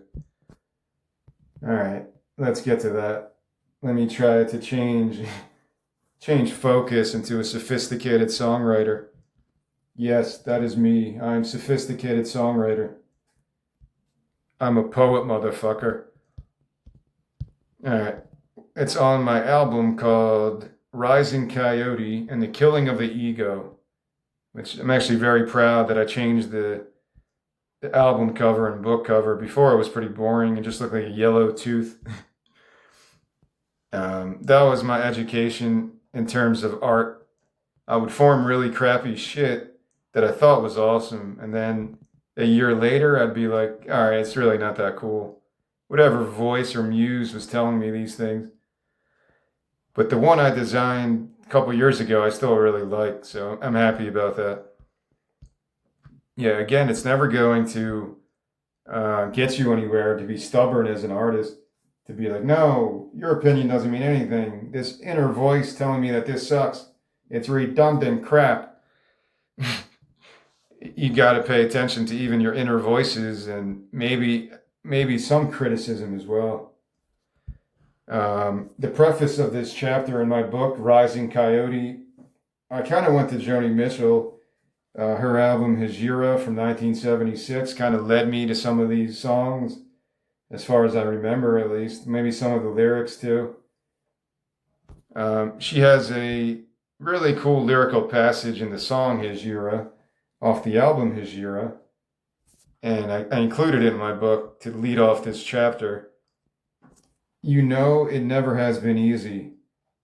All right, let's get to that. Let me try to change focus into a sophisticated songwriter. Yes, that is me. I'm a sophisticated songwriter. I'm a poet, motherfucker. All right, it's on my album called Rising Coyote and the Killing of the Ego, which I'm actually very proud that I changed the album cover and book cover. Before it was pretty boring and just looked like a yellow tooth. That was my education in terms of art. I would form really crappy shit that I thought was awesome, and then a year later, I'd be like, all right, it's really not that cool. Whatever voice or muse was telling me these things. But the one I designed a couple years ago, I still really like, so I'm happy about that. Yeah, again, it's never going to get you anywhere to be stubborn as an artist, to be like, no, your opinion doesn't mean anything. This inner voice telling me that this sucks. It's redundant crap. You got to pay attention to even your inner voices and maybe some criticism as well. The preface of this chapter in my book, Rising Coyote, I kind of went to Joni Mitchell. Her album Hejira from 1976 kind of led me to some of these songs, as far as I remember at least. Maybe some of the lyrics too. She has a really cool lyrical passage in the song Hejira off the album Hejira, and I included it in my book to lead off this chapter. You know it never has been easy,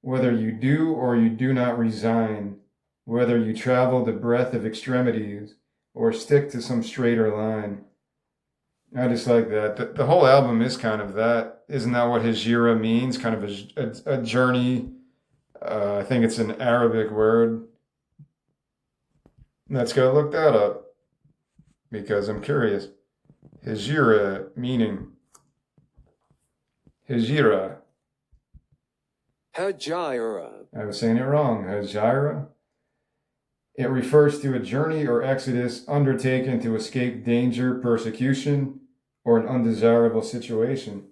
whether you do or you do not resign, whether you travel the breadth of extremities or stick to some straighter line. I just like that. The whole album is kind of that. Isn't that what Hijra means? Kind of a journey. I think it's an Arabic word. Let's go look that up because I'm curious. Hijra meaning. Hijra. Hajira. I was saying it wrong. Hijra. It refers to a journey or exodus undertaken to escape danger, persecution, or an undesirable situation.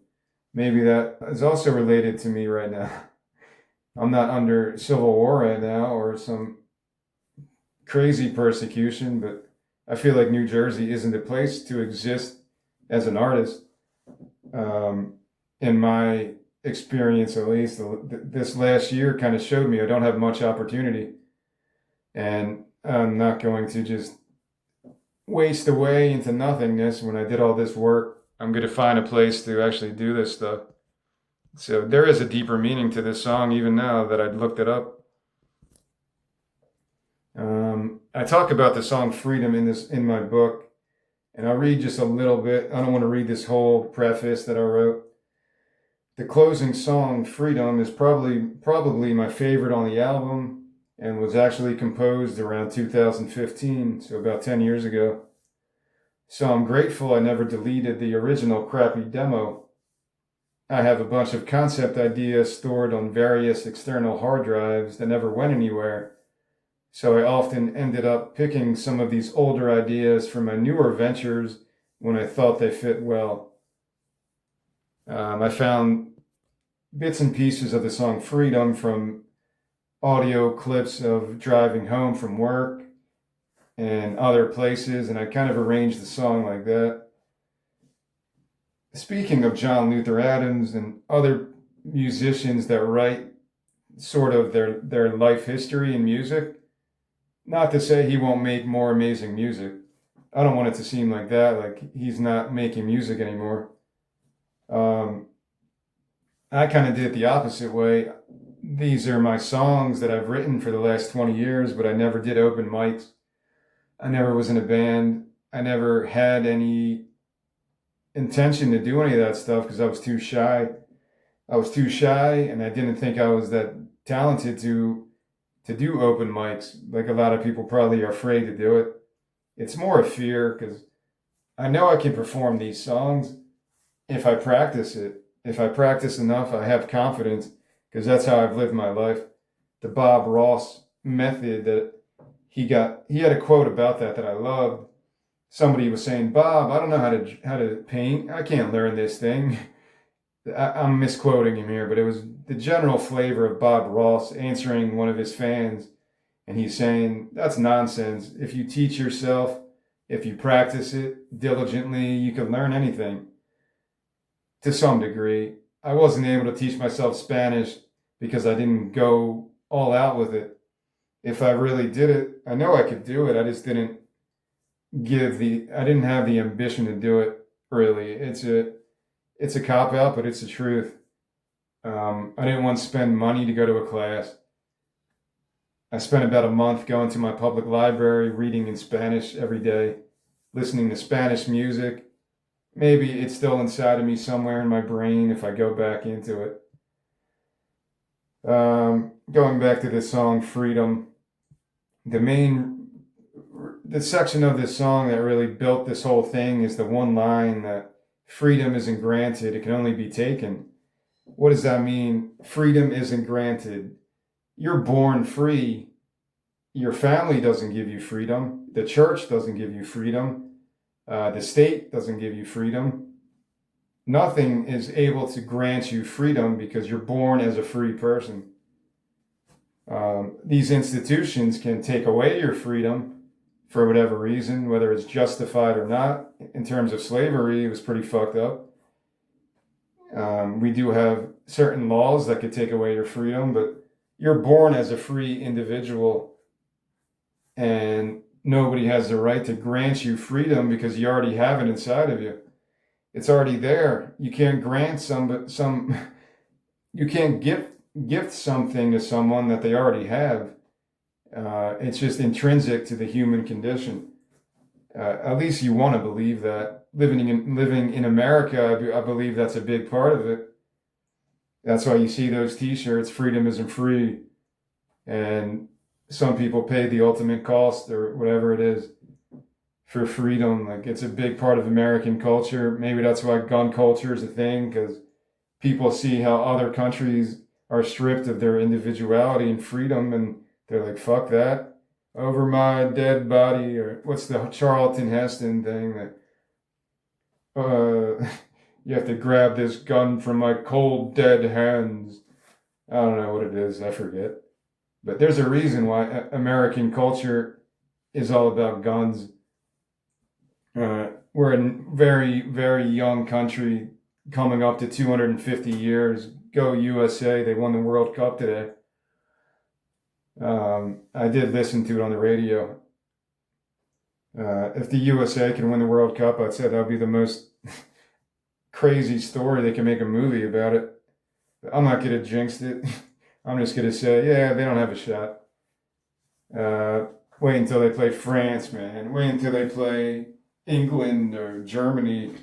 Maybe that is also related to me right now. I'm not under civil war right now or some crazy persecution, but I feel like New Jersey isn't a place to exist as an artist. In my experience, at least, this last year kind of showed me I don't have much opportunity. And I'm not going to just waste away into nothingness when I did all this work. I'm going to find a place to actually do this stuff. So there is a deeper meaning to this song, even now that I'd looked it up. I talk about the song "Freedom" in my book, and I'll read just a little bit. I don't want to read this whole preface that I wrote. The closing song, "Freedom," is probably my favorite on the album, and was actually composed around 2015, so about 10 years ago. So I'm grateful I never deleted the original crappy demo. I have a bunch of concept ideas stored on various external hard drives that never went anywhere. So I often ended up picking some of these older ideas for my newer ventures when I thought they fit well. I found bits and pieces of the song "Freedom" from audio clips of driving home from work and other places, and I kind of arranged the song like that. Speaking of John Luther Adams and other musicians that write sort of their life history in music, not to say he won't make more amazing music. I don't want it to seem like that, like he's not making music anymore. I kind of did it the opposite way. These are my songs that I've written for the last 20 years, but I never did open mics. I never was in a band. I never had any intention to do any of that stuff because I was too shy. I was too shy, and I didn't think I was that talented to do open mics. Like a lot of people probably are afraid to do it. It's more a fear because I know I can perform these songs if I practice it. If I practice enough, I have confidence because that's how I've lived my life. The Bob Ross method that he had a quote about that I loved. Somebody was saying, "Bob, I don't know how to paint. I can't learn this thing." I'm misquoting him here, but it was the general flavor of Bob Ross answering one of his fans, and he's saying, "That's nonsense. If you teach yourself, if you practice it diligently, you can learn anything." To some degree, I wasn't able to teach myself Spanish because I didn't go all out with it. If I really did it, I know I could do it. I just didn't I didn't have the ambition to do it, really. It's a cop out, but it's the truth. I didn't want to spend money to go to a class. I spent about a month going to my public library, reading in Spanish every day, listening to Spanish music. Maybe it's still inside of me somewhere in my brain if I go back into it. Going back to this song, Freedom, the section of this song that really built this whole thing is the one line that freedom isn't granted, it can only be taken. What does that mean? Freedom isn't granted. You're born free. Your family doesn't give you freedom. The church doesn't give you freedom. The state doesn't give you freedom. Nothing is able to grant you freedom because you're born as a free person. These institutions can take away your freedom for whatever reason, whether it's justified or not. In terms of slavery, it was pretty fucked up. We do have certain laws that could take away your freedom, but you're born as a free individual, and nobody has the right to grant you freedom because you already have it inside of you. It's already there. You can't grant you can't gift something to someone that they already have. It's just intrinsic to the human condition. At least you want to believe that. Living in America, I believe that's a big part of it. That's why you see those T-shirts, freedom isn't free. And some people pay the ultimate cost or whatever it is for freedom. Like, it's a big part of American culture. Maybe that's why gun culture is a thing, because people see how other countries are stripped of their individuality and freedom, and they're like, fuck that. Over my dead body, or what's the Charlton Heston thing that you have to grab this gun from my cold dead hands. I don't know what it is, I forget. But there's a reason why American culture is all about guns. We're a very, very young country, coming up to 250 years. Go USA, they won the World Cup today. I did listen to it on the radio. If the USA can win the World Cup, I'd say that would be the most crazy story. They can make a movie about it. I'm not going to jinx it. I'm just going to say, yeah, they don't have a shot. Wait until they play France, man. Wait until they play England or Germany.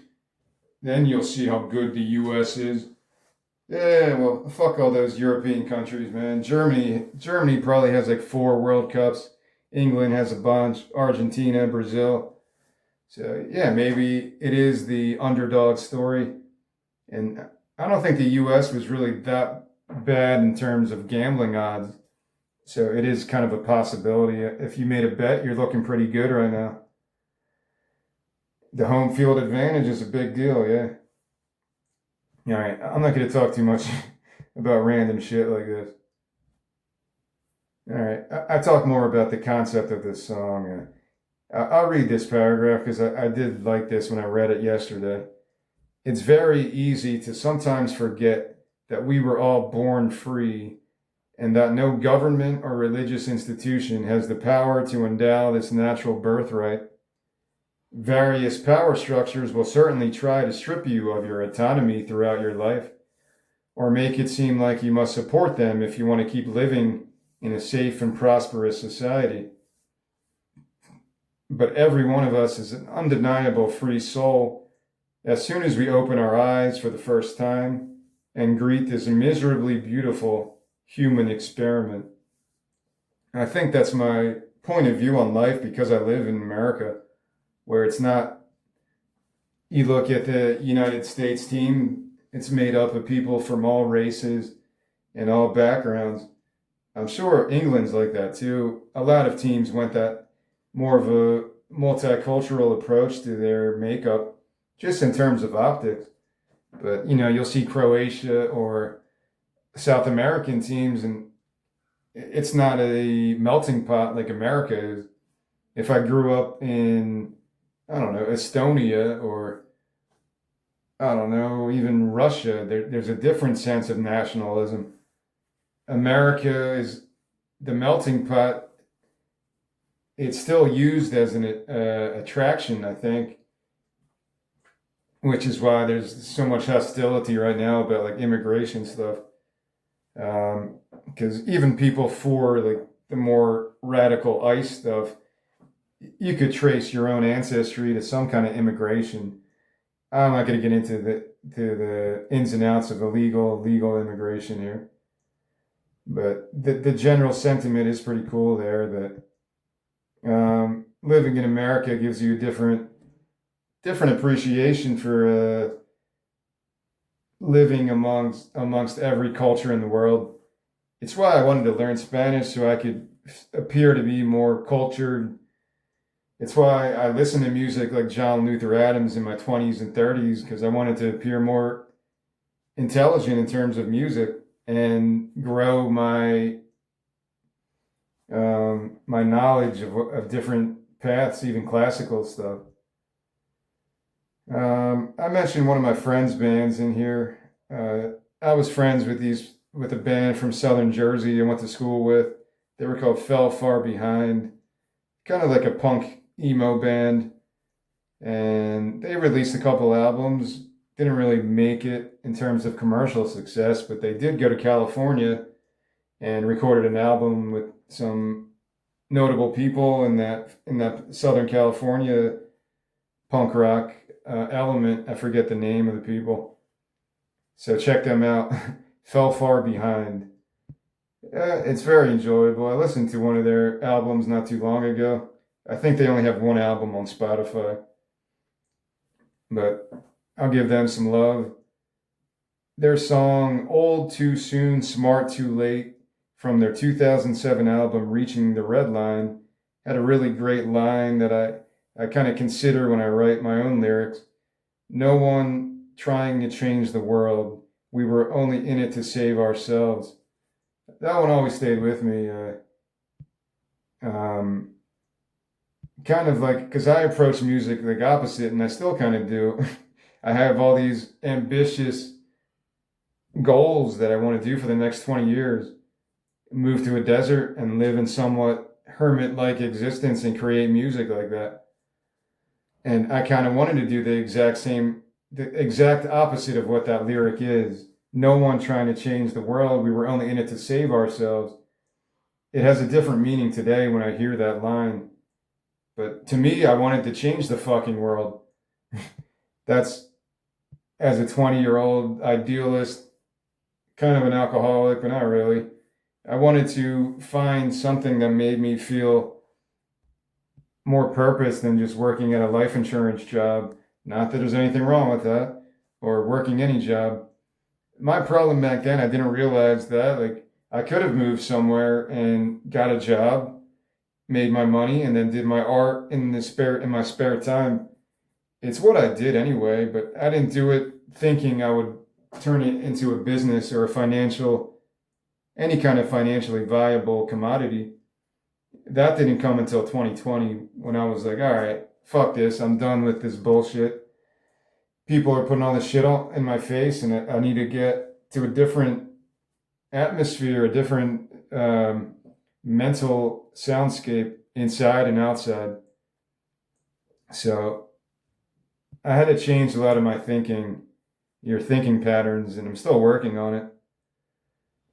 Then you'll see how good the US is. Yeah, well, fuck all those European countries, man. Germany probably has like 4 World Cups. England has a bunch. Argentina, Brazil. So, yeah, maybe it is the underdog story. And I don't think the US was really that bad in terms of gambling odds. So it is kind of a possibility. If you made a bet, you're looking pretty good right now. The home field advantage is a big deal, yeah. All right, I'm not going to talk too much about random shit like this. All right, I talk more about the concept of this song. I'll read this paragraph because I did like this when I read it yesterday. It's very easy to sometimes forget that we were all born free and that no government or religious institution has the power to endow this natural birthright. Various power structures will certainly try to strip you of your autonomy throughout your life, or make it seem like you must support them if you want to keep living in a safe and prosperous society. But every one of us is an undeniable free soul as soon as we open our eyes for the first time and greet this miserably beautiful human experiment. And I think that's my point of view on life because I live in America, where it's not, you look at the United States team, it's made up of people from all races and all backgrounds. I'm sure England's like that too. A lot of teams went that more of a multicultural approach to their makeup, just in terms of optics. But, you'll see Croatia or South American teams, and it's not a melting pot like America is. If I grew up in, I don't know, Estonia or, I don't know, even Russia, there's a different sense of nationalism. America is the melting pot. It's still used as an attraction, I think, which is why there's so much hostility right now about like immigration stuff. Because even people for like the more radical ICE stuff, you could trace your own ancestry to some kind of immigration. I'm not going to get into the ins and outs of illegal, legal immigration here, but the general sentiment is pretty cool there. That living in America gives you a different appreciation for living amongst every culture in the world. It's why I wanted to learn Spanish so I could appear to be more cultured. It's why I listened to music like John Luther Adams in my 20s and 30s because I wanted to appear more intelligent in terms of music and grow my knowledge of different paths, even classical stuff. I mentioned one of my friends' bands in here. I was friends with a band from Southern Jersey I went to school with. They were called Fell Far Behind, kind of like a punk emo band, and they released a couple albums. Didn't really make it in terms of commercial success, but they did go to California and recorded an album with some notable people in that Southern California punk rock element. I forget the name of the people, so check them out. Fell Far Behind. It's very enjoyable. I listened to one of their albums not too long ago. I think they only have one album on Spotify, but I'll give them some love. Their song Old Too Soon, Smart Too Late from their 2007 album Reaching the Red Line had a really great line that I kind of consider when I write my own lyrics. No one trying to change the world. We were only in it to save ourselves. That one always stayed with me. Kind of like, because I approach music like opposite, and I still kind of do. I have all these ambitious goals that I want to do for the next 20 years. Move to a desert and live in somewhat hermit-like existence and create music like that. And I kind of wanted to do the exact opposite of what that lyric is. No one trying to change the world. We were only in it to save ourselves. It has a different meaning today when I hear that line. But to me, I wanted to change the fucking world. That's, as a 20-year-old idealist, kind of an alcoholic, but not really. I wanted to find something that made me feel more purpose than just working at a life insurance job. Not that there's anything wrong with that, or working any job. My problem back then, I didn't realize that. Like, I could have moved somewhere and got a job, made my money, and then did my art in my spare time. It's what I did anyway, but I didn't do it thinking I would turn it into a business or any kind of financially viable commodity. That didn't come until 2020 when I was like, all right, fuck this. I'm done with this bullshit. People are putting all this shit in my face, and I need to get to a different atmosphere, a different mental soundscape inside and outside. So I had to change a lot of my your thinking patterns, and I'm still working on it.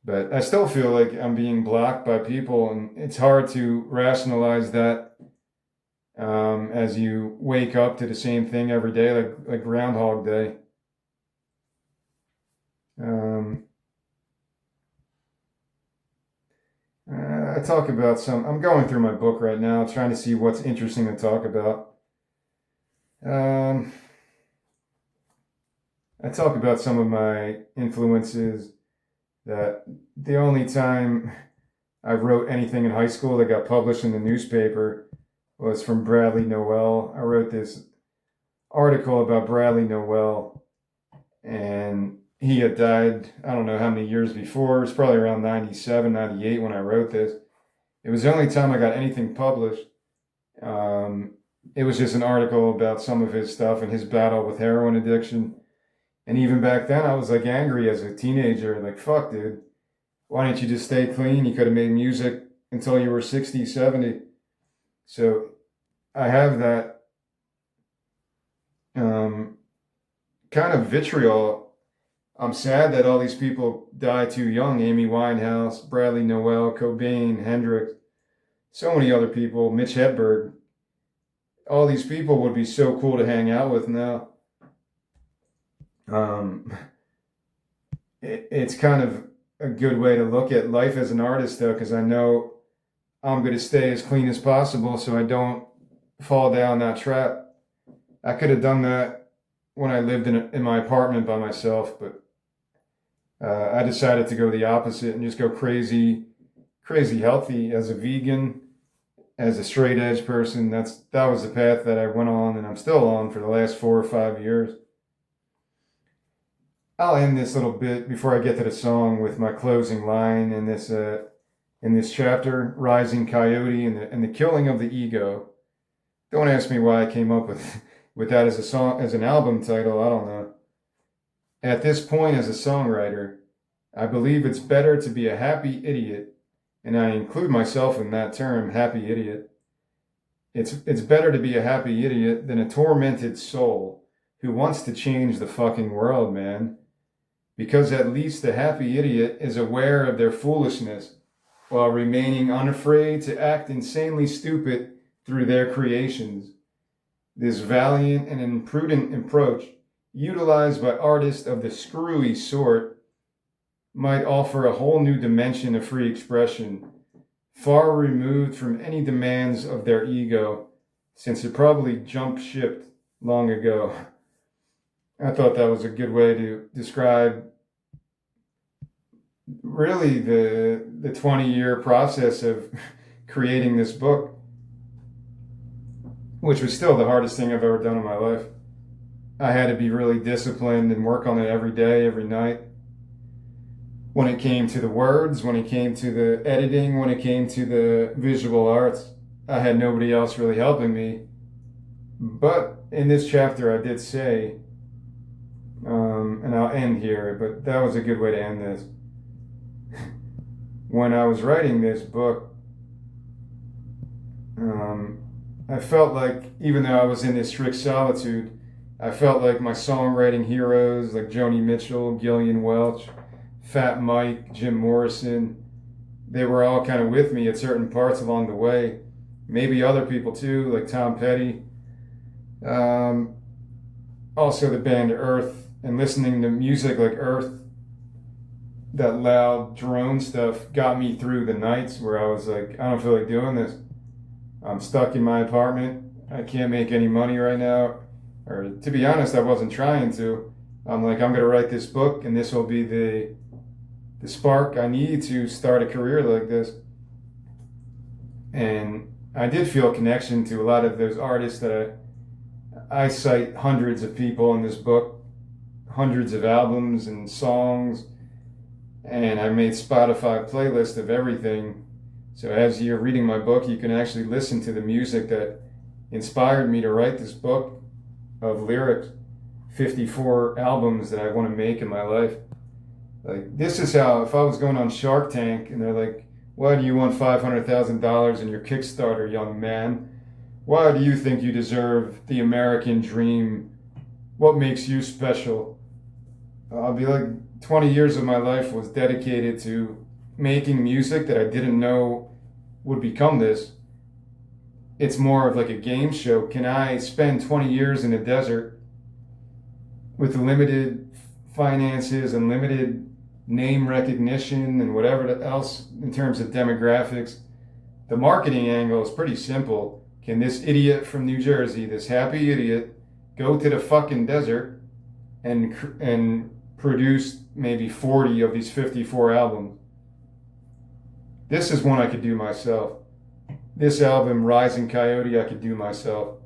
But I still feel like I'm being blocked by people, and it's hard to rationalize that as you wake up to the same thing every day, like Groundhog Day. I talk about I'm going through my book right now, trying to see what's interesting to talk about. I talk about some of my influences. That the only time I wrote anything in high school that got published in the newspaper was from Bradley Nowell. I wrote this article about Bradley Nowell, and he had died, I don't know how many years before. It was probably around 97, 98 when I wrote this. It was the only time I got anything published. It was just an article about some of his stuff and his battle with heroin addiction. And even back then, I was like angry as a teenager. Like, fuck, dude. Why didn't you just stay clean? You could have made music until you were 60, 70. So I have that kind of vitriol I'm sad that all these people die too young. Amy Winehouse, Bradley Noel, Cobain, Hendrix, so many other people, Mitch Hedberg. All these people would be so cool to hang out with now. It's kind of a good way to look at life as an artist, though, because I know I'm going to stay as clean as possible so I don't fall down that trap. I could have done that when I lived in my apartment by myself, but I decided to go the opposite and just go crazy, crazy healthy as a vegan, as a straight edge person. That was the path that I went on, and I'm still on for the last 4 or 5 years. I'll end this little bit before I get to the song with my closing line in this chapter, Rising Coyote and the Killing of the Ego. Don't ask me why I came up with that as a song, as an album title. I don't know. At this point as a songwriter, I believe it's better to be a happy idiot, and I include myself in that term, happy idiot. It's better to be a happy idiot than a tormented soul who wants to change the fucking world, man. Because at least the happy idiot is aware of their foolishness while remaining unafraid to act insanely stupid through their creations. This valiant and imprudent approach, utilized by artists of the screwy sort, might offer a whole new dimension of free expression, far removed from any demands of their ego, since it probably jumped ship long ago. I thought that was a good way to describe really the 20-year process of creating this book, which was still the hardest thing I've ever done in my life. I had to be really disciplined and work on it every day, every night. When it came to the words, when it came to the editing, when it came to the visual arts, I had nobody else really helping me. But in this chapter, I did say, and I'll end here, but that was a good way to end this. When I was writing this book, I felt like, even though I was in this strict solitude, I felt like my songwriting heroes like Joni Mitchell, Gillian Welch, Fat Mike, Jim Morrison, they were all kind of with me at certain parts along the way. Maybe other people too, like Tom Petty. Also the band Earth, and listening to music like Earth, that loud drone stuff got me through the nights where I was like, I don't feel like doing this. I'm stuck in my apartment. I can't make any money right now. Or to be honest, I wasn't trying to. I'm like, I'm going to write this book, and this will be the spark I need to start a career like this. And I did feel a connection to a lot of those artists that I cite hundreds of people in this book, hundreds of albums and songs, and I made Spotify playlist of everything. So as you're reading my book, you can actually listen to the music that inspired me to write this book of lyrics, 54 albums that I want to make in my life. Like, this is how, if I was going on Shark Tank and they're like, why do you want $500,000 in your Kickstarter, young man? Why do you think you deserve the American dream? What makes you special? I'll be like, 20 years of my life was dedicated to making music that I didn't know would become this. It's more of like a game show. Can I spend 20 years in a desert with limited finances and limited name recognition and whatever else in terms of demographics? The marketing angle is pretty simple. Can this idiot from New Jersey, this happy idiot, go to the fucking desert and produce maybe 40 of these 54 albums? This is one I could do myself. This album, Rising Coyote, I could do myself.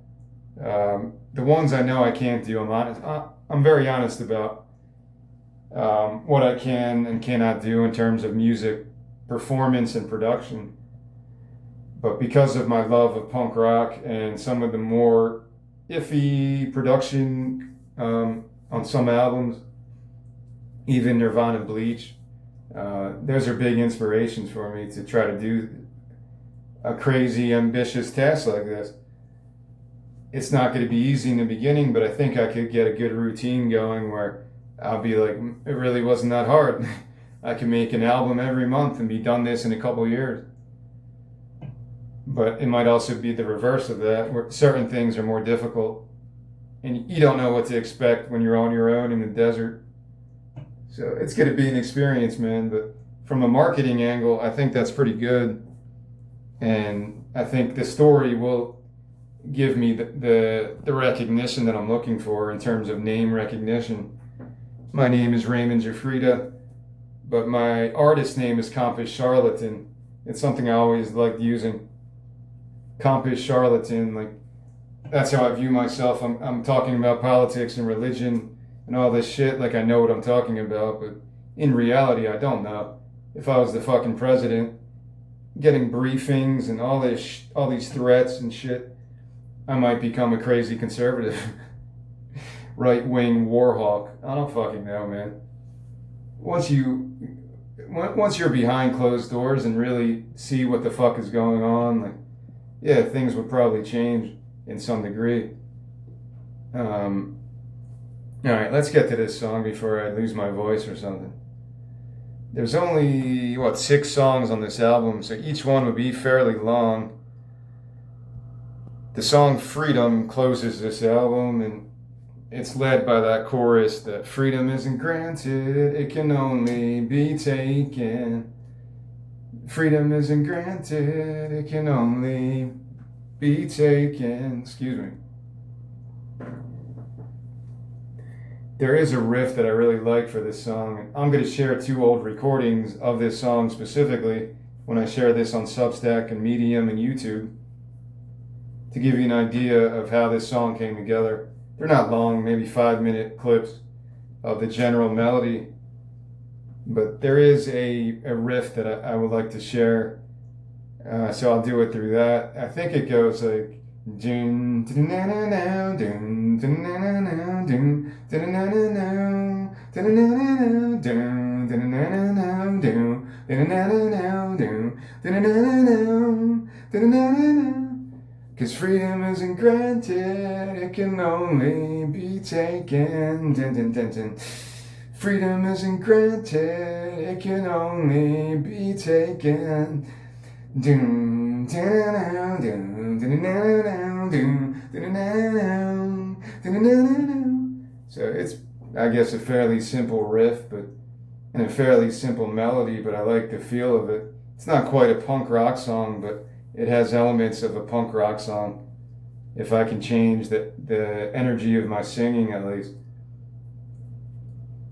The ones I know I can't do, I'm very honest about what I can and cannot do in terms of music performance and production. But because of my love of punk rock and some of the more iffy production on some albums, even Nirvana, Bleach, those are big inspirations for me to try to do a crazy, ambitious task like this. It's not going to be easy in the beginning, but I think I could get a good routine going where I'll be like, it really wasn't that hard. I can make an album every month and be done this in a couple years. But it might also be the reverse of that, where certain things are more difficult and you don't know what to expect when you're on your own in the desert. So it's going to be an experience, man. But from a marketing angle, I think that's pretty good. And I think the story will give me the recognition that I'm looking for in terms of name recognition. My name is Raymond Jafrida, but my artist name is Compass Charlatan. It's something I always liked using. Compass Charlatan, like that's how I view myself. I'm talking about politics and religion and all this shit like I know what I'm talking about, but in reality I don't know. If I was the fucking president, getting briefings and all these threats and shit, I might become a crazy conservative. Right-wing war hawk. I don't fucking know, man. Once you're behind closed doors and really see what the fuck is going on, like, yeah, things would probably change in some degree. All right, let's get to this song before I lose my voice or something. There's only, 6 songs on this album, so each one would be fairly long. The song Freedom closes this album, and it's led by that chorus that freedom isn't granted, it can only be taken. Freedom isn't granted, it can only be taken. Excuse me. There is a riff that I really like for this song. I'm going to share 2 old recordings of this song specifically when I share this on Substack and Medium and YouTube to give you an idea of how this song came together. They're not long, maybe 5-minute clips of the general melody, but there is a riff that I would like to share, so I'll do it through that. I think it goes like dun dun dun dun dun dun dun dun dun. 'Cause freedom isn't granted, it can only be taken. Dun, dun, dun, dun. Freedom isn't granted, it can only be taken. Dun, dun, dun, dun, dun, dun, dun, dun, dun. So it's, I guess, a fairly simple riff, but and a fairly simple melody, but I like the feel of it. It's not quite a punk rock song, but it has elements of a punk rock song. If I can change the energy of my singing, at least.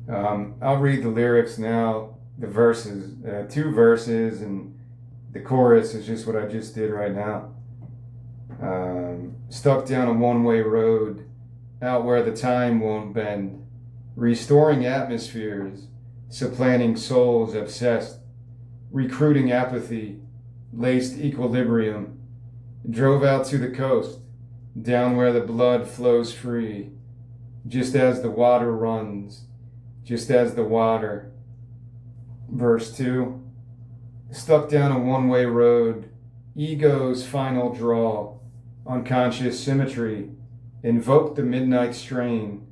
I'll read the lyrics now, the verses, 2 verses, and the chorus is just what I just did right now. Stuck down a one-way road, out where the time won't bend, restoring atmospheres, supplanting souls obsessed, recruiting apathy, laced equilibrium, drove out to the coast, down where the blood flows free, just as the water runs, just as the water. Verse 2, stuck down a one-way road, ego's final draw, unconscious symmetry, invoked the midnight strain,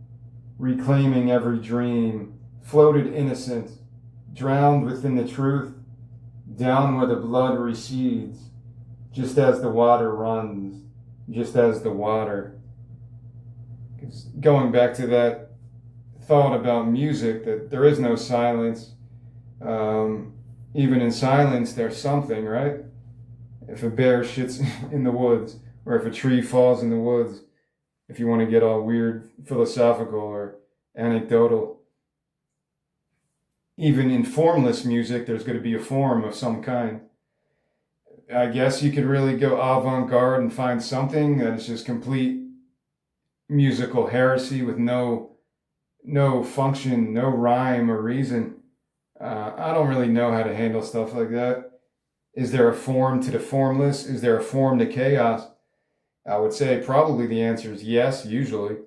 reclaiming every dream, floated innocent, drowned within the truth, down where the blood recedes, just as the water runs, just as the water. Going back to that thought about music, that there is no silence. Even in silence, there's something, right? If a bear shits in the woods, or if a tree falls in the woods, if you want to get all weird, philosophical, or anecdotal. Even in formless music, there's going to be a form of some kind. I guess you could really go avant-garde and find something that is just complete musical heresy with no function, no rhyme or reason. I don't really know how to handle stuff like that. Is there a form to the formless? Is there a form to chaos? I would say probably the answer is yes, usually.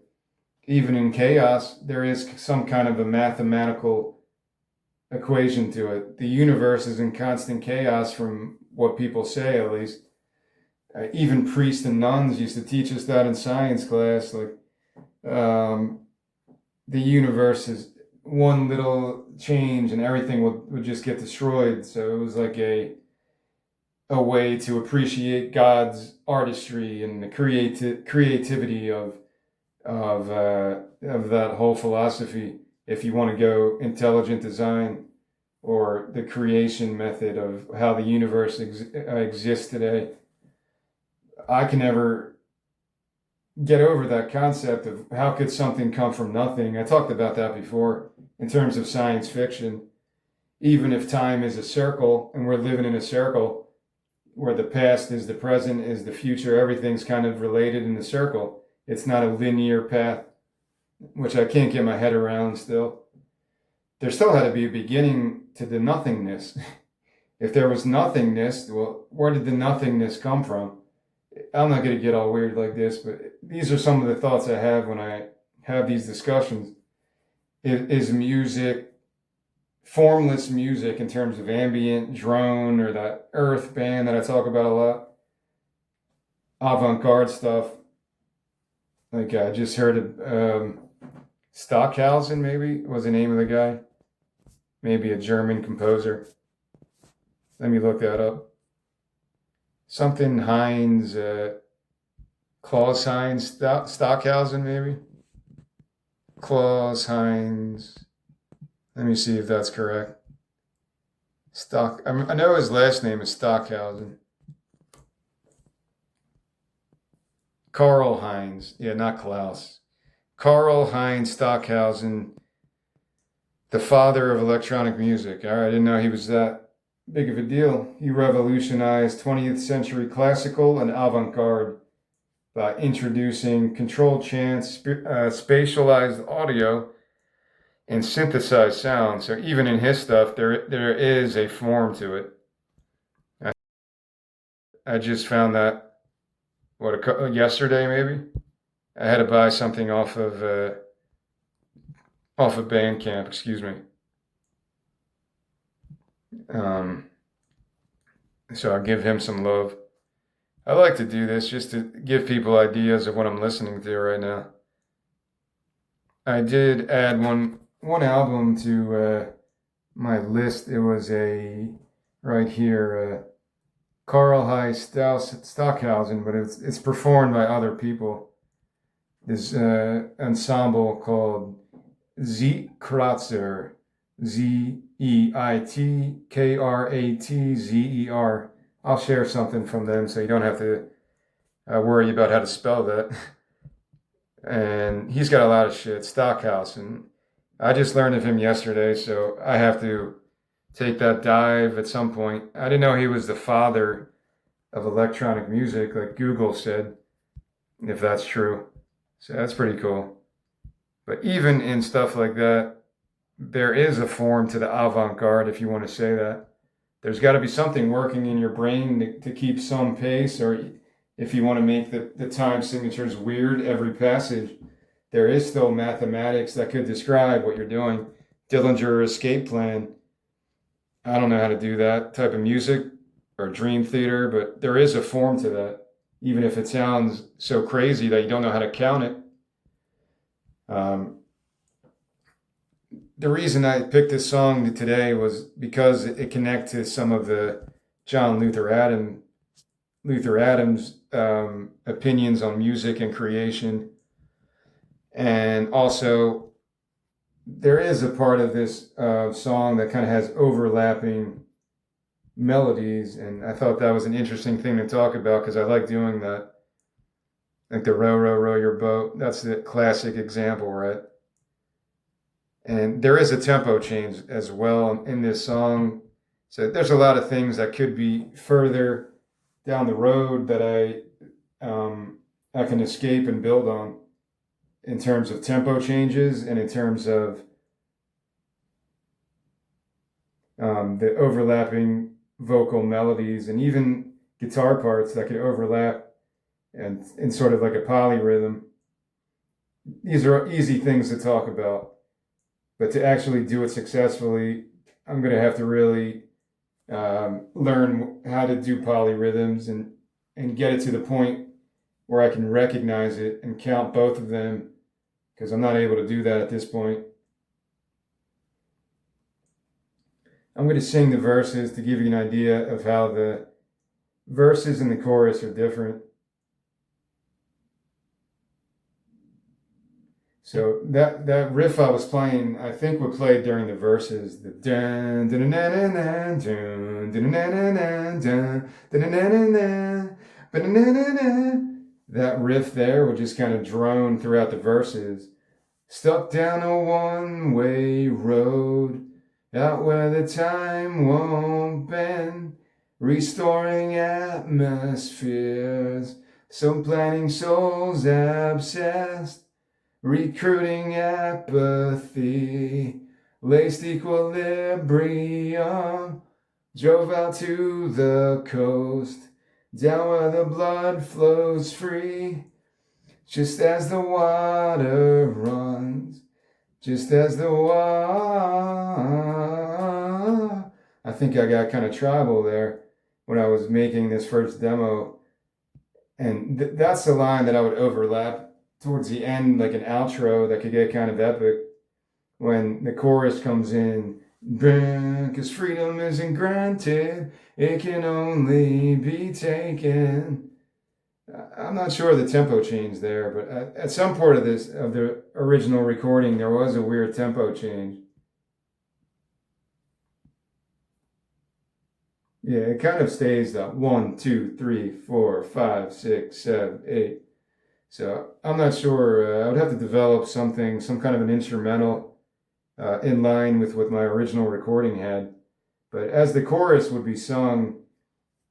Even in chaos, there is some kind of a mathematical equation to it. The universe is in constant chaos, from what people say, at least. Even priests and nuns used to teach us that in science class. Like, the universe is, one little change and everything would just get destroyed. So it was like a way to appreciate God's artistry and the creativity of that whole philosophy. If you want to go intelligent design or the creation method of how the universe exists today, I can never get over that concept of how could something come from nothing. I talked about that before in terms of science fiction. Even if time is a circle and we're living in a circle where the past is the present is the future, everything's kind of related in the circle. It's not a linear path, which I can't get my head around still. There still had to be a beginning to the nothingness. If there was nothingness, well, where did the nothingness come from? I'm not going to get all weird like this, but these are some of the thoughts I have when I have these discussions. Is music, formless music in terms of ambient, drone, or that earth band that I talk about a lot, avant-garde stuff. Like I just heard of Stockhausen, maybe was the name of the guy. Maybe a German composer. Let me look that up. Something Heinz, Klaus Heinz Stockhausen, maybe? Klaus Heinz. Let me see if that's correct. I know his last name is Stockhausen. Karl Heinz. Yeah, not Klaus. Karl Heinz Stockhausen, the father of electronic music. All right, I didn't know he was that big of a deal. He revolutionized 20th century classical and avant-garde by introducing controlled chants, spatialized audio, and synthesized sound. So even in his stuff, there is a form to it. I just found that yesterday maybe. I had to buy something off of Bandcamp. Excuse me. So I'll give him some love. I like to do this just to give people ideas of what I'm listening to right now. I did add one album to my list. It was right here, Karl Heinz Stockhausen, but it's performed by other people. This ensemble called Zeitkratzer. Zeitkratzer. I'll share something from them so you don't have to worry about how to spell that. And he's got a lot of shit, Stockhausen. I just learned of him yesterday, so I have to take that dive at some point. I didn't know he was the father of electronic music, like Google said, if that's true. So that's pretty cool. But even in stuff like that, there is a form to the avant-garde, if you want to say that. There's got to be something working in your brain to keep some pace, or if you want to make the time signatures weird every passage, there is still mathematics that could describe what you're doing. Dillinger Escape Plan. I don't know how to do that type of music or dream theater, but there is a form to that, even if it sounds so crazy that you don't know how to count it. The reason I picked this song today was because it connects to some of the John Luther Adams opinions on music and creation. And also, there is a part of this song that kind of has overlapping melodies, and I thought that was an interesting thing to talk about because I like doing that. Like the row, row, row your boat. That's the classic example, right? And there is a tempo change as well in this song. So there's a lot of things that could be further down the road that I can escape and build on in terms of tempo changes and in terms of the overlapping vocal melodies and even guitar parts that could overlap and in sort of like a polyrhythm. These are easy things to talk about. But to actually do it successfully, I'm going to have to really learn how to do polyrhythms and get it to the point where I can recognize it and count both of them, because I'm not able to do that at this point. I'm going to sing the verses to give you an idea of how the verses and the chorus are different. So that riff I was playing, I think we played during the verses. The dun dun dun dun dun dun dun dun dun dun. That riff there would just kind of drone throughout the verses. Stuck down a one-way road, out where the time won't bend, restoring atmospheres, so planning souls obsessed, recruiting apathy, laced equilibrium, drove out to the coast, down where the blood flows free, just as the water runs, just as the water. I think I got kind of tribal there when I was making this first demo. And that's the line that I would overlap towards the end, like an outro that could get kind of epic when the chorus comes in. Because freedom isn't granted, it can only be taken. I'm not sure the tempo change there, but at some part of the original recording, there was a weird tempo change. Yeah, it kind of stays that 1, 2, 3, 4, 5, 6, 7, 8. So I'm not sure. I would have to develop some kind of an instrumental in line with what my original recording had. But as the chorus would be sung,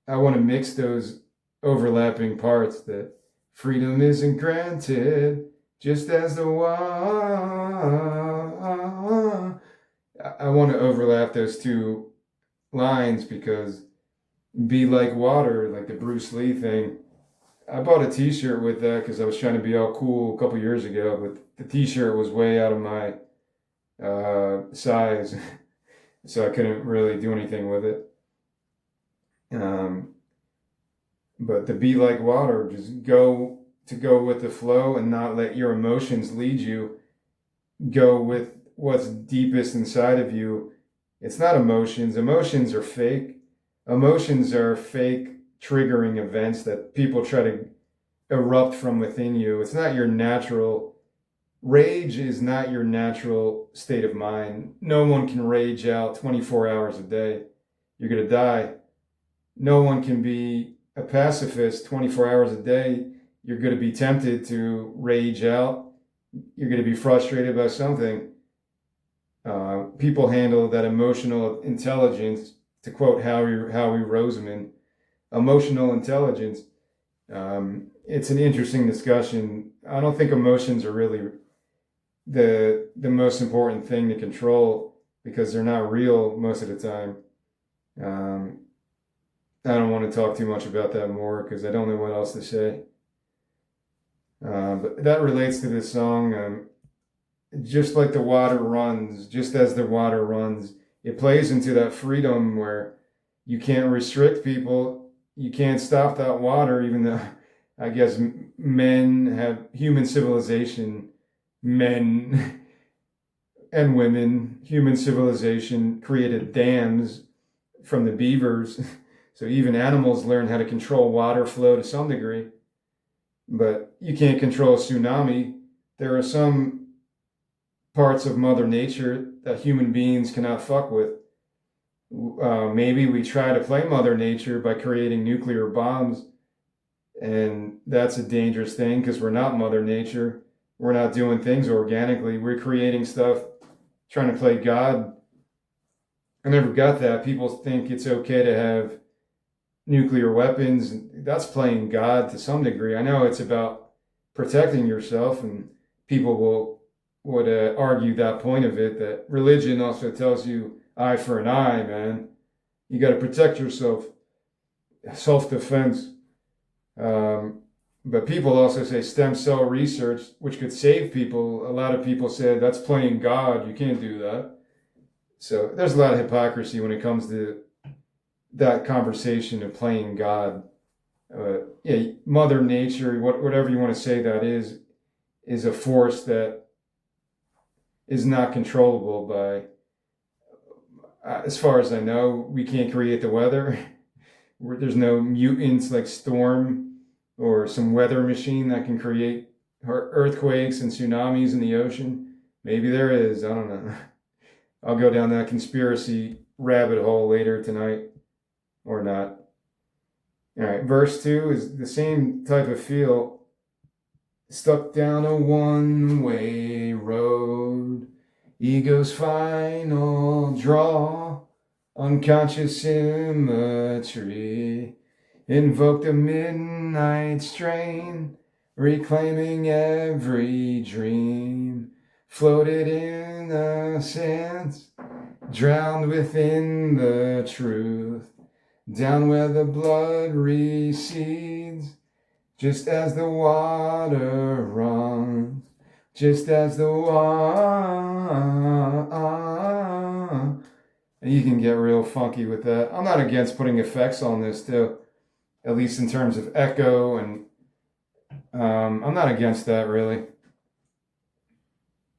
I want to mix those overlapping parts that freedom isn't granted, just as the one. I want to overlap those two lines because be like water, like the Bruce Lee thing. I bought a t-shirt with that because I was trying to be all cool a couple years ago, but the t-shirt was way out of my size, so I couldn't really do anything with it. But to be like water, just go with the flow and not let your emotions lead you. Go with what's deepest inside of you. It's not emotions. Emotions are fake. Emotions are fake triggering events that people try to erupt from within you. It's not your natural. Rage is not your natural state of mind. No one can rage out 24 hours a day. You're going to die. No one can be a pacifist 24 hours a day. You're going to be tempted to rage out. You're going to be frustrated by something. People handle that emotional intelligence, to quote Howie Roseman, emotional intelligence. It's an interesting discussion. I don't think emotions are really the most important thing to control because they're not real most of the time. I don't want to talk too much about that more because I don't know what else to say. But that relates to this song. Just like the water runs, just as the water runs, it plays into that freedom where you can't restrict people. You can't stop that water, even though I guess men have human civilization, men and women, human civilization created dams from the beavers. So even animals learn how to control water flow to some degree, but you can't control a tsunami. There are some parts of Mother Nature that human beings cannot fuck with. Maybe we try to play Mother Nature by creating nuclear bombs, and that's a dangerous thing because we're not Mother Nature. We're not doing things organically. We're creating stuff, trying to play God. I never got that. People think it's okay to have nuclear weapons. That's playing God to some degree. I know it's about protecting yourself, and people would argue that point of it, that religion also tells you eye for an eye, man. You got to protect yourself. Self-defense. But people also say stem cell research, which could save people. A lot of people say that's playing God. You can't do that. So there's a lot of hypocrisy when it comes to that conversation of playing God. Yeah, Mother Nature, whatever you want to say that is a force that is not controllable by, as far as I know, we can't create the weather. There's no mutants like Storm or some weather machine that can create earthquakes and tsunamis in the ocean. Maybe there is. I don't know. I'll go down that conspiracy rabbit hole later tonight, or not. All right, verse 2 is the same type of feel. Stuck down a one-way road, ego's final draw, unconscious symmetry, invoked a midnight strain, reclaiming every dream, floated innocence, drowned within the truth, down where the blood recedes, just as the water runs, just as the water. And you can get real funky with that. I'm not against putting effects on this too, at least in terms of echo, and I'm not against that really.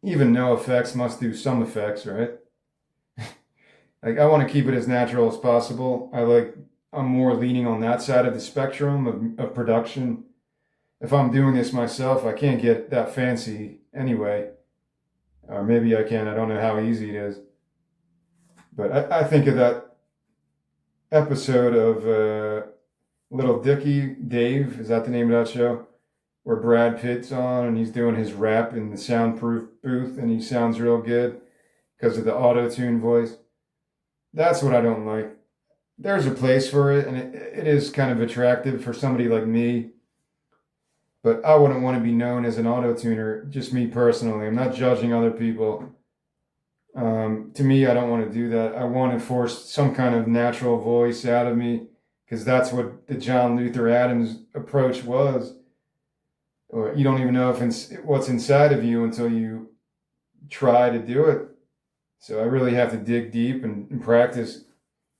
Even no effects must do some effects, right? Like, I want to keep it as natural as possible. I'm more leaning on that side of the spectrum of production. If I'm doing this myself, I can't get that fancy anyway. Or maybe I can. I don't know how easy it is. But I think of that episode of Little Dicky, Dave, is that the name of that show? Where Brad Pitt's on and he's doing his rap in the soundproof booth and he sounds real good because of the auto-tune voice. That's what I don't like. There's a place for it, and it is kind of attractive for somebody like me. But I wouldn't want to be known as an auto-tuner, just me personally. I'm not judging other people. To me, I don't want to do that. I want to force some kind of natural voice out of me, because that's what the John Luther Adams approach was. Or you don't even know if what's inside of you until you try to do it. So I really have to dig deep and practice,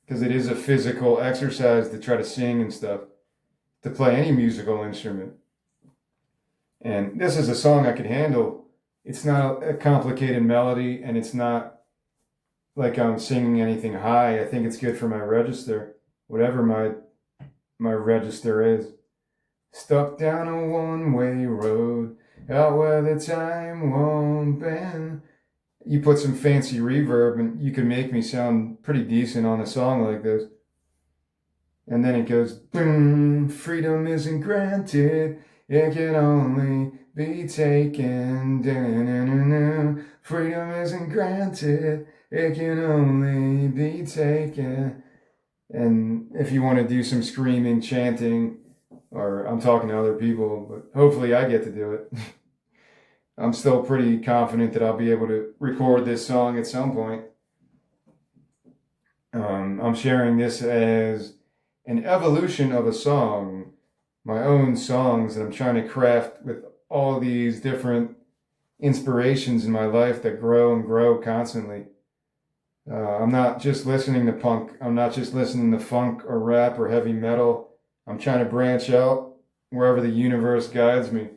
because it is a physical exercise to try to sing and stuff, to play any musical instrument. And this is a song I could handle. It's not a complicated melody, and it's not like I'm singing anything high. I think it's good for my register, whatever my register is. Stuck down a one-way road, out where the time won't bend. You put some fancy reverb and you can make me sound pretty decent on a song like this. And then it goes, boom, freedom isn't granted, it can only be taken. Da-na-na-na-na. Freedom isn't granted, it can only be taken. And if you want to do some screaming, chanting, or I'm talking to other people, but hopefully I get to do it. I'm still pretty confident that I'll be able to record this song at some point. I'm sharing this as an evolution of a song, my own songs that I'm trying to craft with all these different inspirations in my life that grow and grow constantly. I'm not just listening to punk. I'm not just listening to funk or rap or heavy metal. I'm trying to branch out wherever the universe guides me.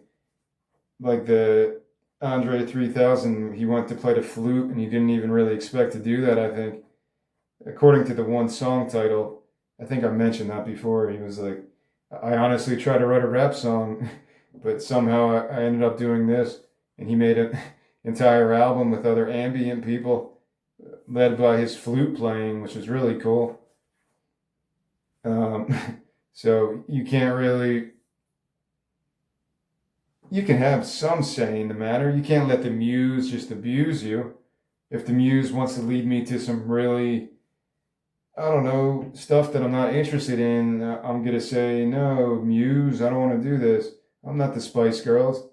Like the Andre 3000, he went to play the flute and he didn't even really expect to do that, I think. According to the one song title, I think I mentioned that before, he was like, I honestly tried to write a rap song, but somehow I ended up doing this. And he made an entire album with other ambient people, led by his flute playing, which was really cool. So you can't really... You can have some say in the matter. You can't let the muse just abuse you. If the muse wants to lead me to some really, I don't know, stuff that I'm not interested in, I'm going to say, no, muse, I don't want to do this. I'm not the Spice Girls.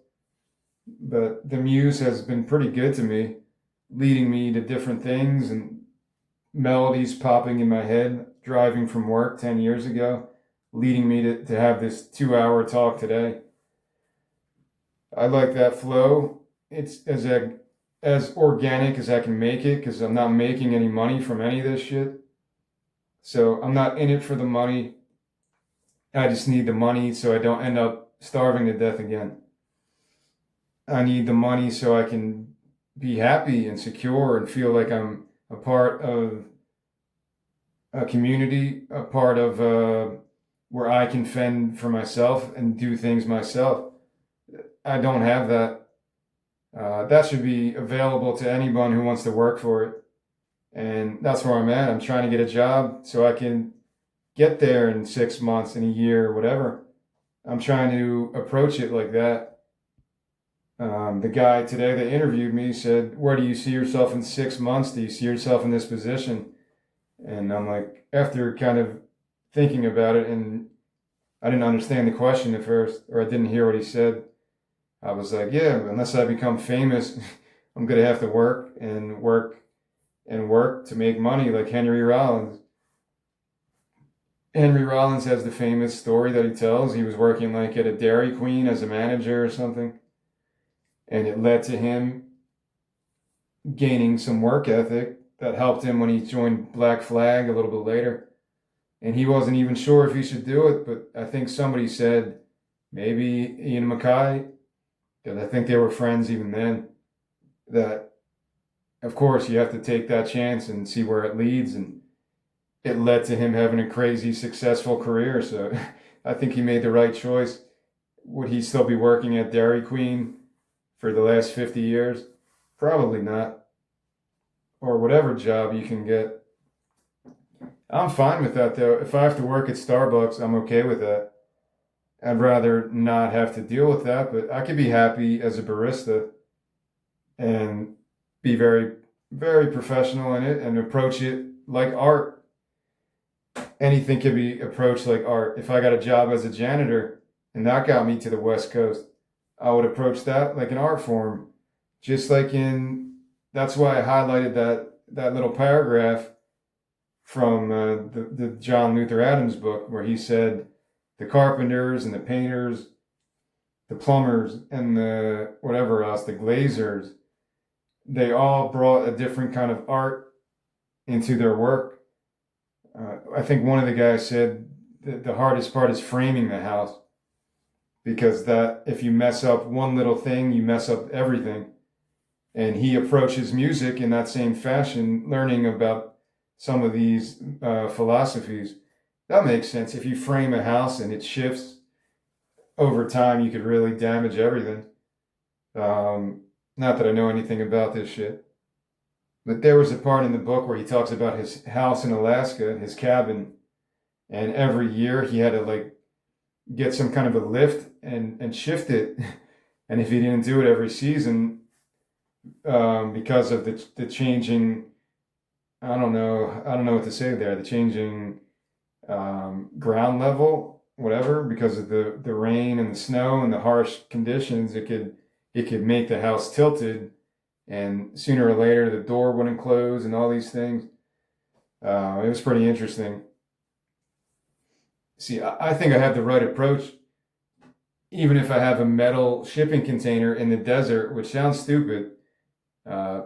But the muse has been pretty good to me, leading me to different things and melodies popping in my head, driving from work 10 years ago, leading me to have this 2-hour talk today. I like that flow. It's as organic as I can make it, because I'm not making any money from any of this shit. So I'm not in it for the money. I just need the money so I don't end up starving to death again. I need the money so I can be happy and secure and feel like I'm a part of a community, a part of where I can fend for myself and do things myself. I don't have that. That should be available to anyone who wants to work for it. And that's where I'm at. I'm trying to get a job so I can get there in 6 months, in a year, whatever. I'm trying to approach it like that. The guy today that interviewed me said, "Where do you see yourself in 6 months? Do you see yourself in this position?" And I'm like, after kind of thinking about it, and I didn't understand the question at first, or I didn't hear what he said. I was like, yeah, unless I become famous, I'm going to have to work and work and work to make money like Henry Rollins. Henry Rollins has the famous story that he tells. He was working like at a Dairy Queen as a manager or something, and it led to him gaining some work ethic that helped him when he joined Black Flag a little bit later. And he wasn't even sure if he should do it, but I think somebody said maybe Ian MacKaye, because I think they were friends even then, that of course you have to take that chance and see where it leads. And it led to him having a crazy successful career. So I think he made the right choice. Would he still be working at Dairy Queen for the last 50 years? Probably not. Or whatever job you can get. I'm fine with that though. If I have to work at Starbucks, I'm okay with that. I'd rather not have to deal with that, but I could be happy as a barista and be very, very professional in it and approach it like art. Anything can be approached like art. If I got a job as a janitor and that got me to the West Coast, I would approach that like an art form. Just like that's why I highlighted that little paragraph from the John Luther Adams book where he said the carpenters and the painters, the plumbers and the whatever else, the glazers, they all brought a different kind of art into their work. I think one of the guys said that the hardest part is framing the house, because that if you mess up one little thing, you mess up everything. And he approaches music in that same fashion, learning about some of these philosophies. That makes sense. If you frame a house and it shifts over time, you could really damage everything. Not that I know anything about this shit. But there was a part in the book where he talks about his house in Alaska, his cabin, and every year he had to like get some kind of a lift and shift it. And if he didn't do it every season, because of the changing, I don't know what to say there, the changing ground level, whatever, because of the rain and the snow and the harsh conditions, it could make the house tilted, and sooner or later the door wouldn't close and all these things. It was pretty interesting. See, I think I have the right approach, even if I have a metal shipping container in the desert, which sounds stupid.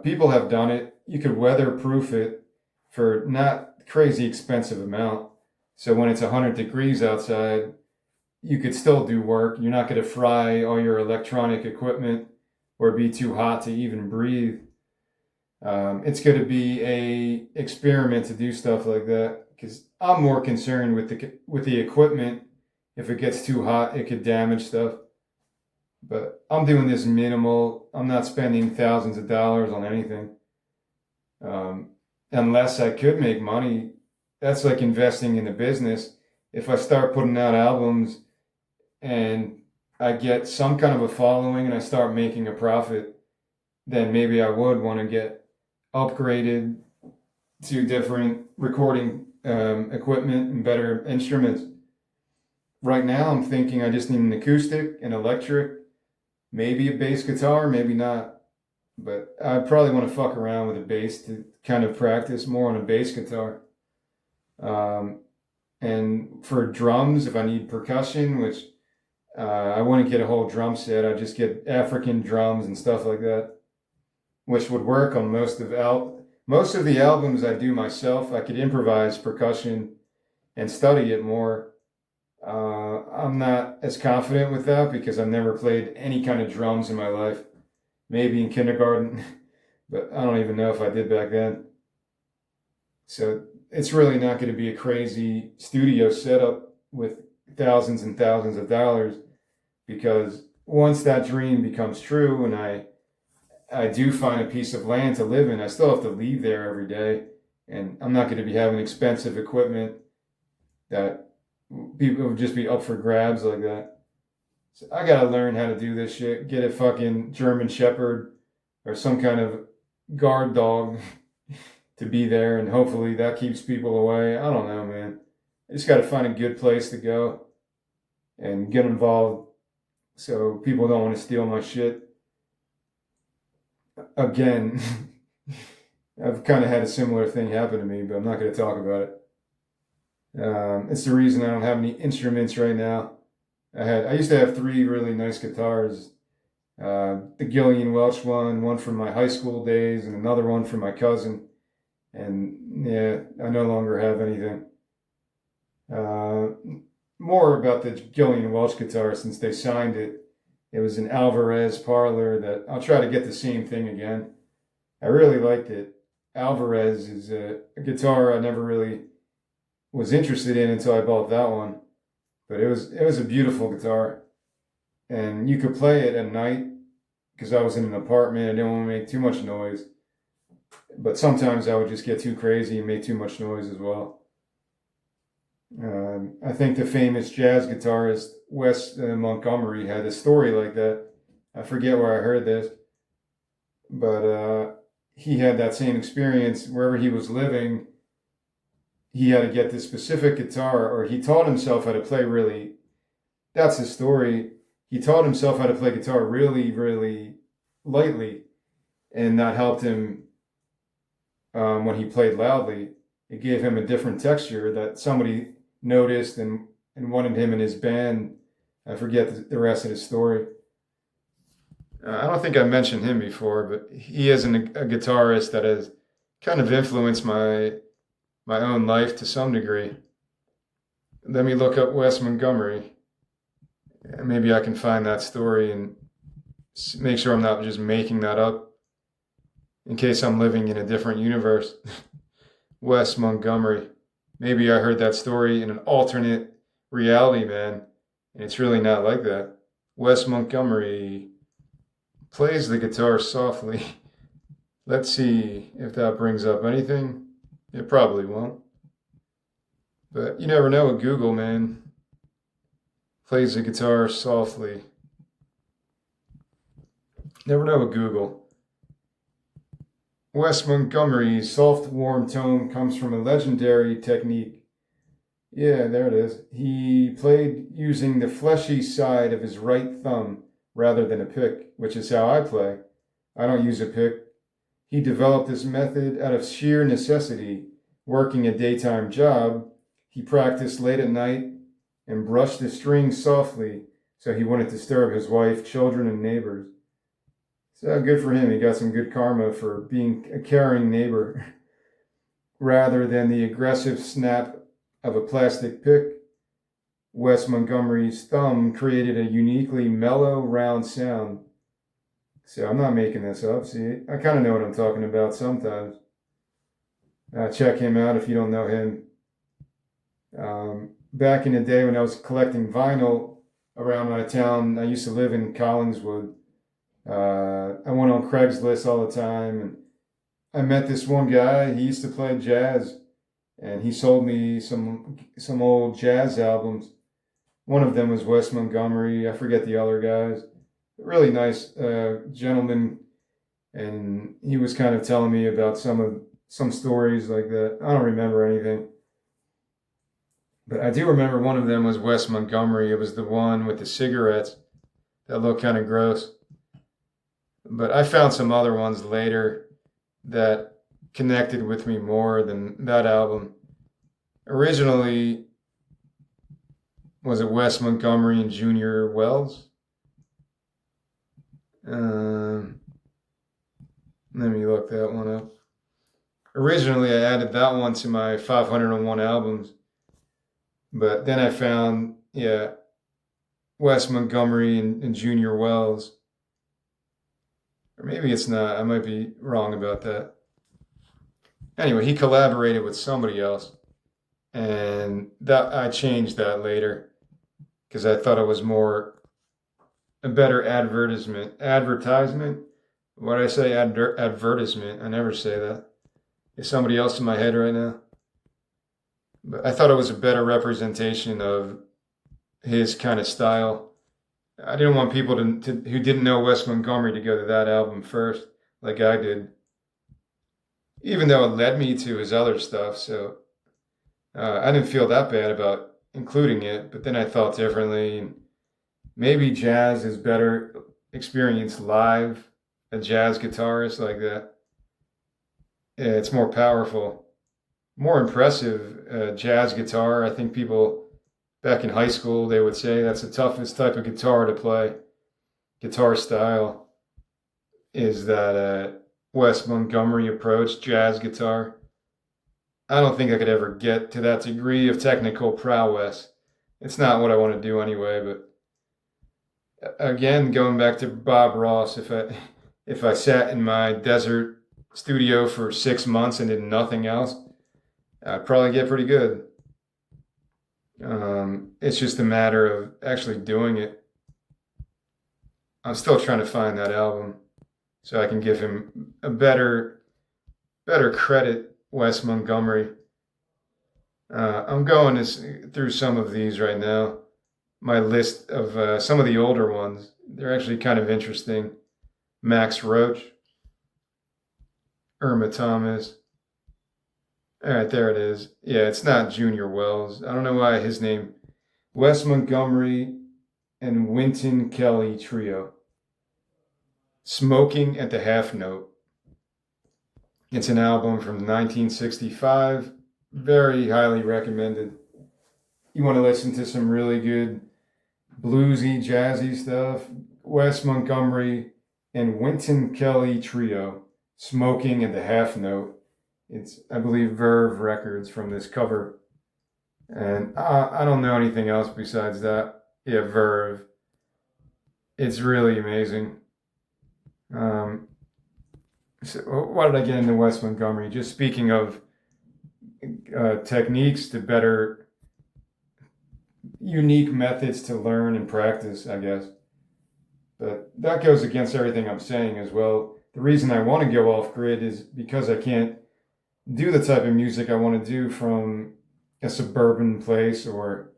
People have done it. You could weatherproof it for not crazy expensive amount. So when it's 100 degrees outside, you could still do work. You're not going to fry all your electronic equipment or be too hot to even breathe. It's going to be a experiment to do stuff like that, because I'm more concerned with the equipment. If it gets too hot, it could damage stuff. But I'm doing this minimal. I'm not spending thousands of dollars on anything. Unless I could make money, that's like investing in a business. If I start putting out albums and I get some kind of a following and I start making a profit, then maybe I would want to get upgraded to different recording equipment and better instruments. Right now, I'm thinking I just need an acoustic, an electric, maybe a bass guitar, maybe not. But I probably want to fuck around with a bass to kind of practice more on a bass guitar. And for drums, if I need percussion, which I wouldn't get a whole drum set, I'd just get African drums and stuff like that, which would work on most of the albums I do myself. I could improvise percussion and study it more. I'm not as confident with that because I've never played any kind of drums in my life. Maybe in kindergarten, but I don't even know if I did back then. So it's really not going to be a crazy studio setup with thousands and thousands of dollars, because once that dream becomes true and I do find a piece of land to live in, I still have to leave there every day, and I'm not going to be having expensive equipment that people would just be up for grabs like that. So I gotta learn how to do this shit. Get a fucking German Shepherd or some kind of guard dog to be there, and hopefully that keeps people away. I don't know, man. I just gotta find a good place to go and get involved so people don't want to steal my shit. Again, I've kind of had a similar thing happen to me, but I'm not going to talk about it. It's the reason I don't have any instruments right now. I used to have three really nice guitars. The Gillian Welch one from my high school days, and another one from my cousin. And yeah, I no longer have anything. More about the Gillian Welch guitar, since they signed it. It was an Alvarez Parlor that I'll try to get the same thing again. I really liked it. Alvarez is a guitar I never really was interested in until I bought that one. But it was a beautiful guitar, and you could play it at night because I was in an apartment. I didn't want to make too much noise, but sometimes I would just get too crazy and make too much noise as well. I think the famous jazz guitarist Wes Montgomery had a story like that. I forget where I heard this, but he had that same experience wherever he was living. He had to get this specific guitar, or he taught himself how to play really. That's the story. He taught himself how to play guitar really, really lightly, and that helped him when he played loudly. It gave him a different texture that somebody noticed and wanted him in his band. I forget the rest of the story. I don't think I mentioned him before, but he is a guitarist that has kind of influenced my own life to some degree. Let me look up Wes Montgomery. Maybe I can find that story and make sure I'm not just making that up in case I'm living in a different universe. Wes Montgomery. Maybe I heard that story in an alternate reality, man, and it's really not like that. Wes Montgomery plays the guitar softly. Let's see if that brings up anything. It probably won't. But you never know with Google, man. Plays the guitar softly. Never know with Google. Wes Montgomery's soft, warm tone comes from a legendary technique. Yeah, there it is. He played using the fleshy side of his right thumb rather than a pick, which is how I play. I don't use a pick. He developed this method out of sheer necessity. Working a daytime job, he practiced late at night and brushed the strings softly so he wouldn't disturb his wife, children, and neighbors. So good for him. He got some good karma for being a caring neighbor. Rather than the aggressive snap of a plastic pick, Wes Montgomery's thumb created a uniquely mellow, round sound. So I'm not making this up. See, I kind of know what I'm talking about sometimes. Check him out if you don't know him. Back in the day when I was collecting vinyl around my town, I used to live in Collingswood. I went on Craigslist all the time, and I met this one guy. He used to play jazz, and he sold me some old jazz albums. One of them was Wes Montgomery. I forget the other guys. Really nice gentleman, and he was kind of telling me about some stories like that. I don't remember anything, but I do remember one of them was Wes Montgomery. It was the one with the cigarettes that looked kind of gross. But I found some other ones later that connected with me more than that album. Originally, was it Wes Montgomery and Junior Wells? Let me look that one up. Originally, I added that one to my 501 albums. But then I found, Wes Montgomery and Junior Wells. Or maybe it's not. I might be wrong about that. Anyway, he collaborated with somebody else, and that I changed that later because I thought it was more a better advertisement. What did I say? Advertisement. I never say that. Is somebody else in my head right now? But I thought it was a better representation of his kind of style. I didn't want people who didn't know Wes Montgomery to go to that album first, like I did, even though it led me to his other stuff. So I didn't feel that bad about including it, but then I thought differently. Maybe jazz is better experienced live, a jazz guitarist like that. Yeah, it's more powerful, more impressive. Jazz guitar, I think people back in high school, they would say that's the toughest type of guitar to play. Guitar style is that Wes Montgomery approach, jazz guitar. I don't think I could ever get to that degree of technical prowess. It's not what I want to do anyway, but again, going back to Bob Ross, if I sat in my desert studio for 6 months and did nothing else, I'd probably get pretty good. It's just a matter of actually doing it. I'm still trying to find that album so I can give him a better credit, Wes Montgomery. I'm going through some of these right now. My list of some of the older ones. They're actually kind of interesting. Max Roach, Irma Thomas. All right, there it is. Yeah, it's not Junior Wells. I don't know why his name. Wes Montgomery and Wynton Kelly Trio. Smoking at the Half Note. It's an album from 1965. Very highly recommended. You want to listen to some really good bluesy, jazzy stuff? Wes Montgomery and Wynton Kelly Trio. Smoking at the Half Note. It's, I believe, Verve Records from this cover. And I don't know anything else besides that. Yeah, Verve. It's really amazing. So why did I get into Wes Montgomery? Just speaking of techniques to better, unique methods to learn and practice, I guess. But that goes against everything I'm saying as well. The reason I want to go off grid is because I can't do the type of music I want to do from a suburban place or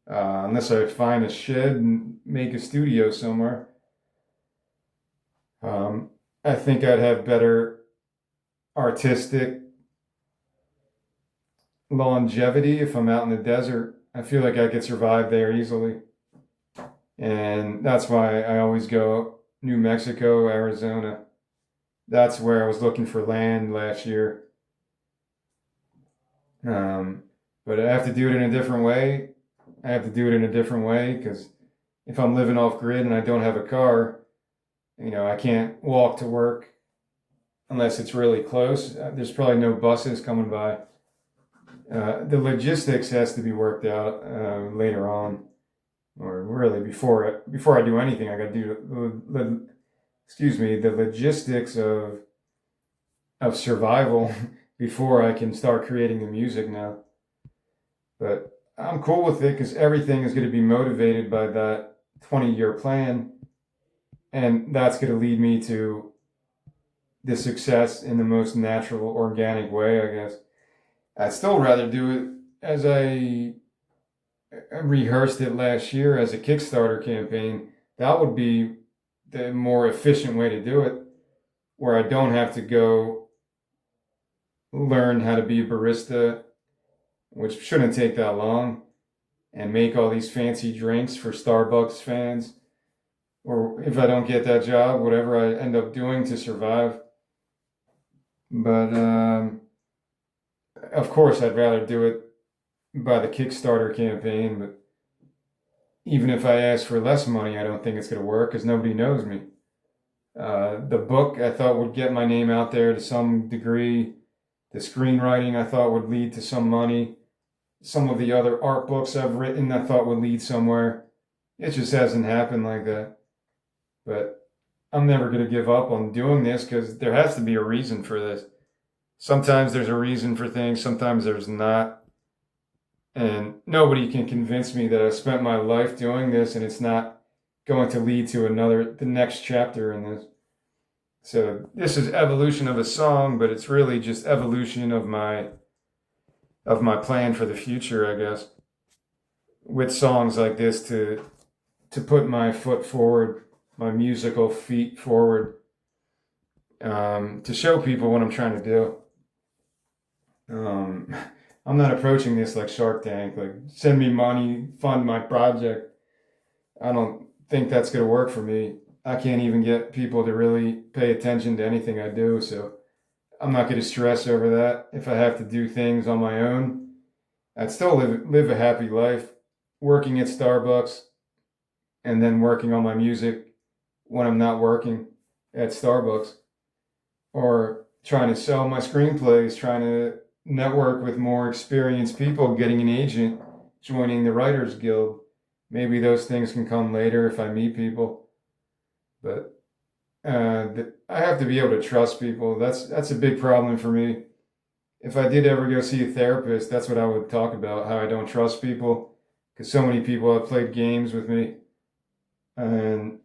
unless I find a shed and make a studio somewhere. I think I'd have better artistic longevity if I'm out in the desert. I feel like I could survive there easily. And that's why I always go New Mexico, Arizona. That's where I was looking for land last year. But I have to do it in a different way. I have to do it in a different way because if I'm living off grid and I don't have a car, I can't walk to work unless it's really close. There's probably no buses coming by. The logistics has to be worked out later on, or really before I do anything. I got to do the logistics of survival before I can start creating the music now. But I'm cool with it because everything is going to be motivated by that 20-year plan. And that's going to lead me to the success in the most natural, organic way, I guess. I'd still rather do it as I rehearsed it last year as a Kickstarter campaign. That would be the more efficient way to do it, where I don't have to go learn how to be a barista, which shouldn't take that long, and make all these fancy drinks for Starbucks fans. Or if I don't get that job, whatever I end up doing to survive. But of course, I'd rather do it by the Kickstarter campaign. But even if I ask for less money, I don't think it's going to work because nobody knows me. The book I thought would get my name out there to some degree. The screenwriting I thought would lead to some money. Some of the other art books I've written I thought would lead somewhere. It just hasn't happened like that. But I'm never going to give up on doing this because there has to be a reason for this. Sometimes there's a reason for things, sometimes there's not. And nobody can convince me that I've spent my life doing this and it's not going to lead to the next chapter in this. So this is evolution of a song, but it's really just evolution of my plan for the future, I guess. With songs like this to put my foot forward, my musical feet forward, to show people what I'm trying to do. I'm not approaching this like Shark Tank, like send me money, fund my project. I don't think that's going to work for me. I can't even get people to really pay attention to anything I do, so I'm not going to stress over that. If I have to do things on my own, I'd still live a happy life, working at Starbucks and then working on my music when I'm not working at Starbucks, or trying to sell my screenplays, trying to network with more experienced people, getting an agent, joining the Writers Guild. Maybe those things can come later if I meet people. But I have to be able to trust people. That's a big problem for me. If I did ever go see a therapist, that's what I would talk about, how I don't trust people. Because so many people have played games with me. And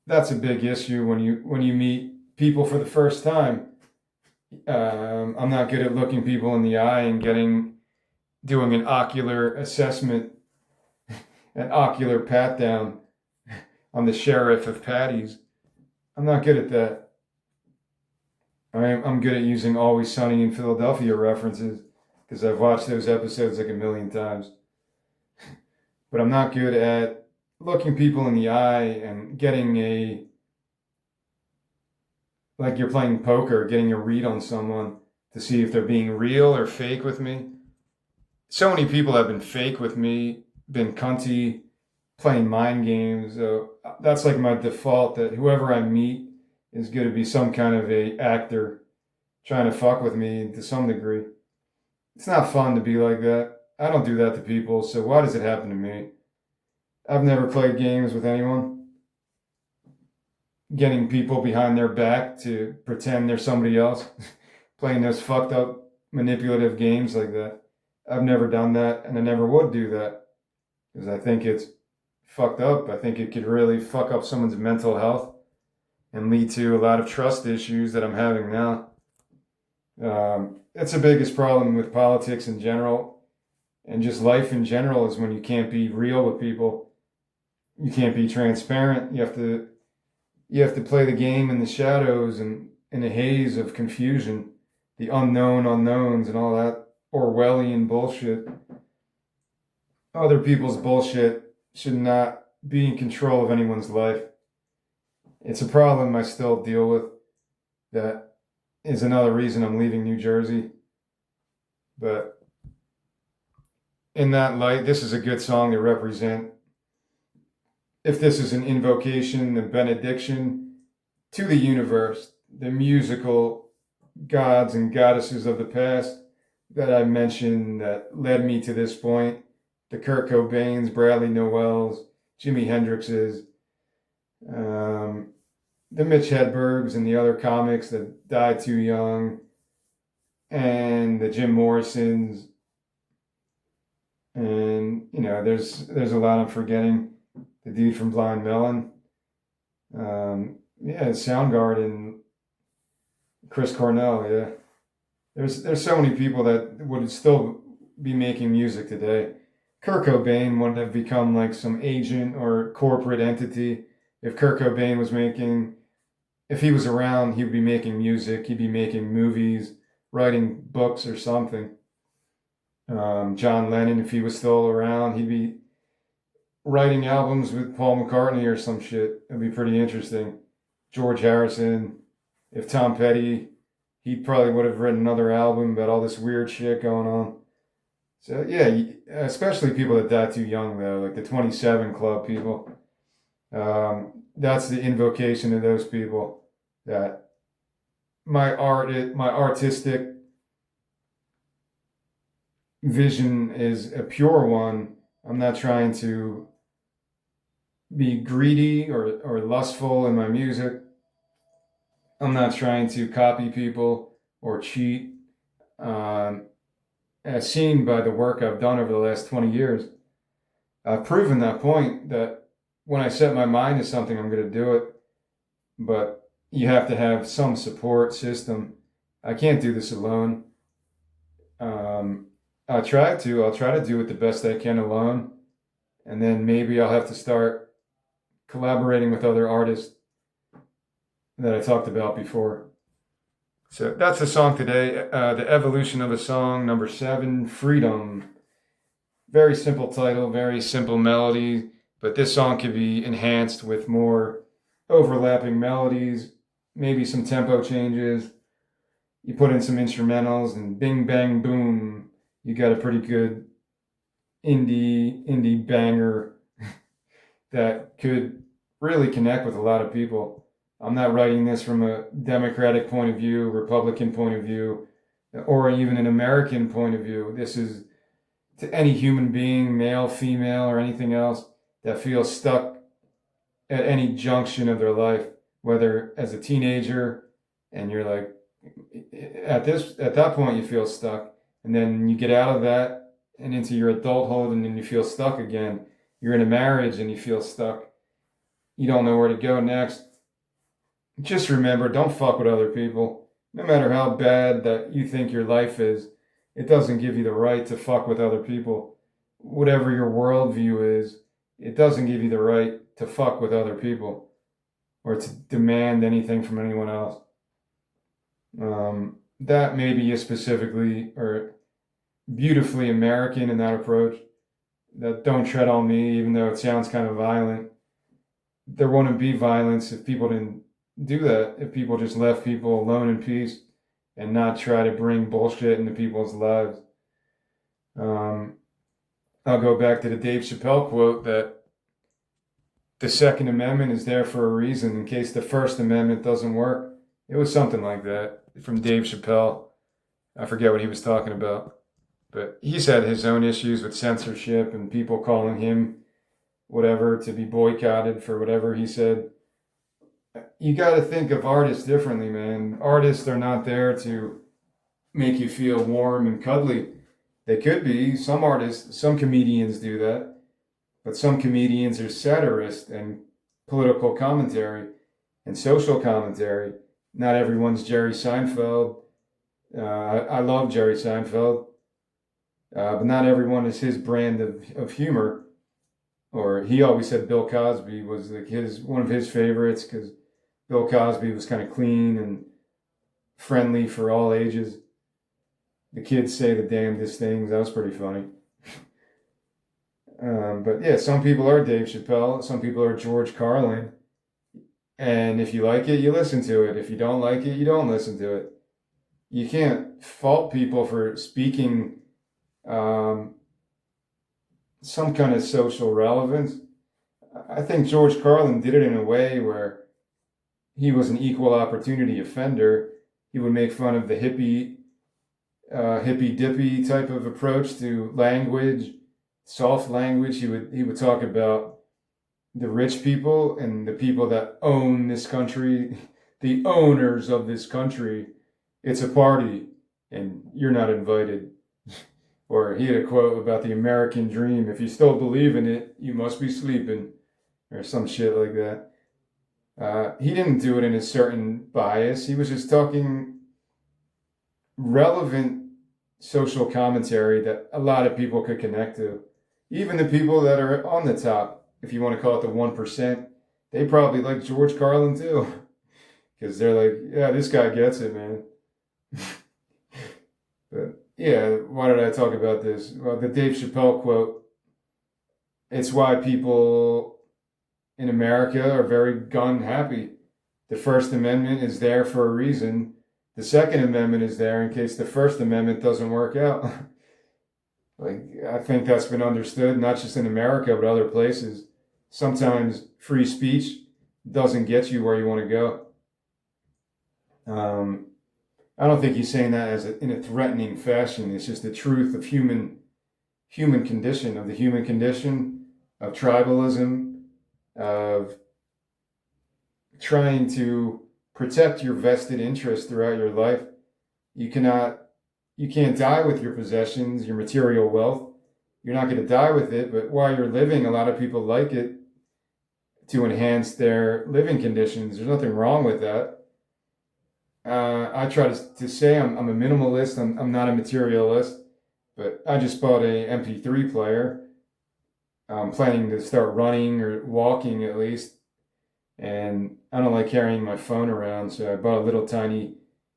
that's a big issue when you meet people for the first time. I'm not good at looking people in the eye and doing an ocular assessment, an ocular pat down. I'm the sheriff of Patties. I'm not good at that. I'm good at using Always Sunny in Philadelphia references because I've watched those episodes like a million times. But I'm not good at looking people in the eye and like you're playing poker, getting a read on someone to see if they're being real or fake with me. So many people have been fake with me, been cunty, playing mind games. So that's like my default, that whoever I meet is going to be some kind of a actor trying to fuck with me to some degree. It's not fun to be like that. I don't do that to people, so why does it happen to me? I've never played games with anyone. Getting people behind their back to pretend they're somebody else. Playing those fucked up manipulative games like that. I've never done that, and I never would do that. Because I think it's fucked up. I think it could really fuck up someone's mental health and lead to a lot of trust issues that I'm having now. That's the biggest problem with politics in general and just life in general, is when you can't be real with people. You can't be transparent. You have to play the game in the shadows and in a haze of confusion, the unknown unknowns and all that Orwellian bullshit. Other people's bullshit should not be in control of anyone's life. It's a problem I still deal with. That is another reason I'm leaving New Jersey. But in that light, this is a good song to represent. If this is an invocation, a benediction to the universe, the musical gods and goddesses of the past that I mentioned that led me to this point, the Kurt Cobains, Bradley Noels, Jimi Hendrixes, the Mitch Hedbergs and the other comics that died too young, and the Jim Morrisons, and there's a lot I'm forgetting. The dude from Blind Melon, Soundgarden, Chris Cornell, yeah. There's so many people that would still be making music today. Kurt Cobain wouldn't have become like some agent or corporate entity if Kurt Cobain if he was around, he would be making music, he'd be making movies, writing books or something. John Lennon, if he was still around, he'd be writing albums with Paul McCartney or some shit. It'd be pretty interesting. George Harrison, if Tom Petty, he probably would have written another album about all this weird shit going on. So yeah, especially people that die too young though, like the 27 Club people. That's the invocation of those people. That my artistic vision is a pure one. I'm not trying to be greedy or lustful in my music. I'm not trying to copy people or cheat. Um, as seen by the work I've done over the last 20 years, I've proven that point that when I set my mind to something, I'm going to do it. But you have to have some support system. I can't do this alone. Um, I'll try to. I'll try to do it the best I can alone, and then maybe I'll have to start collaborating with other artists that I talked about before. So that's the song today. The evolution of a song, number 7, Freedom. Very simple title, very simple melody, but this song could be enhanced with more overlapping melodies, maybe some tempo changes. You put in some instrumentals, and bing, bang, boom, you got a pretty good indie banger that could really connect with a lot of people. I'm not writing this from a Democratic point of view, Republican point of view, or even an American point of view. This is to any human being, male, female, or anything else that feels stuck at any junction of their life, whether as a teenager and you're like at that point you feel stuck, and then you get out of that and into your adulthood and then you feel stuck again. You're in a marriage and you feel stuck. You don't know where to go next. Just remember, don't fuck with other people. No matter how bad that you think your life is, it doesn't give you the right to fuck with other people. Whatever your worldview is, it doesn't give you the right to fuck with other people or to demand anything from anyone else. That maybe is specifically or beautifully American in that approach. That don't tread on me, even though it sounds kind of violent. There wouldn't be violence if people didn't do that, if people just left people alone in peace and not try to bring bullshit into people's lives. Um, I'll go back to the Dave Chappelle quote that the Second Amendment is there for a reason in case the First Amendment doesn't work. It was something like that from Dave Chappelle. I forget what he was talking about, but he's had his own issues with censorship and people calling him whatever to be boycotted for whatever he said. You got to think of artists differently, man. Artists are not there to make you feel warm and cuddly. They could be. Some artists, some comedians do that, but some comedians are satirists and political commentary and social commentary. Not everyone's Jerry Seinfeld. I love Jerry Seinfeld, but not everyone is his brand of humor. Or he always said Bill Cosby was like one of his favorites because Bill Cosby was kind of clean and friendly for all ages. The kids say the damnedest things. That was pretty funny. But yeah, some people are Dave Chappelle. Some people are George Carlin. And if you like it, you listen to it. If you don't like it, you don't listen to it. You can't fault people for speaking some kind of social relevance. I think George Carlin did it in a way where he was an equal opportunity offender. He would make fun of the hippy dippy type of approach to language, soft language. He would talk about the rich people and the people that own this country, the owners of this country. It's a party and you're not invited. Or he had a quote about the American dream. If you still believe in it, you must be sleeping, or some shit like that. He didn't do it in a certain bias. He was just talking relevant social commentary that a lot of people could connect to. Even the people that are on the top, if you want to call it the 1%, they probably like George Carlin too. Because they're like, yeah, this guy gets it, man. But yeah, why did I talk about this? Well, the Dave Chappelle quote, it's why people in America are very gun happy. The First Amendment is there for a reason. The Second Amendment is there in case the First Amendment doesn't work out. Like, I think that's been understood, not just in America, but other places. Sometimes free speech doesn't get you where you want to go. I don't think he's saying that in a threatening fashion. It's just the truth of human condition, of the human condition, of tribalism, of trying to protect your vested interests throughout your life. You can't die with your possessions, your material wealth. You're not going to die with it, but while you're living, a lot of people like it to enhance their living conditions. There's nothing wrong with that. I try to say I'm a minimalist. I'm not a materialist, but I just bought a MP3 player. I'm planning to start running or walking at least, and I don't like carrying my phone around, so I bought a little tiny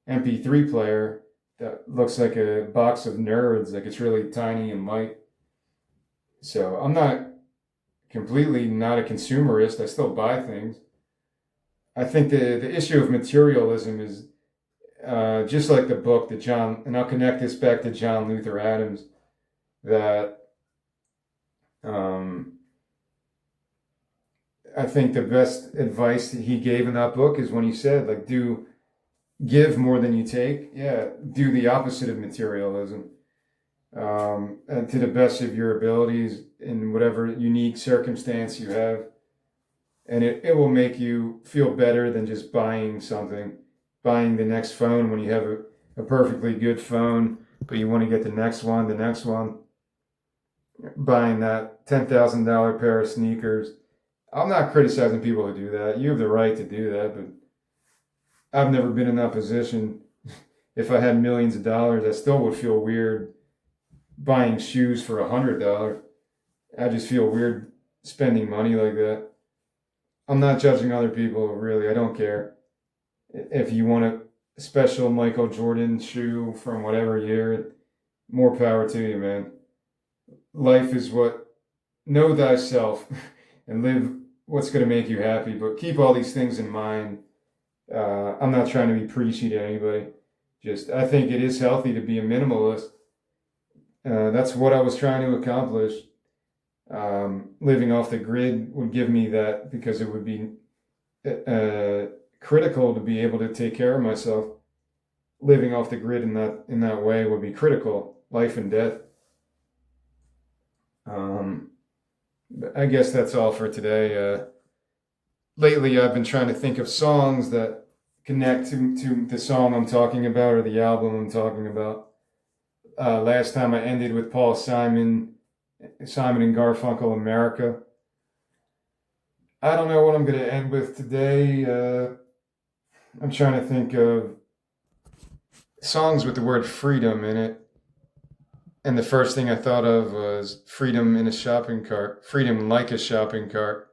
MP3 player that looks like a box of Nerds, like it's really tiny and light. So I'm completely not a consumerist. I still buy things. I think the issue of materialism is just like the book that and I'll connect this back to John Luther Adams, that I think the best advice that he gave in that book is when he said, like, give more than you take. Yeah, do the opposite of materialism. And to the best of your abilities in whatever unique circumstance you have. And it will make you feel better than just buying something, buying the next phone when you have a perfectly good phone, but you want to get the next one, buying that $10,000 pair of sneakers. I'm not criticizing people who do that. You have the right to do that, but I've never been in that position. If I had millions of dollars, I still would feel weird buying shoes for $100. I just feel weird spending money like that. I'm not judging other people, really. I don't care. If you want a special Michael Jordan shoe from whatever year, more power to you, man. Life is know thyself and live what's going to make you happy, but keep all these things in mind. I'm not trying to be preachy to anybody. I think it is healthy to be a minimalist. That's what I was trying to accomplish. Living off the grid would give me that, because it would be critical to be able to take care of myself. Living off the grid in that way would be critical, life and death. I guess that's all for today. Lately, I've been trying to think of songs that connect to the song I'm talking about or the album I'm talking about. Last time I ended with Paul Simon and Garfunkel, America. I don't know what I'm going to end with today. I'm trying to think of songs with the word freedom in it. And the first thing I thought of was Freedom in a Shopping Cart. Freedom Like a Shopping Cart.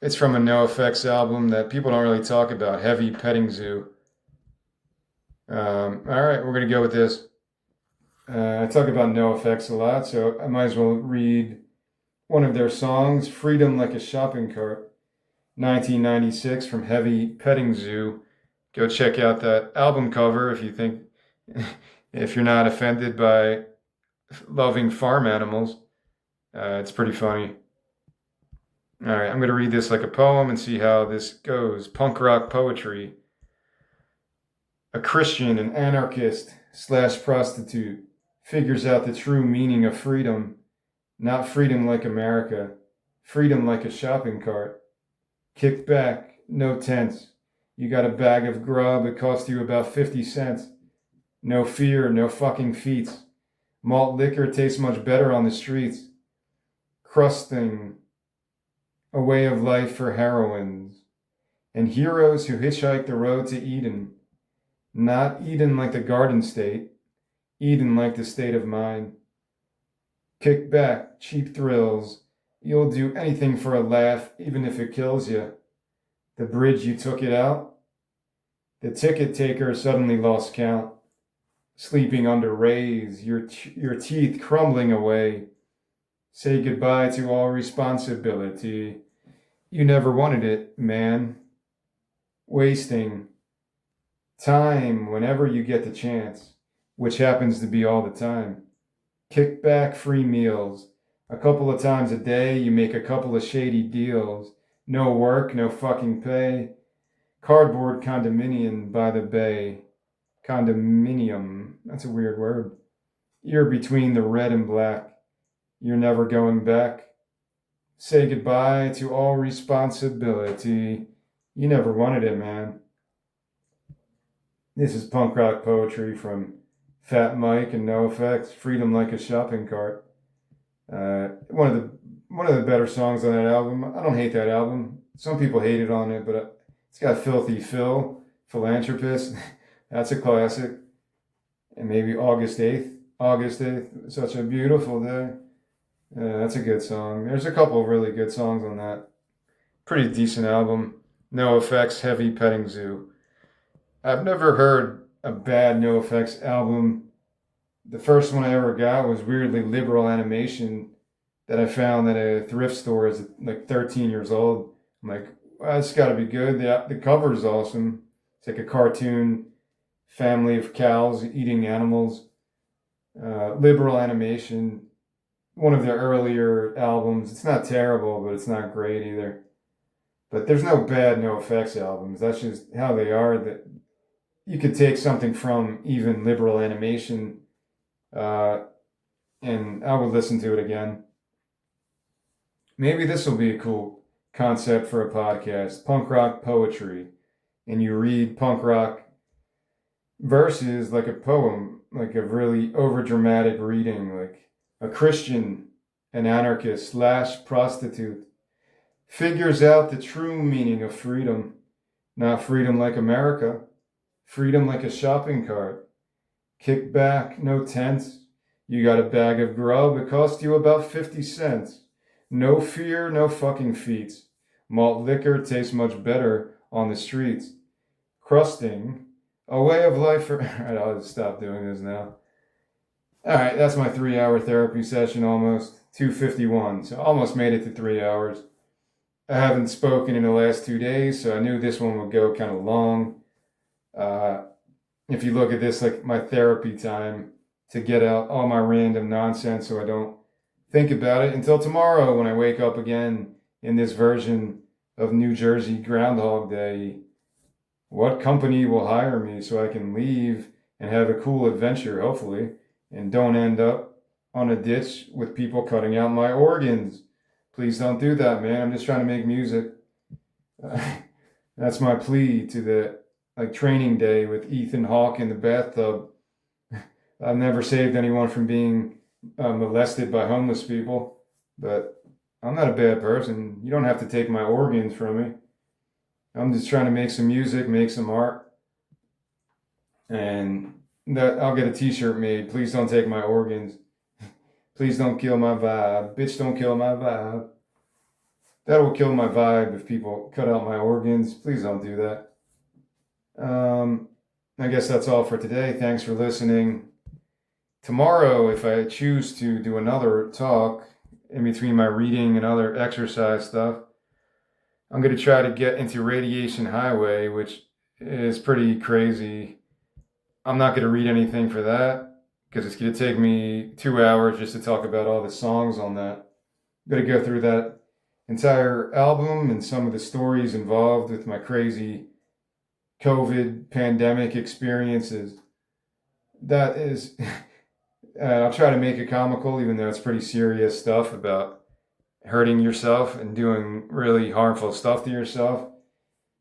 It's from a NoFX album that people don't really talk about, Heavy Petting Zoo. All right, we're going to go with this. I talk about NoFX a lot, so I might as well read one of their songs, Freedom Like a Shopping Cart, 1996, from Heavy Petting Zoo. Go check out that album cover if you're not offended by loving farm animals. It's pretty funny. All right, I'm going to read this like a poem and see how this goes. Punk rock poetry. A Christian, an anarchist / prostitute, figures out the true meaning of freedom. Not freedom like America, freedom like a shopping cart. Kick back, no tents. You got a bag of grub, it cost you about 50 cents. No fear, no fucking feats. Malt liquor tastes much better on the streets. Crusting, a way of life for heroines. And heroes who hitchhike the road to Eden. Not Eden like the Garden State, Eden like the state of mind. Kick back, cheap thrills. You'll do anything for a laugh, even if it kills you. The bridge you took it out. The ticket taker suddenly lost count. Sleeping under rays, your teeth crumbling away. Say goodbye to all responsibility. You never wanted it, man. Wasting time whenever you get the chance, which happens to be all the time. Kick back, free meals. A couple of times a day, you make a couple of shady deals. No work, no fucking pay. Cardboard condominium by the bay. Condominium, that's a weird word. You're between the red and black. You're never going back. Say goodbye to all responsibility. You never wanted it, man. This is punk rock poetry from Fat Mike and NoFX, Freedom Like a Shopping Cart. One of the better songs on that album. I don't hate that album. Some people hated on it, but it's got Filthy Phil, Philanthropist. That's a classic. And maybe August 8th. August 8th, Such a Beautiful Day. That's a good song. There's a couple of really good songs on that. Pretty decent album. NoFX, Heavy Petting Zoo. I've never heard a bad NoFX album. The first one I ever got was weirdly Liberal Animation that I found at a thrift store as like 13 years old. I'm like, well, it's got to be good. The cover is awesome. It's like a cartoon family of cows eating animals. Liberal Animation, one of their earlier albums. It's not terrible, but it's not great either. But there's no bad NoFX albums. That's just how they are. That you could take something from even Liberal Animation, and I would listen to it again. Maybe this will be a cool concept for a podcast. Punk rock poetry. And you read punk rock verses like a poem, like a really overdramatic reading, like a Christian, an anarchist / prostitute figures out the true meaning of freedom. Not freedom like America, freedom like a shopping cart. Kick back, no tents. You got a bag of grub, it cost you about 50 cents. No fear, no fucking feats. Malt liquor tastes much better on the streets. Crusting, a way of life for... Alright, I'll just stop doing this now. Alright, that's my 3-hour therapy session almost. 2:51, so almost made it to 3 hours. I haven't spoken in the last 2 days, so I knew this one would go kind of long. If you look at this like my therapy time to get out all my random nonsense so I don't think about it until tomorrow when I wake up again in this version of New Jersey Groundhog Day. What company will hire me so I can leave and have a cool adventure, hopefully, and don't end up on a ditch with people cutting out my organs? Please don't do that, man. I'm just trying to make music. That's my plea to the training day with Ethan Hawke in the bathtub. I've never saved anyone from being molested by homeless people, but I'm not a bad person. You don't have to take my organs from me. I'm just trying to make some music, make some art, and that I'll get a t-shirt made. Please don't take my organs. Please don't kill my vibe. Bitch, don't kill my vibe. That will kill my vibe if people cut out my organs. Please don't do that. I guess that's all for today. Thanks for listening. Tomorrow, if I choose to do another talk in between my reading and other exercise stuff, I'm going to try to get into Radiation Highway, which is pretty crazy. I'm not going to read anything for that because it's going to take me 2 hours just to talk about all the songs on that. I'm going to go through that entire album and some of the stories involved with my crazy COVID pandemic experiences. That is, I'll try to make it comical, even though it's pretty serious stuff about hurting yourself and doing really harmful stuff to yourself,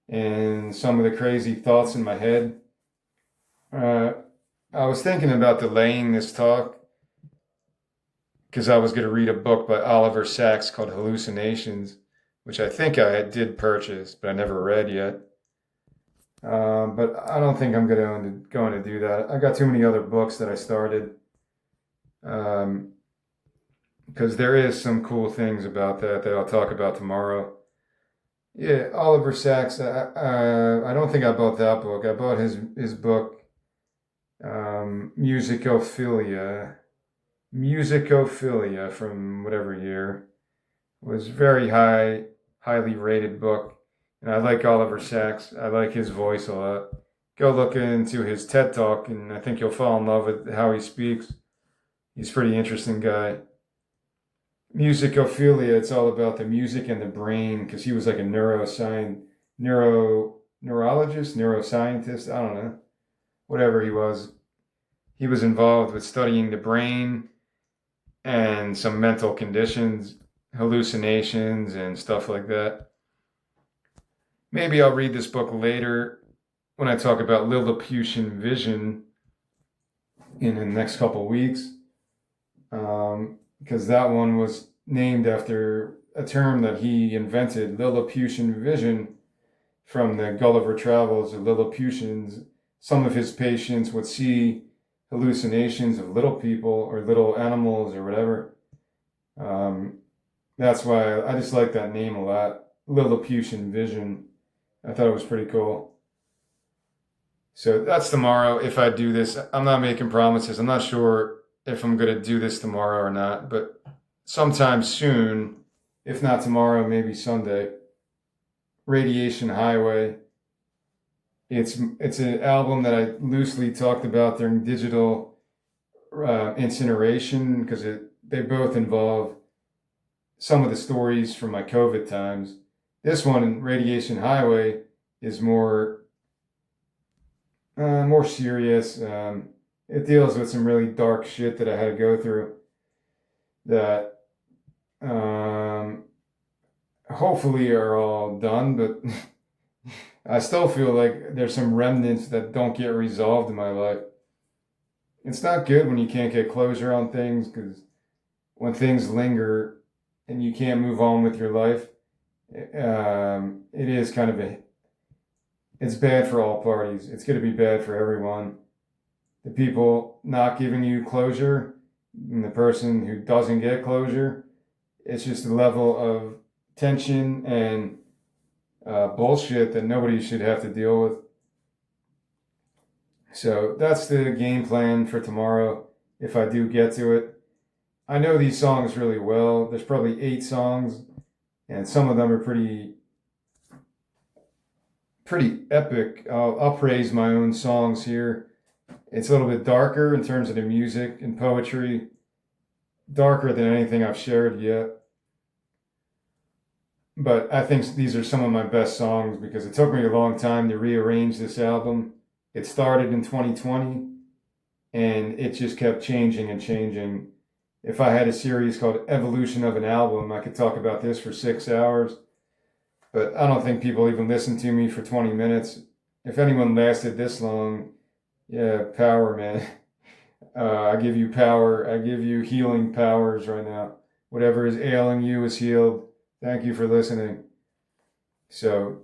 and some of the crazy thoughts in my head. I was thinking about delaying this talk because I was going to read a book by Oliver Sacks called Hallucinations, which I think I did purchase, but I never read yet. But I don't think I'm going to do that. I got too many other books that I started. Because there is some cool things about that I'll talk about tomorrow. Yeah, Oliver Sacks. I don't think I bought that book. I bought his book, Musicophilia from whatever year. It was very highly rated book. And I like Oliver Sacks. I like his voice a lot. Go look into his TED Talk, and I think you'll fall in love with how he speaks. He's a pretty interesting guy. Musicophilia, it's all about the music and the brain, because he was like a neuroscientist, I don't know. Whatever he was. He was involved with studying the brain and some mental conditions, hallucinations, and stuff like that. Maybe I'll read this book later when I talk about Lilliputian vision in the next couple weeks, because that one was named after a term that he invented, Lilliputian vision, from the Gulliver Travels of Lilliputians. Some of his patients would see hallucinations of little people or little animals or whatever. That's why I just like that name a lot, Lilliputian vision. I thought it was pretty cool. So that's tomorrow. If I do this, I'm not making promises. I'm not sure if I'm going to do this tomorrow or not, but sometime soon, if not tomorrow, maybe Sunday. Radiation Highway. It's an album that I loosely talked about during digital incineration, because they both involve some of the stories from my COVID times. This one, Radiation Highway, is more serious. It deals with some really dark shit that I had to go through that hopefully are all done, but I still feel like there's some remnants that don't get resolved in my life. It's not good when you can't get closure on things, because when things linger and you can't move on with your life, it is kind of it's bad for all parties. It's going to be bad for everyone. The people not giving you closure and the person who doesn't get closure. It's just a level of tension and bullshit that nobody should have to deal with. So that's the game plan for tomorrow, if I do get to it. I know these songs really well. There's probably 8 songs, and some of them are pretty epic. I'll praise my own songs here. It's a little bit darker in terms of the music and poetry, darker than anything I've shared yet. But I think these are some of my best songs, because it took me a long time to rearrange this album. It started in 2020, and it just kept changing and changing. If I had a series called Evolution of an Album, I could talk about this for 6 hours. But I don't think people even listen to me for 20 minutes. If anyone lasted this long, yeah, power, man. I give you power. I give you healing powers right now. Whatever is ailing you is healed. Thank you for listening. So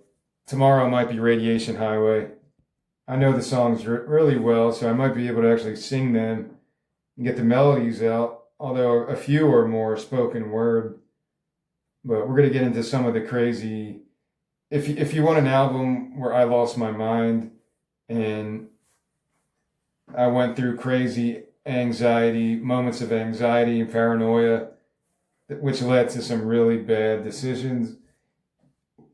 tomorrow might be Radiation Highway. I know the songs really well, so I might be able to actually sing them and get the melodies out, although a few are more spoken word. But we're going to get into some of the crazy... If you want an album where I lost my mind and I went through crazy anxiety, moments of anxiety and paranoia, which led to some really bad decisions,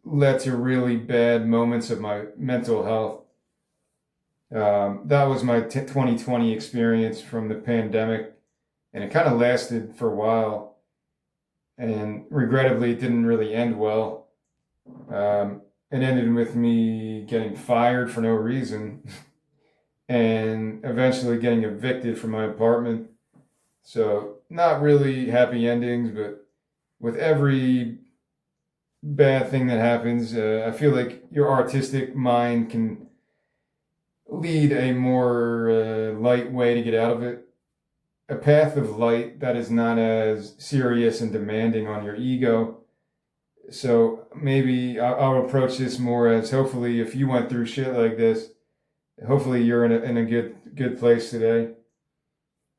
led to really bad moments of my mental health. That was my 2020 experience from the pandemic, and it kind of lasted for a while, and regrettably it didn't really end well. It ended with me getting fired for no reason and eventually getting evicted from my apartment. So not really happy endings, but with every bad thing that happens, I feel like your artistic mind can lead a more light way to get out of it. A path of light that is not as serious and demanding on your ego. So maybe I'll approach this more as, hopefully, if you went through shit like this, hopefully you're in a good place today.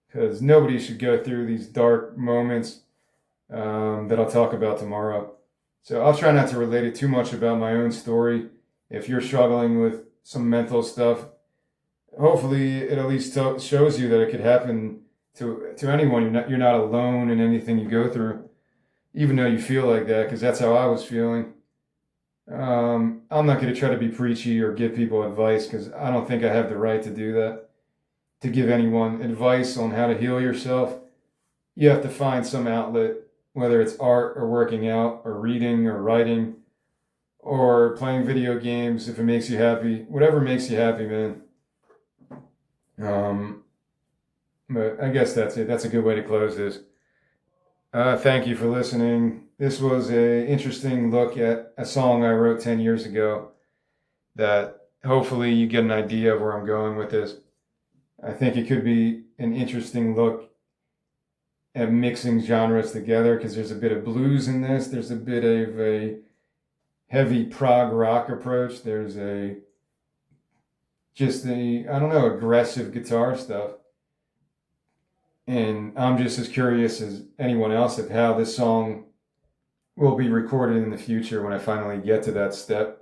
Because nobody should go through these dark moments that I'll talk about tomorrow. So I'll try not to relate it too much about my own story. If you're struggling with some mental stuff, hopefully it at least shows you that it could happen to anyone. You're not alone in anything you go through, even though you feel like that, because that's how I was feeling. I'm not going to try to be preachy or give people advice, because I don't think I have the right to do that. To give anyone advice on how to heal yourself, you have to find some outlet, whether it's art or working out or reading or writing or playing video games if it makes you happy. Whatever makes you happy, man. But I guess that's it. That's a good way to close this. Thank you for listening. This was an interesting look at a song I wrote 10 years ago that hopefully you get an idea of where I'm going with this. I think it could be an interesting look at mixing genres together because there's a bit of blues in this. There's a bit of a heavy prog rock approach. There's a just the I don't know aggressive guitar stuff. And I'm just as curious as anyone else of how this song will be recorded in the future when I finally get to that step.